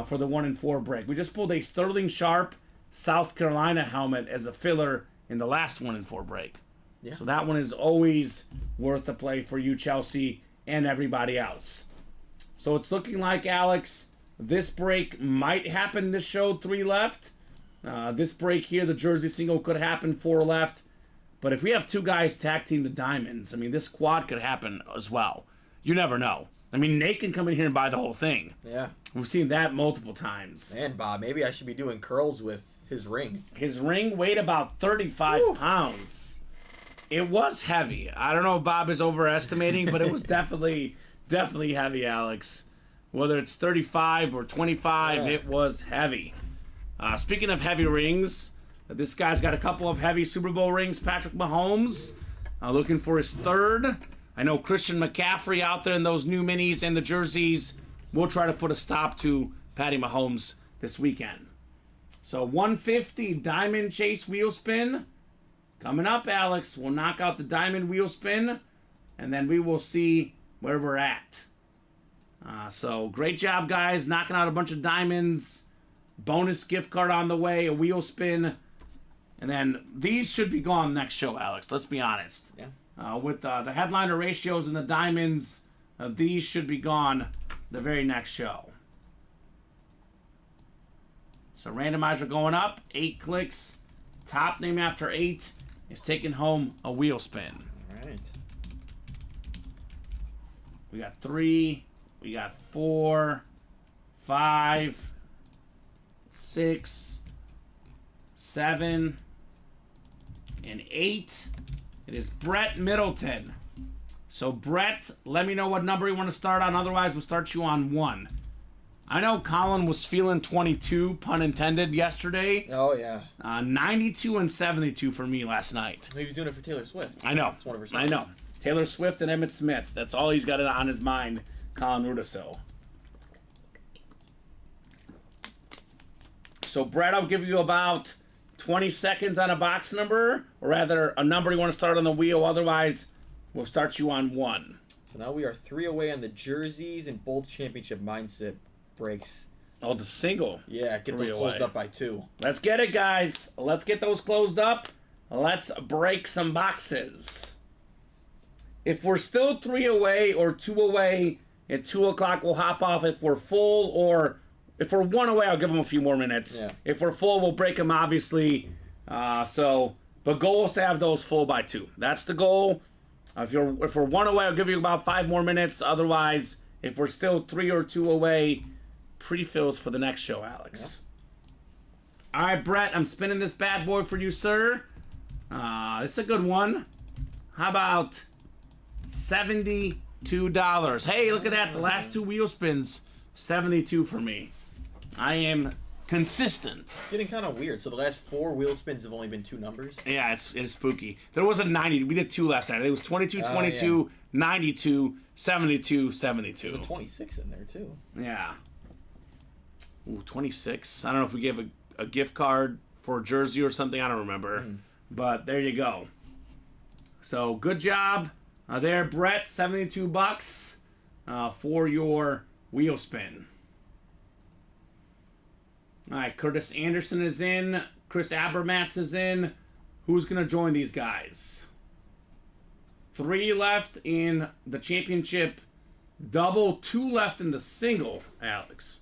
B: for the 1 and 4 break. We just pulled a Sterling Sharp South Carolina helmet as a filler in the last 1 and 4 break.
C: Yeah.
B: So that one is always worth a play for you, Chelsea, and everybody else. So it's looking like, Alex, this break might happen this show, 3 left. This break here, the jersey single could happen, 4 left. But if we have 2 guys tag team the diamonds, I mean, this quad could happen as well. You never know. I mean, Nate can come in here and buy the whole thing.
C: Yeah.
B: We've seen that multiple times.
C: Man, Bob, maybe I should be doing curls with his ring.
B: His ring weighed about 35 pounds. It was heavy. I don't know if Bob is overestimating, but it was definitely heavy, Alex. Whether it's 35 or 25, It was heavy. Speaking of heavy rings, this guy's got a couple of heavy Super Bowl rings. Patrick Mahomes, looking for his 3rd. I know Christian McCaffrey out there in those new minis and the jerseys. We'll try to put a stop to Patty Mahomes this weekend. So 150 Diamond Chase Wheel Spin. Coming up, Alex. We'll knock out the Diamond Wheel Spin, and then we will see where we're at. So great job, guys. Knocking out a bunch of diamonds. Bonus gift card on the way. A wheel spin. And then these should be gone next show, Alex. Let's be honest.
C: Yeah.
B: With the headliner ratios and the diamonds, these should be gone the very next show. So randomizer going up. 8 clicks. Top name after 8 is taking home a wheel spin.
C: All right.
B: We got 3. We got 4, 5, 6, 7, and 8. It is Brett Middleton. So, Brett, let me know what number you want to start on. Otherwise, we'll start you on 1. I know Colin was feeling 22, pun intended, yesterday.
C: Oh, yeah.
B: 92 and 72 for me last night.
C: He was doing it for Taylor Swift.
B: I know.
C: That's one of her songs.
B: I know. Taylor Swift and Emmitt Smith. That's all he's got on his mind, Colin Rudisil. So, Brett, I'll give you about 20 seconds on a box number, or rather, a number you want to start on the wheel. Otherwise, we'll start you on 1.
C: So now we are 3 away on the jerseys and both championship mindset breaks.
B: Oh, the single.
C: Yeah, get
B: 3
C: those closed
B: away.
C: up by 2.
B: Let's get it, guys. Let's get those closed up. Let's break some boxes. If we're still 3 away or 2 away at 2 o'clock, we'll hop off. If we're full or if we're 1 away, I'll give them a few more minutes.
C: Yeah.
B: If we're full, we'll break them, obviously. But goal is to have those full by 2. That's the goal. If we're 1 away, I'll give you about 5 more minutes. Otherwise, if we're still 3 or 2 away, pre-fills for the next show, Alex. Yeah. All right, Brett, I'm spinning this bad boy for you, sir. This is a good one. How about $72? Hey, look at that. The last 2 wheel spins, 72 for me. I am consistent.
C: It's getting kind of weird. So the last 4 wheel spins have only been 2 numbers.
B: Yeah, it's spooky. There was a 90. We did 2 last night. It was 22, 22, 92, 72, 72.
C: There's a 26 in there, too.
B: Yeah. Ooh, 26. I don't know if we gave a gift card for a jersey or something. I don't remember. But there you go. So, good job there, Brett. $72 for your wheel spin. All right, Curtis Anderson is in. Chris Abermatz is in. Who's going to join these guys? 3 left in the championship double, 2 left in the single, Alex.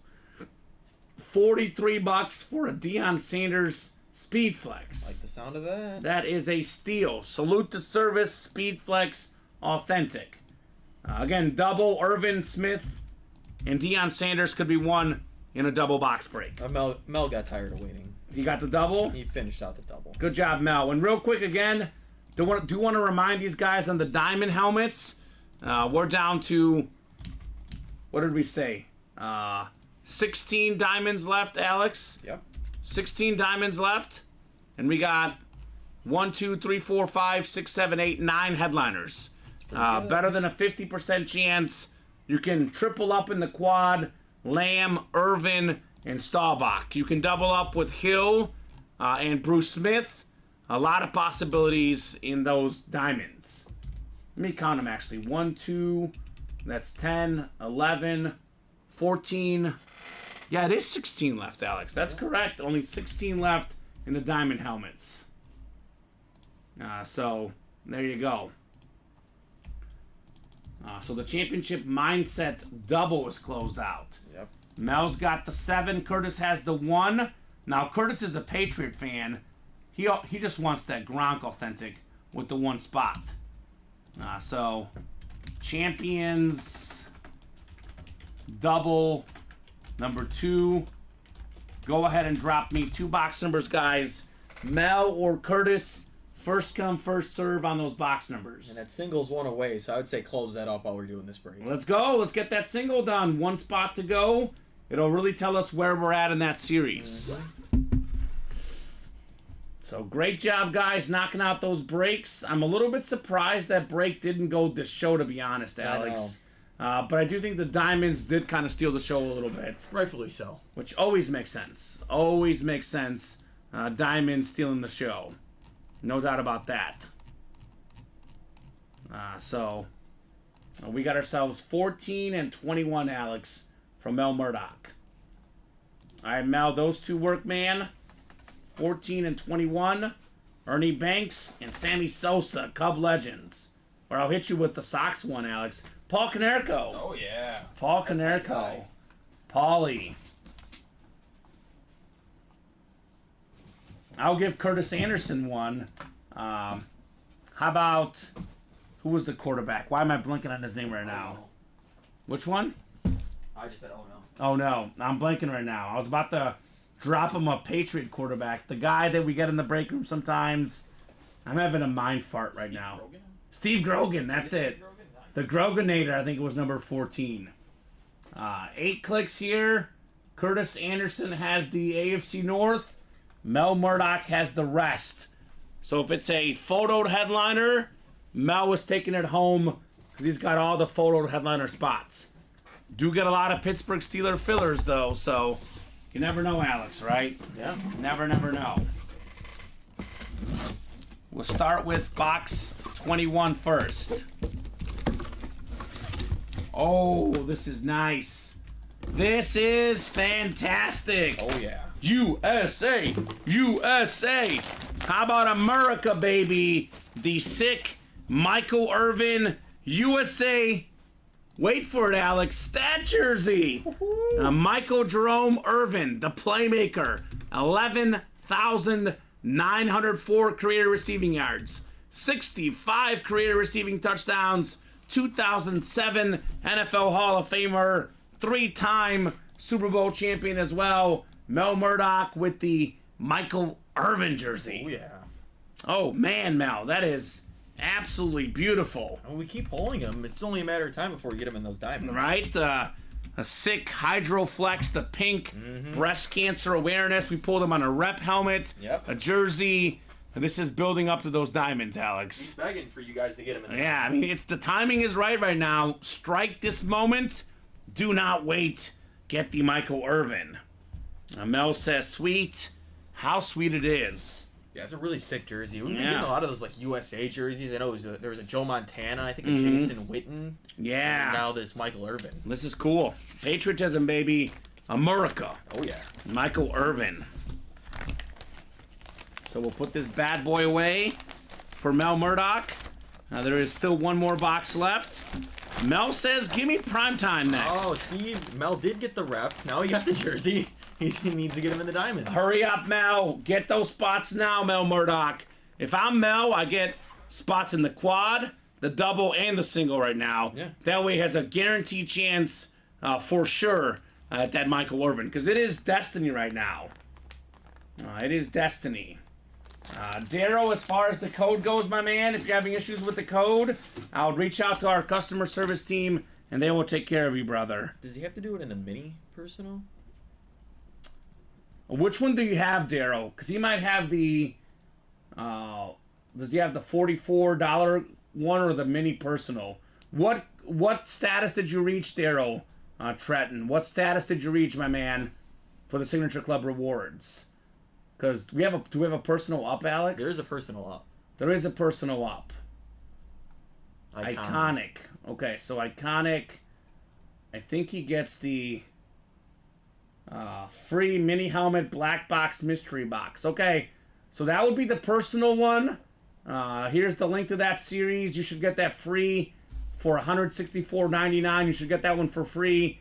B: $43 for a Deion Sanders Speed Flex.
C: Like the sound of that.
B: That is a steal. Salute the service, Speed Flex, authentic. Again, double, Irvin Smith and Deion Sanders could be won in a double box break.
C: Mel got tired of waiting.
B: You got the double?
C: He finished out the double.
B: Good job, Mel. And real quick again, do want to remind these guys on the diamond helmets, we're down to, what did we say? 16 diamonds left, Alex.
C: Yep.
B: 16 diamonds left. And we got 1, 2, 3, 4, 5, 6, 7, 8, 9 headliners. Better than a 50% chance. You can triple up in the quad, Lamb, Irvin, and Staubach. You can double up with Hill and Bruce Smith. A lot of possibilities in those diamonds. Let me count them actually. 1, 2, that's 10, 11, 14. Yeah, it is 16 left, Alex. That's correct. Only 16 left in the diamond helmets. So, there you go. So the championship mindset double is closed out.
C: Yep.
B: Mel's got the 7. Curtis has the 1. Now, Curtis is a Patriot fan. He just wants that Gronk authentic with the 1 spot. So, champions double number 2. Go ahead and drop me 2 box numbers, guys. Mel or Curtis, first come, first serve on those box numbers.
C: And that single's 1 away, so I would say close that up while we're doing this break.
B: Let's go. Let's get that single done. 1 spot to go. It'll really tell us where we're at in that series. So great job, guys, knocking out those breaks. I'm a little bit surprised that break didn't go this show, to be honest, Alex. But I do think the diamonds did kind of steal the show a little bit.
C: Rightfully so.
B: Which always makes sense. Always makes sense. Diamonds stealing the show. No doubt about that. So we got ourselves 14 and 21, Alex, from Mel Murdoch. All right, Mel, those 2 work, man. 14 and 21. Ernie Banks and Sammy Sosa, Cub Legends. Or I'll hit you with the Sox one, Alex. Paul Konerko.
C: Oh, yeah.
B: Paul Konerko. Paulie. I'll give Curtis Anderson one. How about, who was the quarterback? Why am I blanking on his name right now? Which one?
C: I just said, oh, no.
B: Oh, no. I'm blanking right now. I was about to drop him a Patriot quarterback. The guy that we get in the break room sometimes. I'm having a mind fart right now.
C: Grogan?
B: Steve Grogan, that's it. The Groganator, I think it was number 14. 8 clicks here. Curtis Anderson has the AFC North. Mel Murdoch has the rest. So if it's a photoed headliner, Mel was taking it home because he's got all the photoed headliner spots. Do get a lot of Pittsburgh Steelers fillers, though, so you never know, Alex, right?
C: Yeah.
B: Never know. We'll start with box 21 first. Oh, this is nice. This is fantastic.
C: Oh, yeah.
B: USA! USA! How about America, baby? The sick Michael Irvin USA. Wait for it, Alex. Stat jersey. Michael Jerome Irvin, the playmaker. 11,904 career receiving yards. 65 career receiving touchdowns. 2007 NFL Hall of Famer. 3-time Super Bowl champion as well. Mel Murdoch with the Michael Irvin jersey.
C: Oh, yeah.
B: Oh, man, Mel, that is absolutely beautiful.
C: And we keep pulling them. It's only a matter of time before we get them in those diamonds.
B: Right? A sick Hydroflex, the pink breast cancer awareness. We pulled them on a rep helmet,
C: Yep.
B: a jersey. And this is building up to those diamonds, Alex.
C: He's begging for you guys to get them in.
B: Yeah, I mean, it's the timing is right now. Strike this moment. Do not wait. Get the Michael Irvin. Mel says, sweet. How sweet it is.
C: Yeah, it's a really sick jersey. We've been
B: Yeah.
C: getting a lot of those like USA jerseys. I know there was a Joe Montana, I think a Jason Witten.
B: Yeah.
C: And now this Michael Irvin.
B: This is cool. Patriotism, baby. America.
C: Oh, yeah.
B: Michael Irvin. So we'll put this bad boy away for Mel Murdoch. There is still one more box left. Mel says, give me primetime next.
C: Oh, see, Mel did get the rep. Now he got the jersey. He needs to get him in the diamonds.
B: Hurry up, Mel. Get those spots now, Mel Murdoch. If I'm Mel, I get spots in the quad, the double, and the single right now.
C: Yeah.
B: That way he has a guaranteed chance for sure at that Michael Irvin. Because it is destiny right now. It is destiny. Darrow, as far as the code goes, my man, if you're having issues with the code, I'll reach out to our customer service team, and they will take care of you, brother.
C: Does he have to do it in the mini personal?
B: Which one do you have, Darrow? Because he might have the... does he have the $44 one or the mini personal? What status did you reach, Darrow, Tretton? What status did you reach, my man, for the Signature Club rewards? Because do we have a personal up, Alex?
C: There is a personal up.
B: There is a personal up.
C: Iconic.
B: Okay, so Iconic. I think he gets the free mini helmet black box mystery box. Okay, so that would be the personal one. Here's the link to that series. You should get that free for $164.99. You should get that one for free.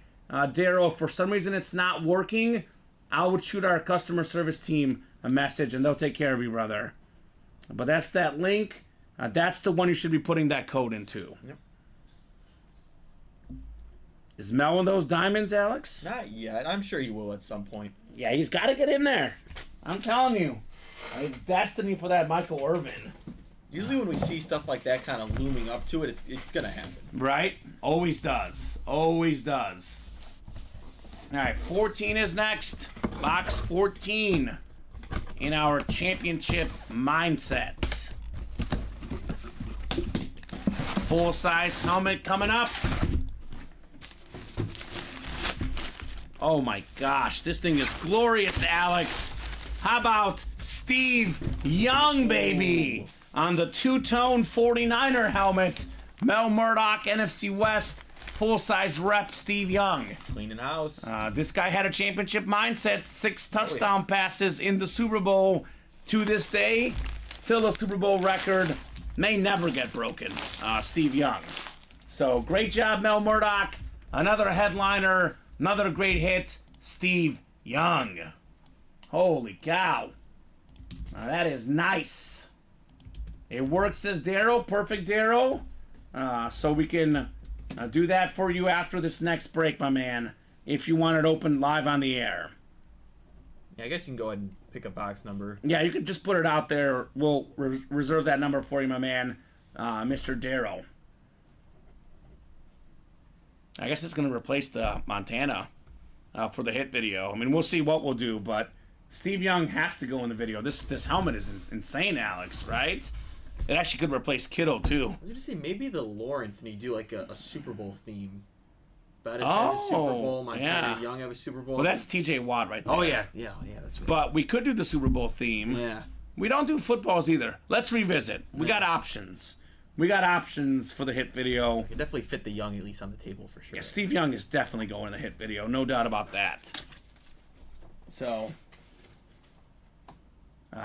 B: Darrow, if for some reason it's not working, I would shoot our customer service team a message and they'll take care of you, brother. But that's that link. That's the one you should be putting that code into.
C: Yep.
B: Is Mel in those diamonds, Alex?
C: Not yet. I'm sure he will at some point.
B: Yeah, he's got to get in there. I'm telling you. It's destiny for that Michael Irvin.
C: Usually when we see stuff like that kind of looming up to it, it's going to happen.
B: Right? Always does. Always does. All right, 14 is next. Box 14 in our championship mindsets. Full-size helmet coming up. Oh my gosh, this thing is glorious, Alex. How about Steve Young, baby, on the two-tone 49er helmet. Mel Murdoch, NFC West, full-size rep, Steve Young.
C: Cleaning house.
B: This guy had a championship mindset, 6 touchdown passes in the Super Bowl. To this day, still a Super Bowl record. May never get broken, Steve Young. So, great job, Mel Murdoch. Another headliner, another great hit, Steve Young. Holy cow. That is nice. It works, says Darrow. Perfect, Darrow. So we can do that for you after this next break, my man, if you want it open live on the air.
C: Yeah, I guess you can go ahead and pick a box number.
B: Yeah, you can just put it out there. We'll reserve that number for you, my man, Mr. Darrow. I guess it's going to replace the Montana for the hit video. I mean, we'll see what we'll do, but Steve Young has to go in the video. This helmet is insane, Alex, right? It actually could replace Kittle, too.
C: I was going to say, maybe the Lawrence, and you do like a Super Bowl theme. Bettis has a Super Bowl. Montana and Young have a Super Bowl.
B: Well, that's TJ Watt right there.
C: Oh, yeah, that's right.
B: But we could do the Super Bowl theme.
C: Yeah.
B: We don't do footballs either. Let's revisit. We got options. We got options for the hit video.
C: You can definitely fit the Young at least on the table for sure.
B: Yeah, Steve Young is definitely going in the hit video. No doubt about that. So,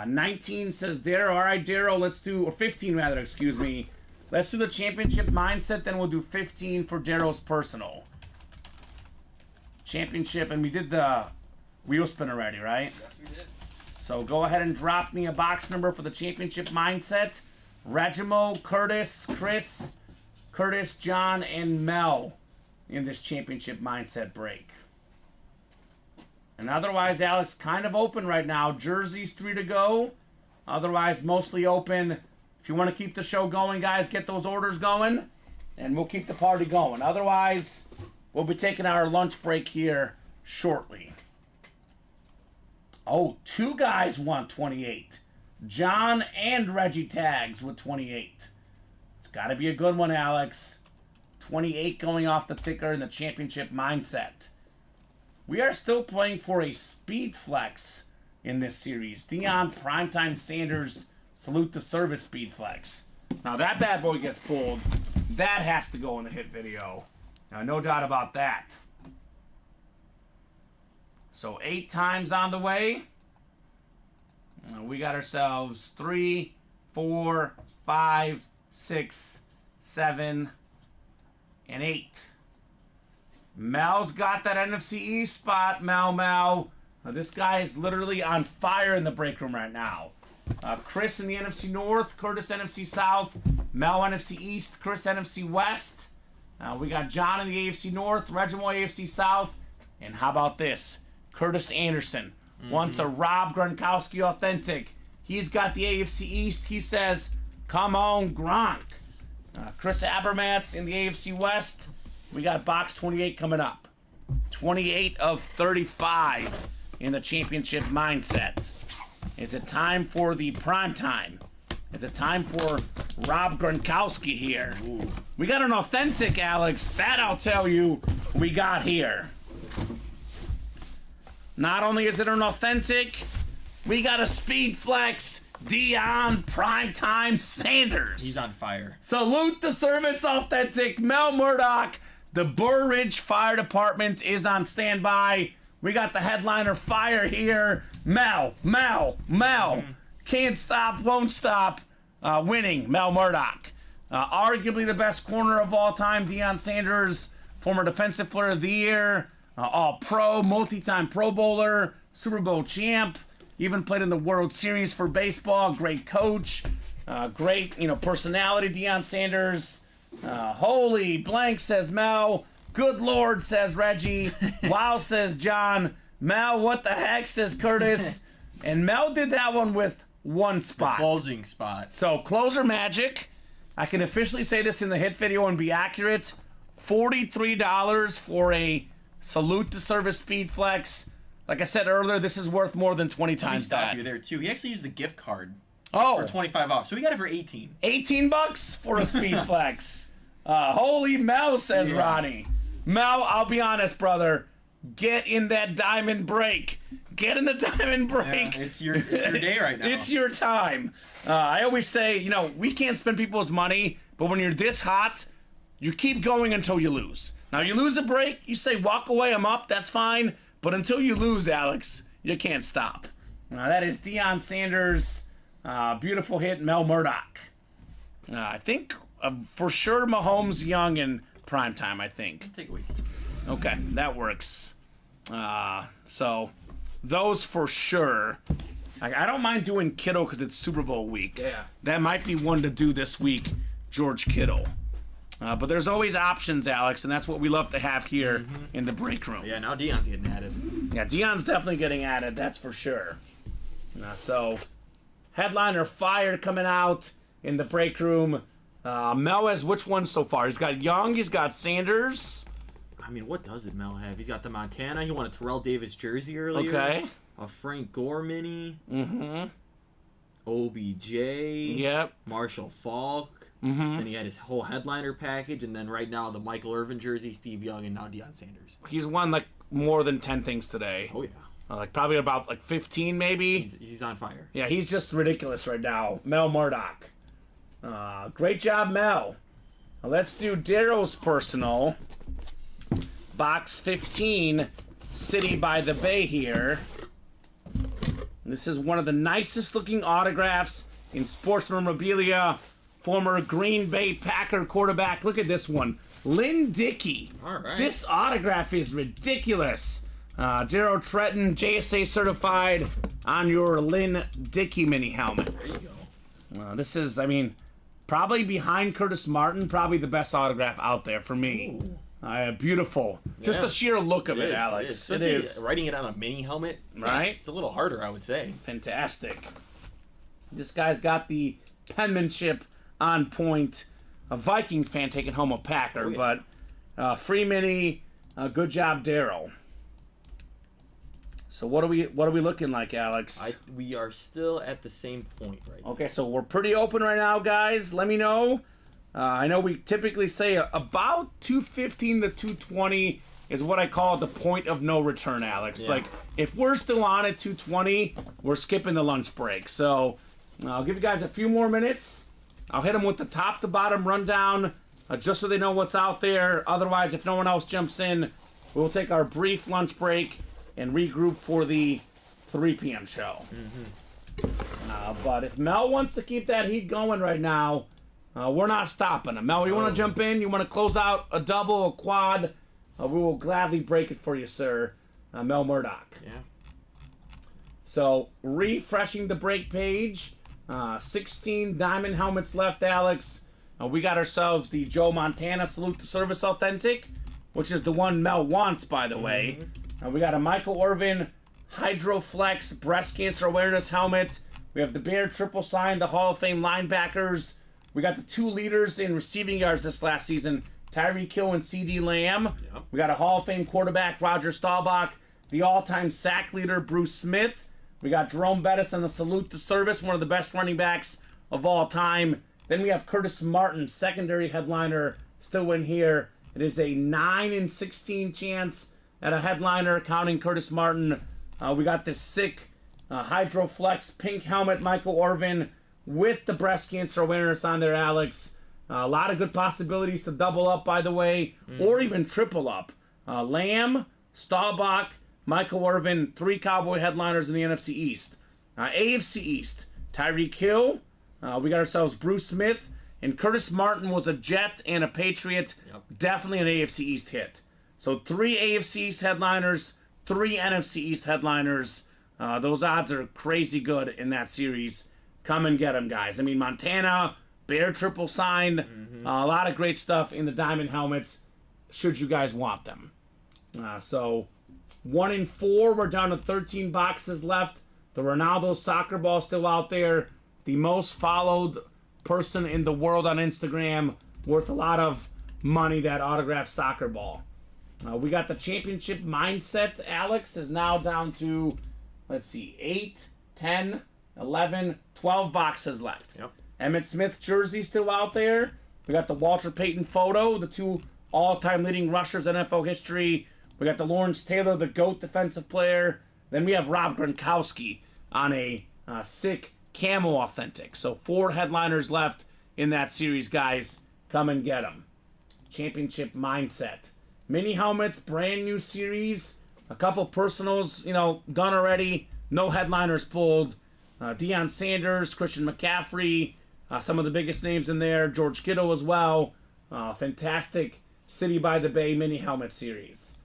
B: 19 says Darrow. All right, Darrow, let's do, or 15 rather, excuse me. Let's do the championship mindset, then we'll do 15 for Darrow's personal. Championship, and we did the wheel spin already, right?
C: Yes, we did.
B: So go ahead and drop me a box number for the championship mindset. Regimo, Curtis, John, and Mel in this championship mindset break. And otherwise, Alex, kind of open right now. Jerseys 3 to go. Otherwise, mostly open. If you want to keep the show going, guys, get those orders going, and we'll keep the party going. Otherwise, we'll be taking our lunch break here shortly. Oh, 2 guys want 28. John and Reggie tags with 28. It's got to be a good one, Alex. 28 going off the ticker in the championship mindset. We are still playing for a speed flex in this series. Deion Primetime Sanders, salute the service speed flex. Now that bad boy gets pulled. That has to go in the hit video. Now, no doubt about that. So 8 times on the way. We got ourselves 3, 4, 5, 6, 7, and 8. Mel's got that NFC East spot. Mel. Now, this guy is literally on fire in the break room right now. Chris in the NFC North, Curtis NFC South, Mel NFC East, Chris NFC West. We got John in the AFC North, Reginald AFC South, and how about this? Curtis Anderson wants a Rob Gronkowski authentic. He's got the AFC East. He says, come on, Gronk. Chris Abermats in the AFC West. We got box 28 coming up. 28 of 35 in the championship mindset. Is it time for the prime time? Is it time for Rob Gronkowski here? Ooh. We got an authentic, Alex. That I'll tell you we got here. Not only is it an authentic, we got a Speed Flex Deion Primetime Sanders.
C: He's on fire.
B: Salute the service authentic Mel Murdoch. The Burr Ridge Fire Department is on standby. We got the headliner fire here. Mel. Can't stop, won't stop. Winning, Mel Murdoch. Arguably the best corner of all time, Deion Sanders, former Defensive Player of the Year, All-Pro, multi-time Pro Bowler, Super Bowl champ, even played in the World Series for baseball. Great coach, great personality, Deion Sanders. Holy blank, says Mel. Good Lord, says Reggie. Wow, says John. Mel, what the heck, says Curtis. And Mel did that one with one spot.
C: The closing spot.
B: So, closer magic. I can officially say this in the hit video and be accurate. $43 for a Salute to Service Speed Flex. Like I said earlier, this is worth more than 20 times that.
C: You there too. He actually used the gift card.
B: Oh.
C: For 25 off. So we got it for 18.
B: $18 for a Speed Flex. Holy Mel, says Ronnie. Mel, I'll be honest, brother. Get in that diamond break. Get in the diamond break.
C: Yeah, it's your day right now.
B: It's your time. I always say, we can't spend people's money, but when you're this hot, you keep going until you lose. Now, you lose a break, you say, walk away, I'm up, that's fine. But until you lose, Alex, you can't stop. That is Deion Sanders. Beautiful hit, Mel Murdoch. I think for sure Mahomes, Young, and primetime, I think.
C: Take away.
B: Okay, that works. So, those for sure. I don't mind doing Kittle because it's Super Bowl week.
C: Yeah.
B: That might be one to do this week, George Kittle. But there's always options, Alex, and that's what we love to have here in the break room.
C: Yeah, now Deion's getting added.
B: Yeah, Deion's definitely getting added, that's for sure. So, headliner fire coming out in the break room. Mel has which one so far? He's got Young, he's got Sanders.
C: I mean, what does it Mel have? He's got the Montana. He won a Terrell Davis jersey earlier.
B: Okay.
C: A Frank Gore mini.
B: Mm-hmm.
C: OBJ.
B: Yep.
C: Marshall Faulk.
B: Mm-hmm.
C: Then he had his whole headliner package, and then right now the Michael Irvin jersey, Steve Young, and now Deion Sanders.
B: He's won more than 10 things today.
C: Oh yeah.
B: Probably about 15 maybe.
C: He's on fire.
B: Yeah, he's just ridiculous right now. Mel Murdoch. Great job, Mel. Now let's do Daryl's personal. Box 15, City by the Bay here. This is one of the nicest looking autographs in sports memorabilia. Former Green Bay Packer quarterback. Look at this one. Lynn Dickey.
C: All right.
B: This autograph is ridiculous. Daryl Tretton, JSA certified on your Lynn Dickey mini helmet.
C: There you go.
B: This is, probably behind Curtis Martin, probably the best autograph out there for me. Beautiful. Just the sheer look of it, Alex. It is.
C: Writing it on a mini helmet,
B: right?
C: It's a little harder, I would say.
B: Fantastic. This guy's got the penmanship on point. A Viking fan taking home a Packer, but free mini. Good job, Daryl. So what are we looking like, Alex?
C: We are still at the same point right now.
B: Okay, so we're pretty open right now, guys. Let me know. I know we typically say about 215 to 220 is what I call the point of no return, Alex.
C: Yeah.
B: If we're still on at 220, we're skipping the lunch break. So I'll give you guys a few more minutes. I'll hit them with the top to bottom rundown just so they know what's out there. Otherwise, if no one else jumps in, we'll take our brief lunch break and regroup for the 3 p.m. show. But if Mel wants to keep that heat going right now, we're not stopping them. Mel, you want to jump in? You want to close out a double, a quad? We will gladly break it for you, sir. Mel Murdoch.
C: Yeah.
B: So, refreshing the break page. 16 diamond helmets left, Alex. We got ourselves the Joe Montana Salute to Service Authentic, which is the one Mel wants, by the way. We got a Michael Irvin Hydroflex Breast Cancer Awareness Helmet. We have the Bear Triple Sign, the Hall of Fame linebackers. We got the 2 leaders in receiving yards this last season, Tyreek Hill and C.D. Lamb.
C: Yep.
B: We got a Hall of Fame quarterback, Roger Staubach. The all-time sack leader, Bruce Smith. We got Jerome Bettis and the Salute to Service, one of the best running backs of all time. Then we have Curtis Martin, secondary headliner, still in here. It is a 9 in 16 chance at a headliner, counting Curtis Martin. We got this sick Hydroflex pink helmet, Michael Irvin, with the breast cancer awareness on there, Alex. A lot of good possibilities to double up, by the way, or even triple up. Lamb, Staubach, Michael Irvin, 3 Cowboy headliners in the NFC East. AFC East, Tyreek Hill. We got ourselves Bruce Smith. And Curtis Martin was a Jet and a Patriot.
C: Yep.
B: Definitely an AFC East hit. So 3 AFC East headliners, 3 NFC East headliners. Those odds are crazy good in that series. Come and get them, guys. I mean, Montana, Bear Triple Sign, a lot of great stuff in the diamond helmets, should you guys want them. So 1 in 4, we're down to 13 boxes left. The Ronaldo soccer ball still out there. The most followed person in the world on Instagram, worth a lot of money, that autographed soccer ball. We got the championship mindset, Alex, is now down to, let's see, 8, 10, 11, 12 boxes left.
C: Yep.
B: Emmitt Smith jersey still out there. We got the Walter Payton photo, the 2 all-time leading rushers in NFL history. We got the Lawrence Taylor, the GOAT defensive player. Then we have Rob Gronkowski on a sick camo authentic. So 4 headliners left in that series, guys. Come and get them. Championship mindset. Mini helmets, brand new series. A couple personals, done already. No headliners pulled. Deion Sanders, Christian McCaffrey, some of the biggest names in there. George Kittle as well. Fantastic City by the Bay mini helmet series.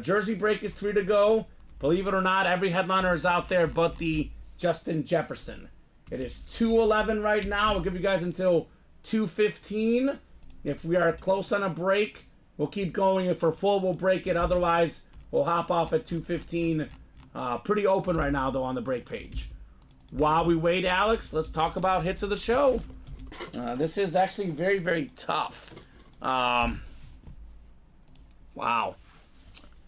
B: Jersey break is 3 to go. Believe it or not, every headliner is out there but the Justin Jefferson. It is 2:11 right now. I'll give you guys until 2:15. If we are close on a break, we'll keep going. If we're full, we'll break it. Otherwise, we'll hop off at 2:15. Pretty open right now, though, on the break page. While we wait, Alex, let's talk about hits of the show. This is actually very, very tough. Wow.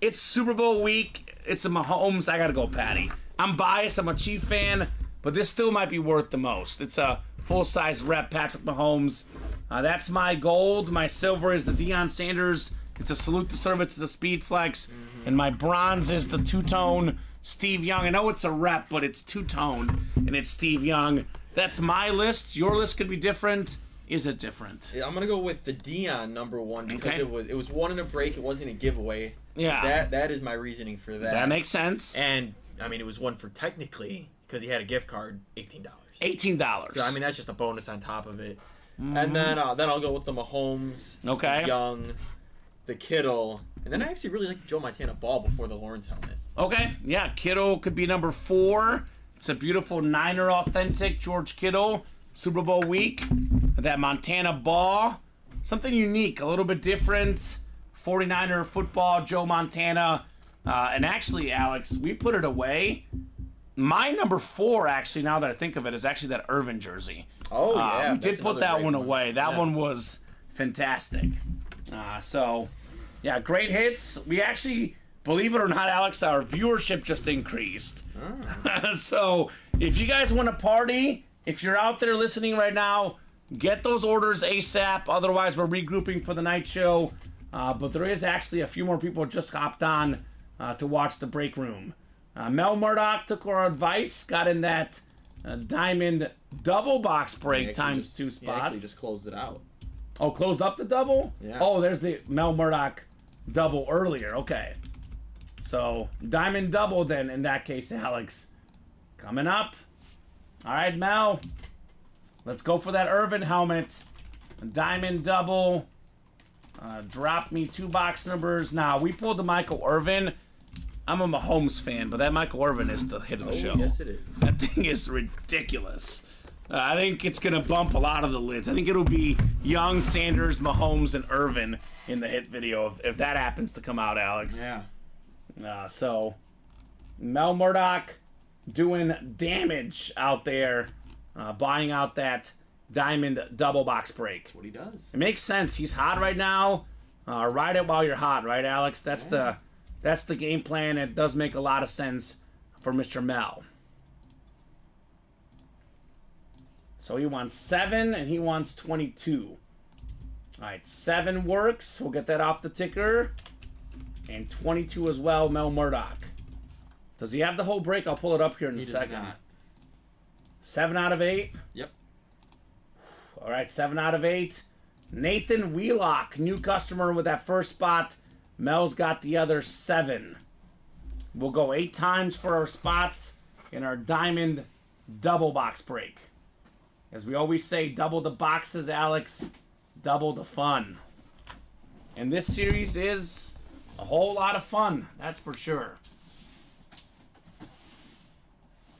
B: It's Super Bowl week. It's a Mahomes. I got to go, Patty. I'm biased. I'm a Chief fan, but this still might be worth the most. It's a full-size rep, Patrick Mahomes. That's my gold. My silver is the Deion Sanders. It's a Salute to Service. It's a Speed Flex. And my bronze is the two-tone Steve Young. I know it's a rep, but it's two-tone, and it's Steve Young. That's my list. Your list could be different. Is it different?
C: Yeah, I'm gonna go with the Deion #1 because it was one in a break. It wasn't a giveaway. Yeah, that is my reasoning for that.
B: That makes sense.
C: And I mean, it was one for technically because he had a gift card, $18.
B: $18.
C: So I mean, that's just a bonus on top of it. And then I'll go with the Mahomes, the Young, the Kittle, and then I actually really like the Joe Montana ball before the Lawrence helmet.
B: Okay, yeah, Kittle could be number 4. It's a beautiful Niner authentic George Kittle Super Bowl week. That Montana ball, something unique, a little bit different. 49er football, Joe Montana. And actually, Alex, we put it away. My number 4, actually, now that I think of it, is actually that Irvin jersey.
C: Oh, yeah.
B: We did put that one away. That one was fantastic. So, yeah, great hits. We actually, believe it or not, Alex, our viewership just increased. So, if you guys want to party, if you're out there listening right now, get those orders ASAP. Otherwise, we're regrouping for the night show. But there is actually a few more people just hopped on to watch the break room. Mel Murdoch took our advice, got in that diamond double box break times 2 spots.
C: He actually just closed it out.
B: Oh, closed up the double?
C: Yeah.
B: Oh, there's the Mel Murdoch double earlier. Okay. So, diamond double then in that case, Alex. Coming up. All right, Mel. Let's go for that Irvin helmet. Diamond double. Drop me 2 box numbers. Now, we pulled the Michael Irvin. I'm a Mahomes fan, but that Michael Irvin is the hit of the show.
C: Yes, it is.
B: That thing is ridiculous. I think it's going to bump a lot of the lids. I think it'll be Young, Sanders, Mahomes, and Irvin in the hit video if that happens to come out, Alex.
C: Yeah.
B: So, Mel Murdoch doing damage out there, buying out that diamond double box break.
C: That's what he does.
B: It makes sense. He's hot right now. Ride it while you're hot, right, Alex? That's the game plan. It does make a lot of sense for Mr. Mel. So he wants 7 and he wants 22. All right, 7 works. We'll get that off the ticker. And 22 as well, Mel Murdoch. Does he have the whole break? I'll pull it up here in a second.
C: Not.
B: 7 out of 8.
C: Yep.
B: All right, 7 out of 8. Nathan Wheelock, new customer with that first spot. Mel's got the other 7. We'll go 8 times for our spots in our diamond double box break. As we always say, double the boxes, Alex. Double the fun. And this series is a whole lot of fun, that's for sure.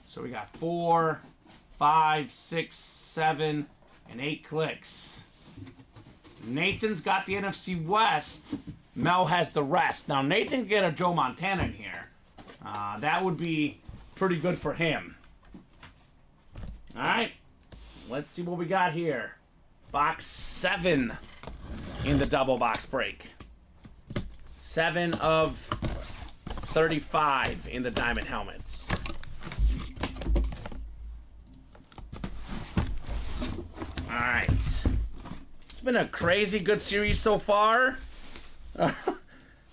B: So we got 4, 5, 6, 7, and 8 clicks. Nathan's got the NFC West. Mel has the rest. Now, Nathan can get a Joe Montana in here. That would be pretty good for him. All right. Let's see what we got here. Box 7 in the double box break. 7 of 35 in the diamond helmets. All right. It's been a crazy good series so far.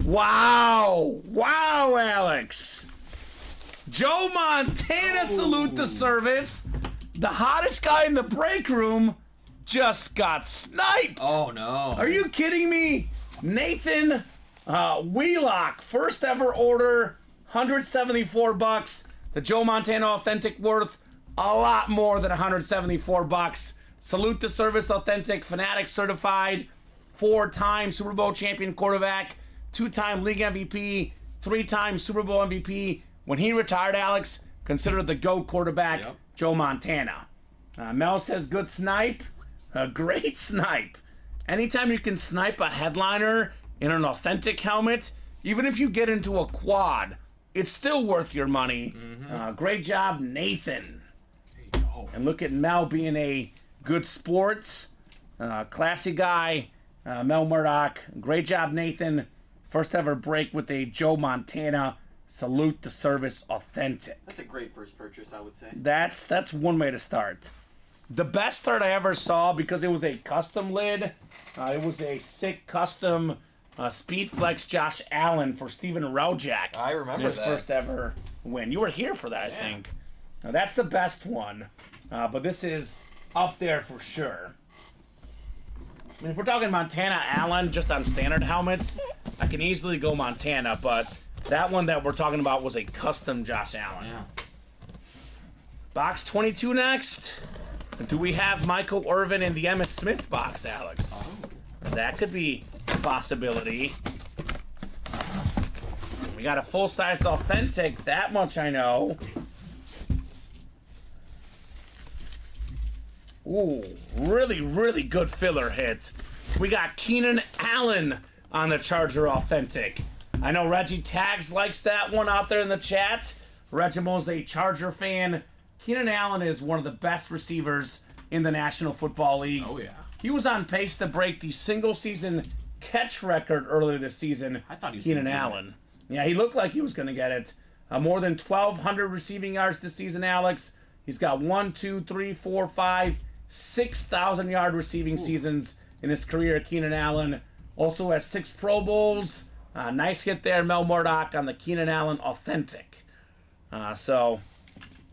B: Wow. Wow, Alex. Joe Montana, salute the service. The hottest guy in the break room just got sniped.
C: Oh, no.
B: Are you kidding me? Nathan Wheelock, first ever order, $174. The Joe Montana Authentic worth a lot more than $174. Salute the service, Authentic, Fanatic certified, 4-time Super Bowl champion quarterback, 2-time league MVP, 3-time Super Bowl MVP. When he retired, Alex, considered the GOAT quarterback.
C: Yep.
B: Joe Montana. Mel says good snipe. A great snipe. Anytime you can snipe a headliner in an authentic helmet, even if you get into a quad, it's still worth your money. Mm-hmm. Great job, Nathan.
C: There you go.
B: And look at Mel being a good sports, classy guy. Mel Murdoch. Great job, Nathan. First ever break with a Joe Montana. Salute the service, Authentic.
C: That's a great first purchase, I would say.
B: That's one way to start. The best start I ever saw, because it was a custom lid. It was a sick custom Speedflex Josh Allen for Steven Rojak.
C: I remember
B: his
C: that.
B: first ever win. You were here for that, I think. Now, that's the best one. But this is up there for sure. I mean, if we're talking Montana Allen just on standard helmets, I can easily go Montana, but that one that we're talking about was a custom Josh Allen.
C: Yeah.
B: Box 22 next. Do we have Michael Irvin in the Emmitt Smith box, Alex?
C: Oh.
B: That could be a possibility. We got a full-size Authentic, that much I know. Ooh, really, really good filler hit. We got Keenan Allen on the Charger Authentic. I know Reggie Tags likes that one out there in the chat. Regimel's a Charger fan. Keenan Allen is one of the best receivers in the National Football League.
C: Oh, yeah.
B: He was on pace to break the single-season catch record earlier this season.
C: I thought he was
B: Keenan
C: gonna get
B: Allen. Yeah, he looked like he was going to get it. More than 1,200 receiving yards this season, Alex. He's got 6,000-yard receiving seasons in his career. Keenan Allen also has 6 Pro Bowls. Nice hit there, Mel Murdoch on the Keenan Allen Authentic. So,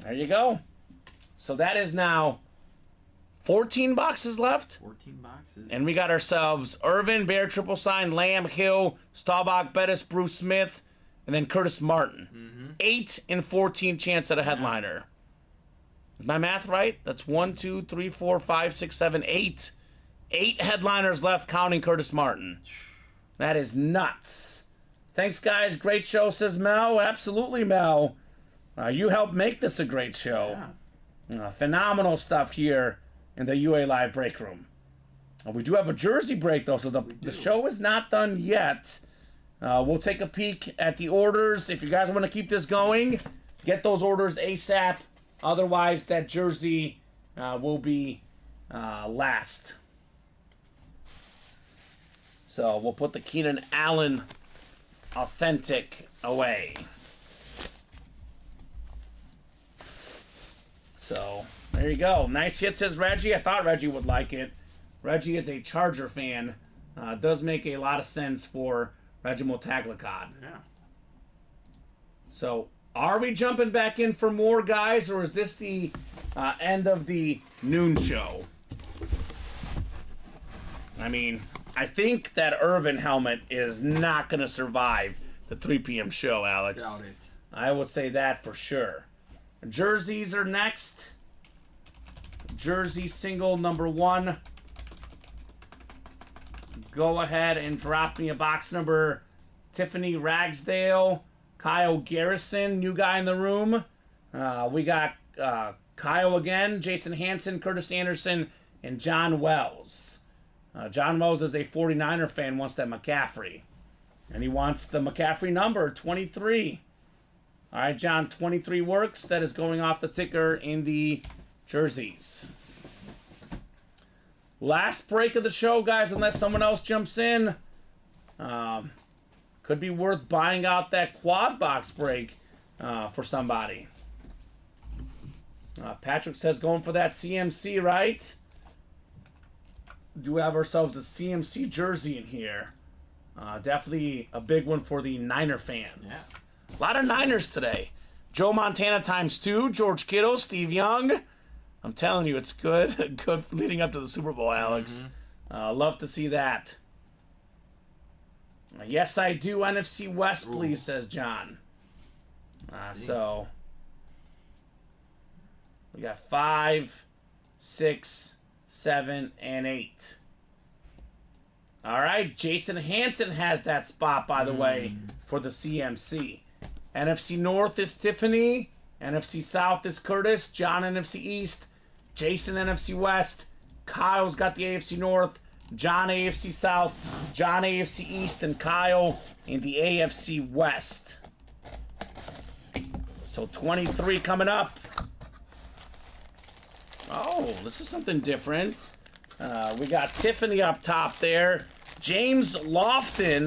B: there you go. So that is now 14 boxes left.
C: 14 boxes.
B: And we got ourselves Irvin, Bear, Triple Sign, Lamb, Hill, Staubach, Bettis, Bruce Smith, and then Curtis Martin.
C: Mm-hmm.
B: 8 in 14 chance at a headliner. Is my math right? That's 1, 2, 3, 4, 5, 6, 7, 8 8 headliners left, counting Curtis Martin. That is nuts. Thanks, guys. Great show, says Mel. Absolutely, Mel. You helped make this a great show.
C: Yeah.
B: Phenomenal stuff here in the UA Live break room. We do have a jersey break, though, so the show is not done yet. We'll take a peek at the orders. If you guys want to keep this going, get those orders ASAP. Otherwise, that jersey will be last. So we'll put the Keenan Allen Authentic away. So there you go. Nice hit, says Reggie. I thought Reggie would like it. Reggie is a Charger fan. Does make a lot of sense for Regiment Taglacod.
C: Yeah.
B: So are we jumping back in for more, guys, or is this the end of the noon show? I mean, I think that Irvin helmet is not going to survive the 3 p.m. show, Alex.
C: Doubt it.
B: I would say that for sure. Jerseys are next. Jersey single number 1. Go ahead and drop me a box number. Tiffany Ragsdale, Kyle Garrison, new guy in the room. We got Kyle again, Jason Hansen, Curtis Anderson, and John Wells. John Wells is a 49er fan, wants that McCaffrey. And he wants the McCaffrey number, 23. All right, John, 23 works. That is going off the ticker in the jerseys. Last break of the show, guys, unless someone else jumps in. Could be worth buying out that quad box break for somebody. Patrick says going for that CMC, right? Do have ourselves a CMC jersey in here. Definitely a big one for the Niner fans.
C: Yeah.
B: A lot of Niners today. Joe Montana ×2, George Kittle, Steve Young. I'm telling you, it's good. Good leading up to the Super Bowl, Alex. Love to see that. Yes, I do. NFC West, please, says John. So, we got 5, 6, 7, and 8. All right, Jason Hansen has that spot, by the way, for the CMC. NFC North is Tiffany. NFC South is Curtis. John, NFC East. Jason, NFC West. Kyle's got the AFC North. John, AFC South. John, AFC East. And Kyle in the AFC West. So 23 coming up. Oh, this is something different. We got Tiffany up top there. James Lofton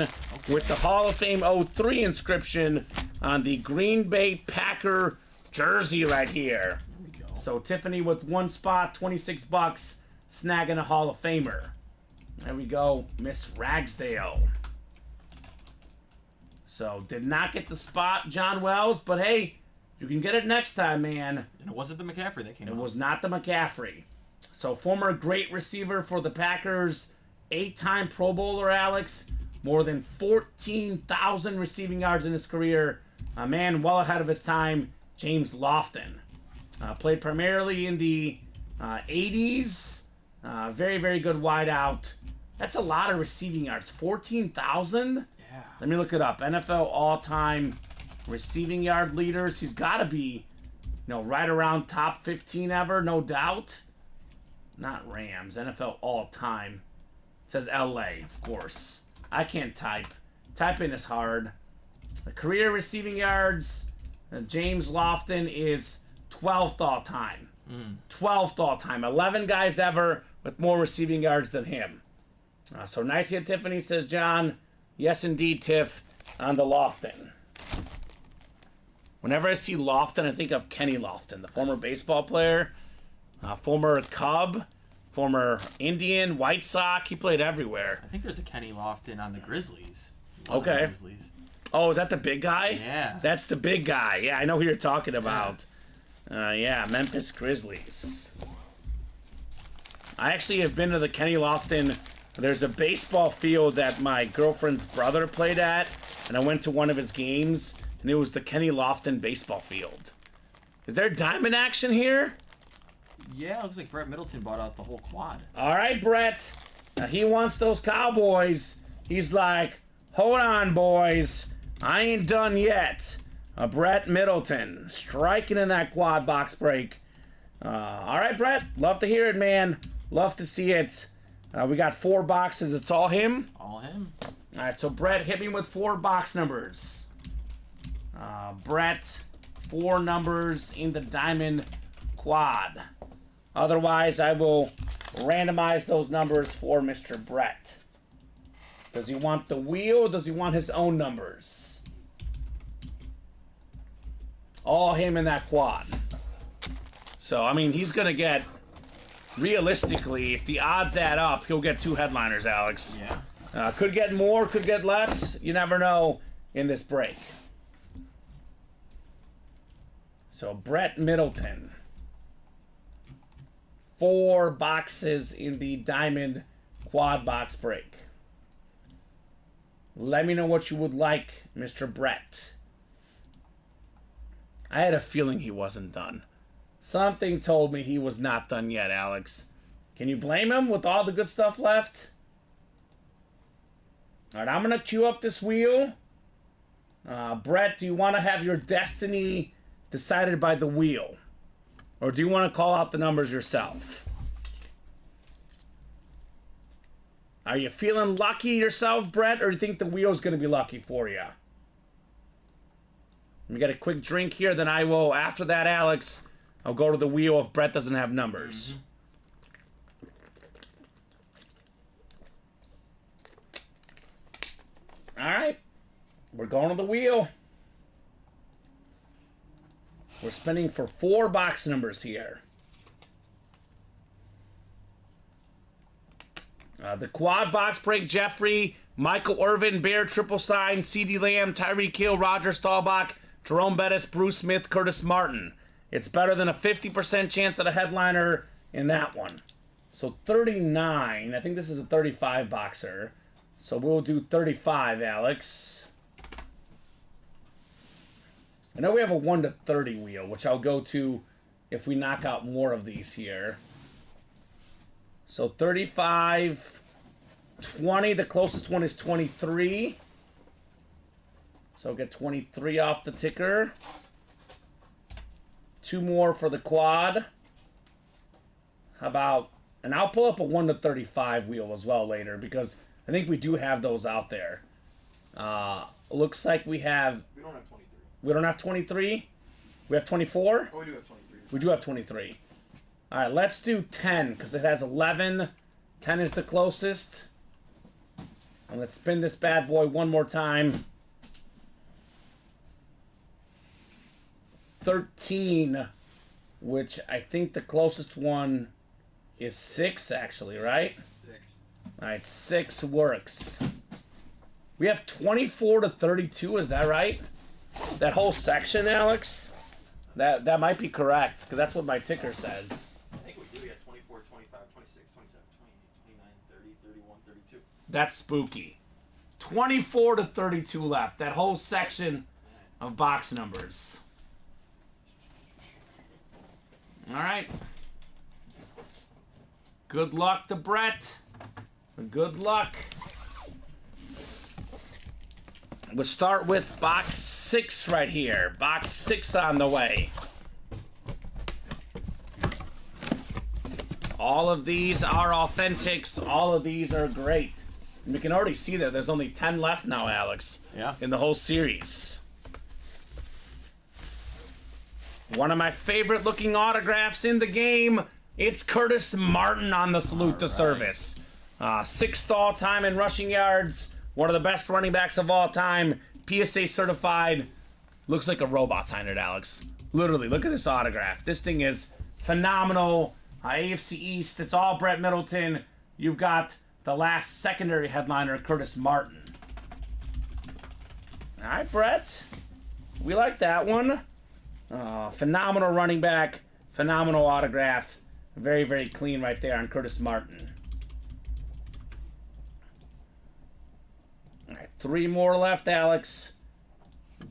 B: with the Hall of Fame 03 inscription on the Green Bay Packer jersey right here. So Tiffany with one spot, $26, snagging a Hall of Famer. There we go, Miss Ragsdale. So did not get the spot, John Wells, but hey, you can get it next time, man.
C: And it wasn't the McCaffrey that came out.
B: It was not the McCaffrey. So former great receiver for the Packers, 8-time Pro Bowler, Alex. More than 14,000 receiving yards in his career. A man well ahead of his time, James Lofton. Played primarily in the 80s. Very, very good wideout. That's a lot of receiving yards. 14,000?
C: Yeah.
B: Let me look it up. NFL all-time receiving yard leaders. He's got to be, right around top 15 ever, no doubt. Not Rams. NFL all-time. It says LA, of course. I can't type. Typing is hard. Career receiving yards. James Lofton is 12th all-time. 12th all-time. 11 guys ever with more receiving yards than him. So nice hit, Tiffany, says John. Yes, indeed, Tiff, on the Lofton. Whenever I see Lofton, I think of Kenny Lofton, the former baseball player, former Cub, former Indian, White Sox. He played everywhere.
C: I think there's a Kenny Lofton on the Grizzlies.
B: Okay.
C: Grizzlies.
B: Oh, is that the big guy?
C: Yeah.
B: That's the big guy. Yeah, I know who you're talking about. Memphis Grizzlies. I actually have been to the Kenny Lofton. There's a baseball field that my girlfriend's brother played at, and I went to one of his games, and it was the Kenny Lofton baseball field. Is there diamond action here?
C: Yeah, it looks like Brett Middleton bought out the whole quad.
B: All right, Brett. He wants those Cowboys. He's like, hold on, boys. I ain't done yet. Brett Middleton striking in that quad box break. All right, Brett. Love to hear it, man. Love to see it. We got 4 boxes. It's all him?
C: All him.
B: All right, so Brett, hit me with 4 box numbers. Brett, 4 numbers in the diamond quad. Otherwise, I will randomize those numbers for Mr. Brett. Does he want the wheel or does he want his own numbers? All him in that quad. So, I mean, he's going to get, realistically, if the odds add up, he'll get 2 headliners, Alex.
C: Yeah.
B: Could get more, could get less. You never know in this break. So, Brett Middleton. 4 boxes in the diamond quad box break. Let me know what you would like, Mr. Brett. I had a feeling he wasn't done. Something told me he was not done yet, Alex. Can you blame him with all the good stuff left? All right, I'm going to queue up this wheel. Brett, do you want to have your destiny decided by the wheel? Or do you want to call out the numbers yourself? Are you feeling lucky yourself, Brett, or do you think the wheel's going to be lucky for you? Let me get a quick drink here, then I will, after that, Alex, I'll go to the wheel if Brett doesn't have numbers. All right. We're going to the wheel. We're spinning for 4 box numbers here. The quad box break, Jeffrey, Michael Irvin, Bear, Triple Sign, CeeDee Lamb, Tyreek Hill, Roger Staubach, Jerome Bettis, Bruce Smith, Curtis Martin. It's better than a 50% chance at a headliner in that one. So 39. I think this is a 35 boxer. So we'll do 35, Alex. I know we have a 1 to 30 wheel, which I'll go to if we knock out more of these here. So 35, 20, the closest one is 23. So I'll get 23 off the ticker. 2 more for the quad. How about, and I'll pull up a 1 to 35 wheel as well later because I think we do have those out there. Looks like we have...
C: We don't have 23.
B: We don't have 23? We have 24?
C: Oh, we do have 23.
B: We do have 23. All right, let's do 10 because it has 11. 10 is the closest. And let's spin this bad boy one more time. 13, which I think the closest one is 6, actually, right?
C: 6.
B: All right, 6 works. We have 24 to 32, is that right? That whole section, Alex? That might be correct, because that's what my ticker says.
C: I think we do. We got 24, 25, 26, 27, 28, 29, 30, 31, 32.
B: That's spooky. 24 to 32 left. That whole section of box numbers. All right. Good luck to Brett. Good luck. We'll start with box 6 right here. Box 6 on the way. All of these are authentics. All of these are great. And we can already see that there's only 10 left now, Alex.
C: Yeah.
B: In the whole series. One of my favorite looking autographs in the game. It's Curtis Martin on the salute to service. 6th all time in rushing yards. One of the best running backs of all time. PSA certified. Looks like a robot signed it, Alex. Literally, look at this autograph. This thing is phenomenal. AFC East, it's all Brett Middleton. You've got the last secondary headliner, Curtis Martin. All right, Brett. We like that one. Phenomenal running back. Phenomenal autograph. Very, very clean right there on Curtis Martin. All right, 3 more left, Alex.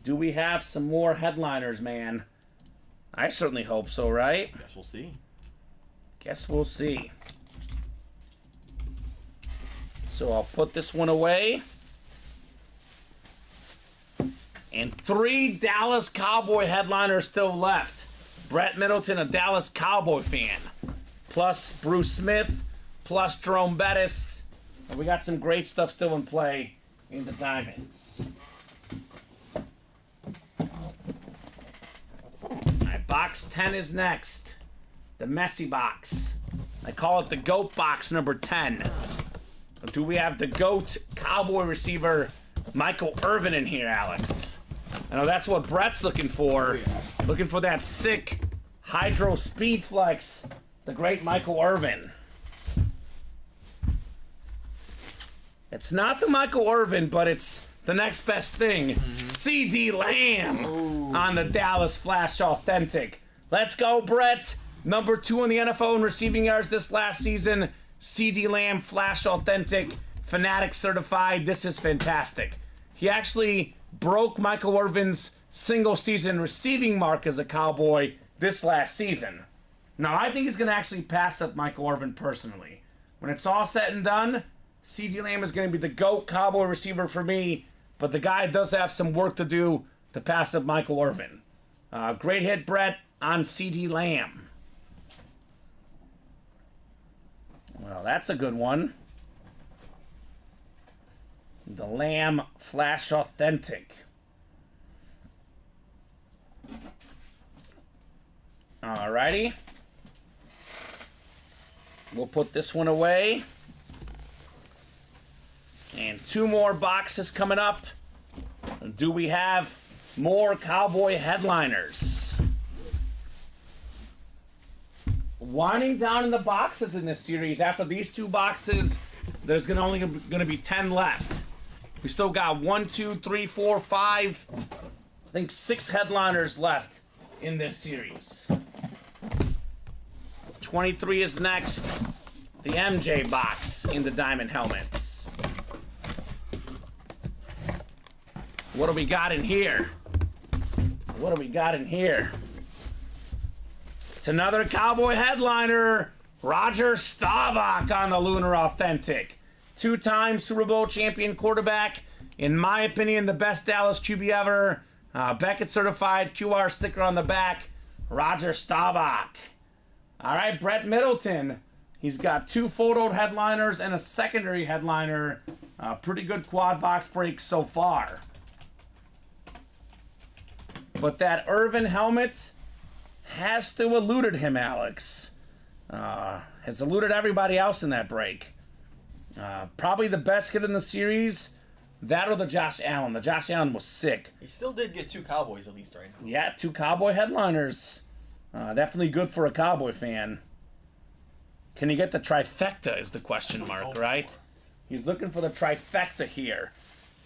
B: Do we have some more headliners, man? I certainly hope so, right?
C: Guess we'll see.
B: Guess we'll see. So I'll put this one away. And 3 Dallas Cowboy headliners still left. Brett Middleton, a Dallas Cowboy fan. Plus Bruce Smith. Plus Jerome Bettis. And we got some great stuff still in play in the Diamonds. Alright, box 10 is next. The messy box. I call it the GOAT box number 10. Do we have the GOAT Cowboy receiver Michael Irvin in here, Alex? I know that's what Brett's looking for. Looking for that sick Hydro Speed Flex, the great Michael Irvin. It's not the Michael Irvin, but it's the next best thing. CD Lamb on the Dallas Flash Authentic. Let's go, Brett. Number 2 in the NFL in receiving yards this last season. CD Lamb Flash Authentic. Fanatic certified. This is fantastic. He actually broke Michael Irvin's single season receiving mark as a Cowboy this last season. Now, I think he's going to actually pass up Michael Irvin personally. When it's all said and done, CD Lamb is going to be the GOAT Cowboy receiver for me, but the guy does have some work to do to pass up Michael Irvin. Great hit, Brett, on CD Lamb. Well, that's a good one. The Lamb Flash Authentic. Alrighty. We'll put this one away. And 2 more boxes coming up. Do we have more Cowboy headliners? Winding down in the boxes in this series. After these 2 boxes, there's only going to be 10 left. We still got 1, 2, 3, 4, 5, I think 6 headliners left in this series. 23 is next. The MJ box in the diamond helmets. What do we got in here? What do we got in here? It's another Cowboy headliner. Roger Staubach on the Lunar Authentic. 2-time Super Bowl champion quarterback. In my opinion, the best Dallas QB ever. Beckett certified QR sticker on the back. Roger Staubach. All right, Brett Middleton. He's got 2 photoed headliners and a secondary headliner. Pretty good quad box break so far. But that Irvin helmet has still eluded him, Alex. Has eluded everybody else in that break. Probably the best hit in the series, that or the Josh Allen. The Josh Allen was sick.
C: He still did get 2 Cowboys at least right now.
B: Yeah, 2 Cowboy headliners. Definitely good for a Cowboy fan. Can he get the trifecta is the question mark, right? He's looking for the trifecta here.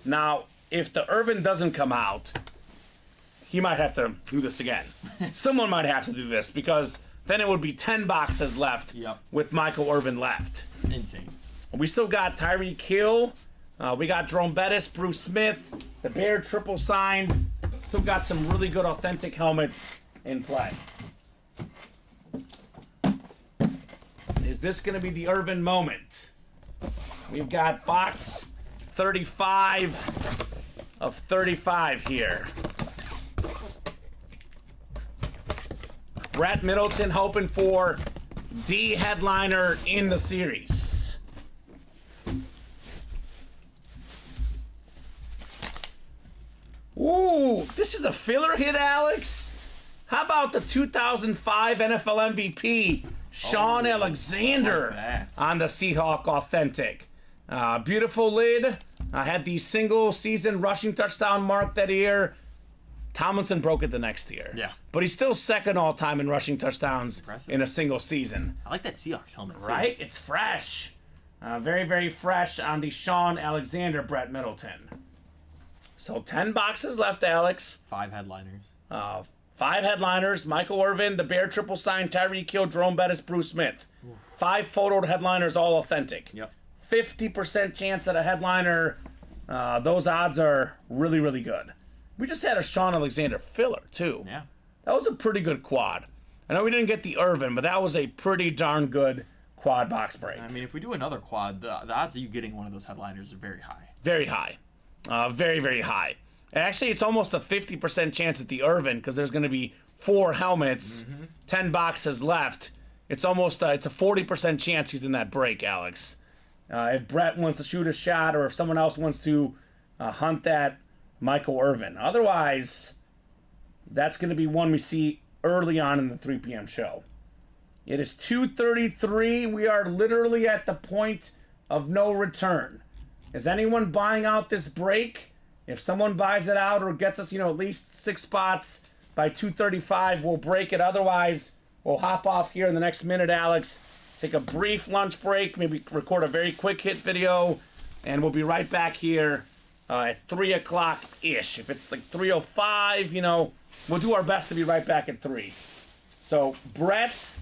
B: Now, if the Irvin doesn't come out, he might have to do this again. Someone might have to do this because then it would be 10 boxes left with Michael Irvin left.
C: Insane.
B: We still got Tyreek Hill. We got Jerome Bettis, Bruce Smith, the Bear triple signed. Still got some really good authentic helmets in play. Is this going to be the Irvin moment? We've got box 35 of 35 here. Brett Middleton hoping for the headliner in the series. Ooh, this is a filler hit, Alex. How about the 2005 NFL MVP, Sean Alexander, on the Seahawk Authentic? Beautiful lid. Had the single season rushing touchdown mark that year. Tomlinson broke it the next year.
C: Yeah.
B: But he's still second all time in rushing touchdowns
C: Impressive.
B: in a single season.
C: I like that Seahawks helmet too.
B: Right? It's fresh. Very, very fresh on the Sean Alexander Brett Middleton. So 10 boxes left, Alex.
C: 5 headliners.
B: 5 headliners. Michael Irvin, the Bear triple sign, Tyreek Hill, Jerome Bettis, Bruce Smith. 5 photoed headliners, all authentic.
C: Yep.
B: 50% chance at a headliner. Those odds are really, really good. We just had a Sean Alexander filler, too.
C: Yeah.
B: That was a pretty good quad. I know we didn't get the Irvin, but that was a pretty darn good quad box break.
C: I mean, if we do another quad, the odds of you getting one of those headliners are very high.
B: Very high. Very, very high. Actually, it's almost a 50% chance at the Irvin because there's going to be 4 helmets, 10 boxes left. It's almost it's a 40% chance he's in that break, Alex. If Brett wants to shoot a shot or if someone else wants to hunt that Michael Irvin. Otherwise, that's going to be one we see early on in the 3 p.m. show. It is 2:33. We are literally at the point of no return. Is anyone buying out this break? If someone buys it out or gets us, at least 6 spots by 2:35, we'll break it. Otherwise, we'll hop off here in the next minute, Alex. Take a brief lunch break, maybe record a very quick hit video, and we'll be right back here at 3 o'clock-ish. If it's like 3:05, we'll do our best to be right back at 3. So, Brett,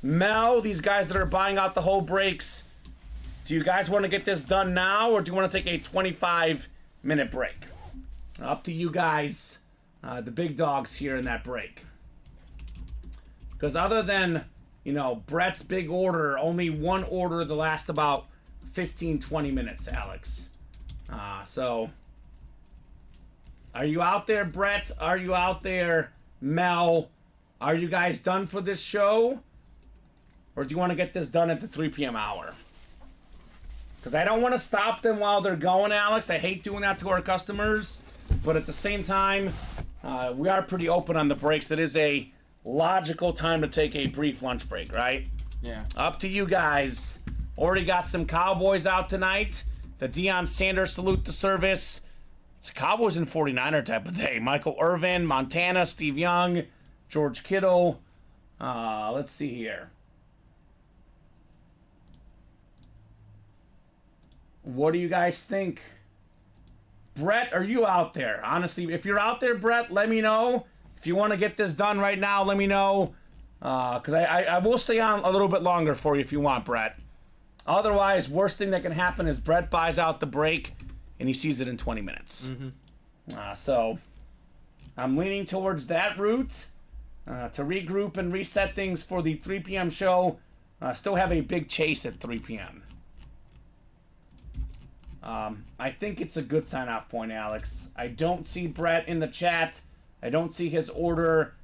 B: Mel, these guys that are buying out the whole breaks, do you guys want to get this done now, or do you want to take a 25-minute break? Up to you guys, the big dogs here in that break. Because other than, Brett's big order, only one order to last about 15, 20 minutes, Alex. So, are you out there, Brett? Are you out there, Mel? Are you guys done for this show? Or do you want to get this done at the 3 p.m. hour? Because I don't want to stop them while they're going, Alex. I hate doing that to our customers. But at the same time, we are pretty open on the breaks. It is a logical time to take a brief lunch break, right?
C: Yeah.
B: Up to you guys. Already got some Cowboys out tonight. The Deion Sanders salute to service. It's a Cowboys and 49er type of day. Michael Irvin, Montana, Steve Young, George Kittle. Let's see here. What do you guys think? Brett, are you out there? Honestly, if you're out there, Brett, let me know. If you want to get this done right now, let me know. Because I will stay on a little bit longer for you if you want, Brett. Otherwise, worst thing that can happen is Brett buys out the break and he sees it in 20 minutes. So I'm leaning towards that route to regroup and reset things for the 3 p.m. show. Still have a big chase at 3 p.m. I think it's a good sign-off point, Alex. I don't see Brett in the chat. I don't see his order.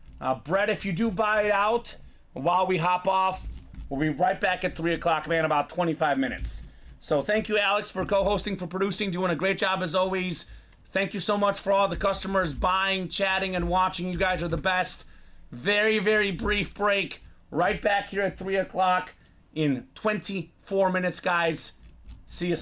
B: Brett, if you do buy it out while we hop off, we'll be right back at 3 o'clock, man, about 25 minutes. So thank you, Alex, for co-hosting, for producing, doing a great job as always. Thank you so much for all the customers buying, chatting, and watching. You guys are the best. Very, very brief break. Right back here at 3 o'clock in 24 minutes, guys. See you soon.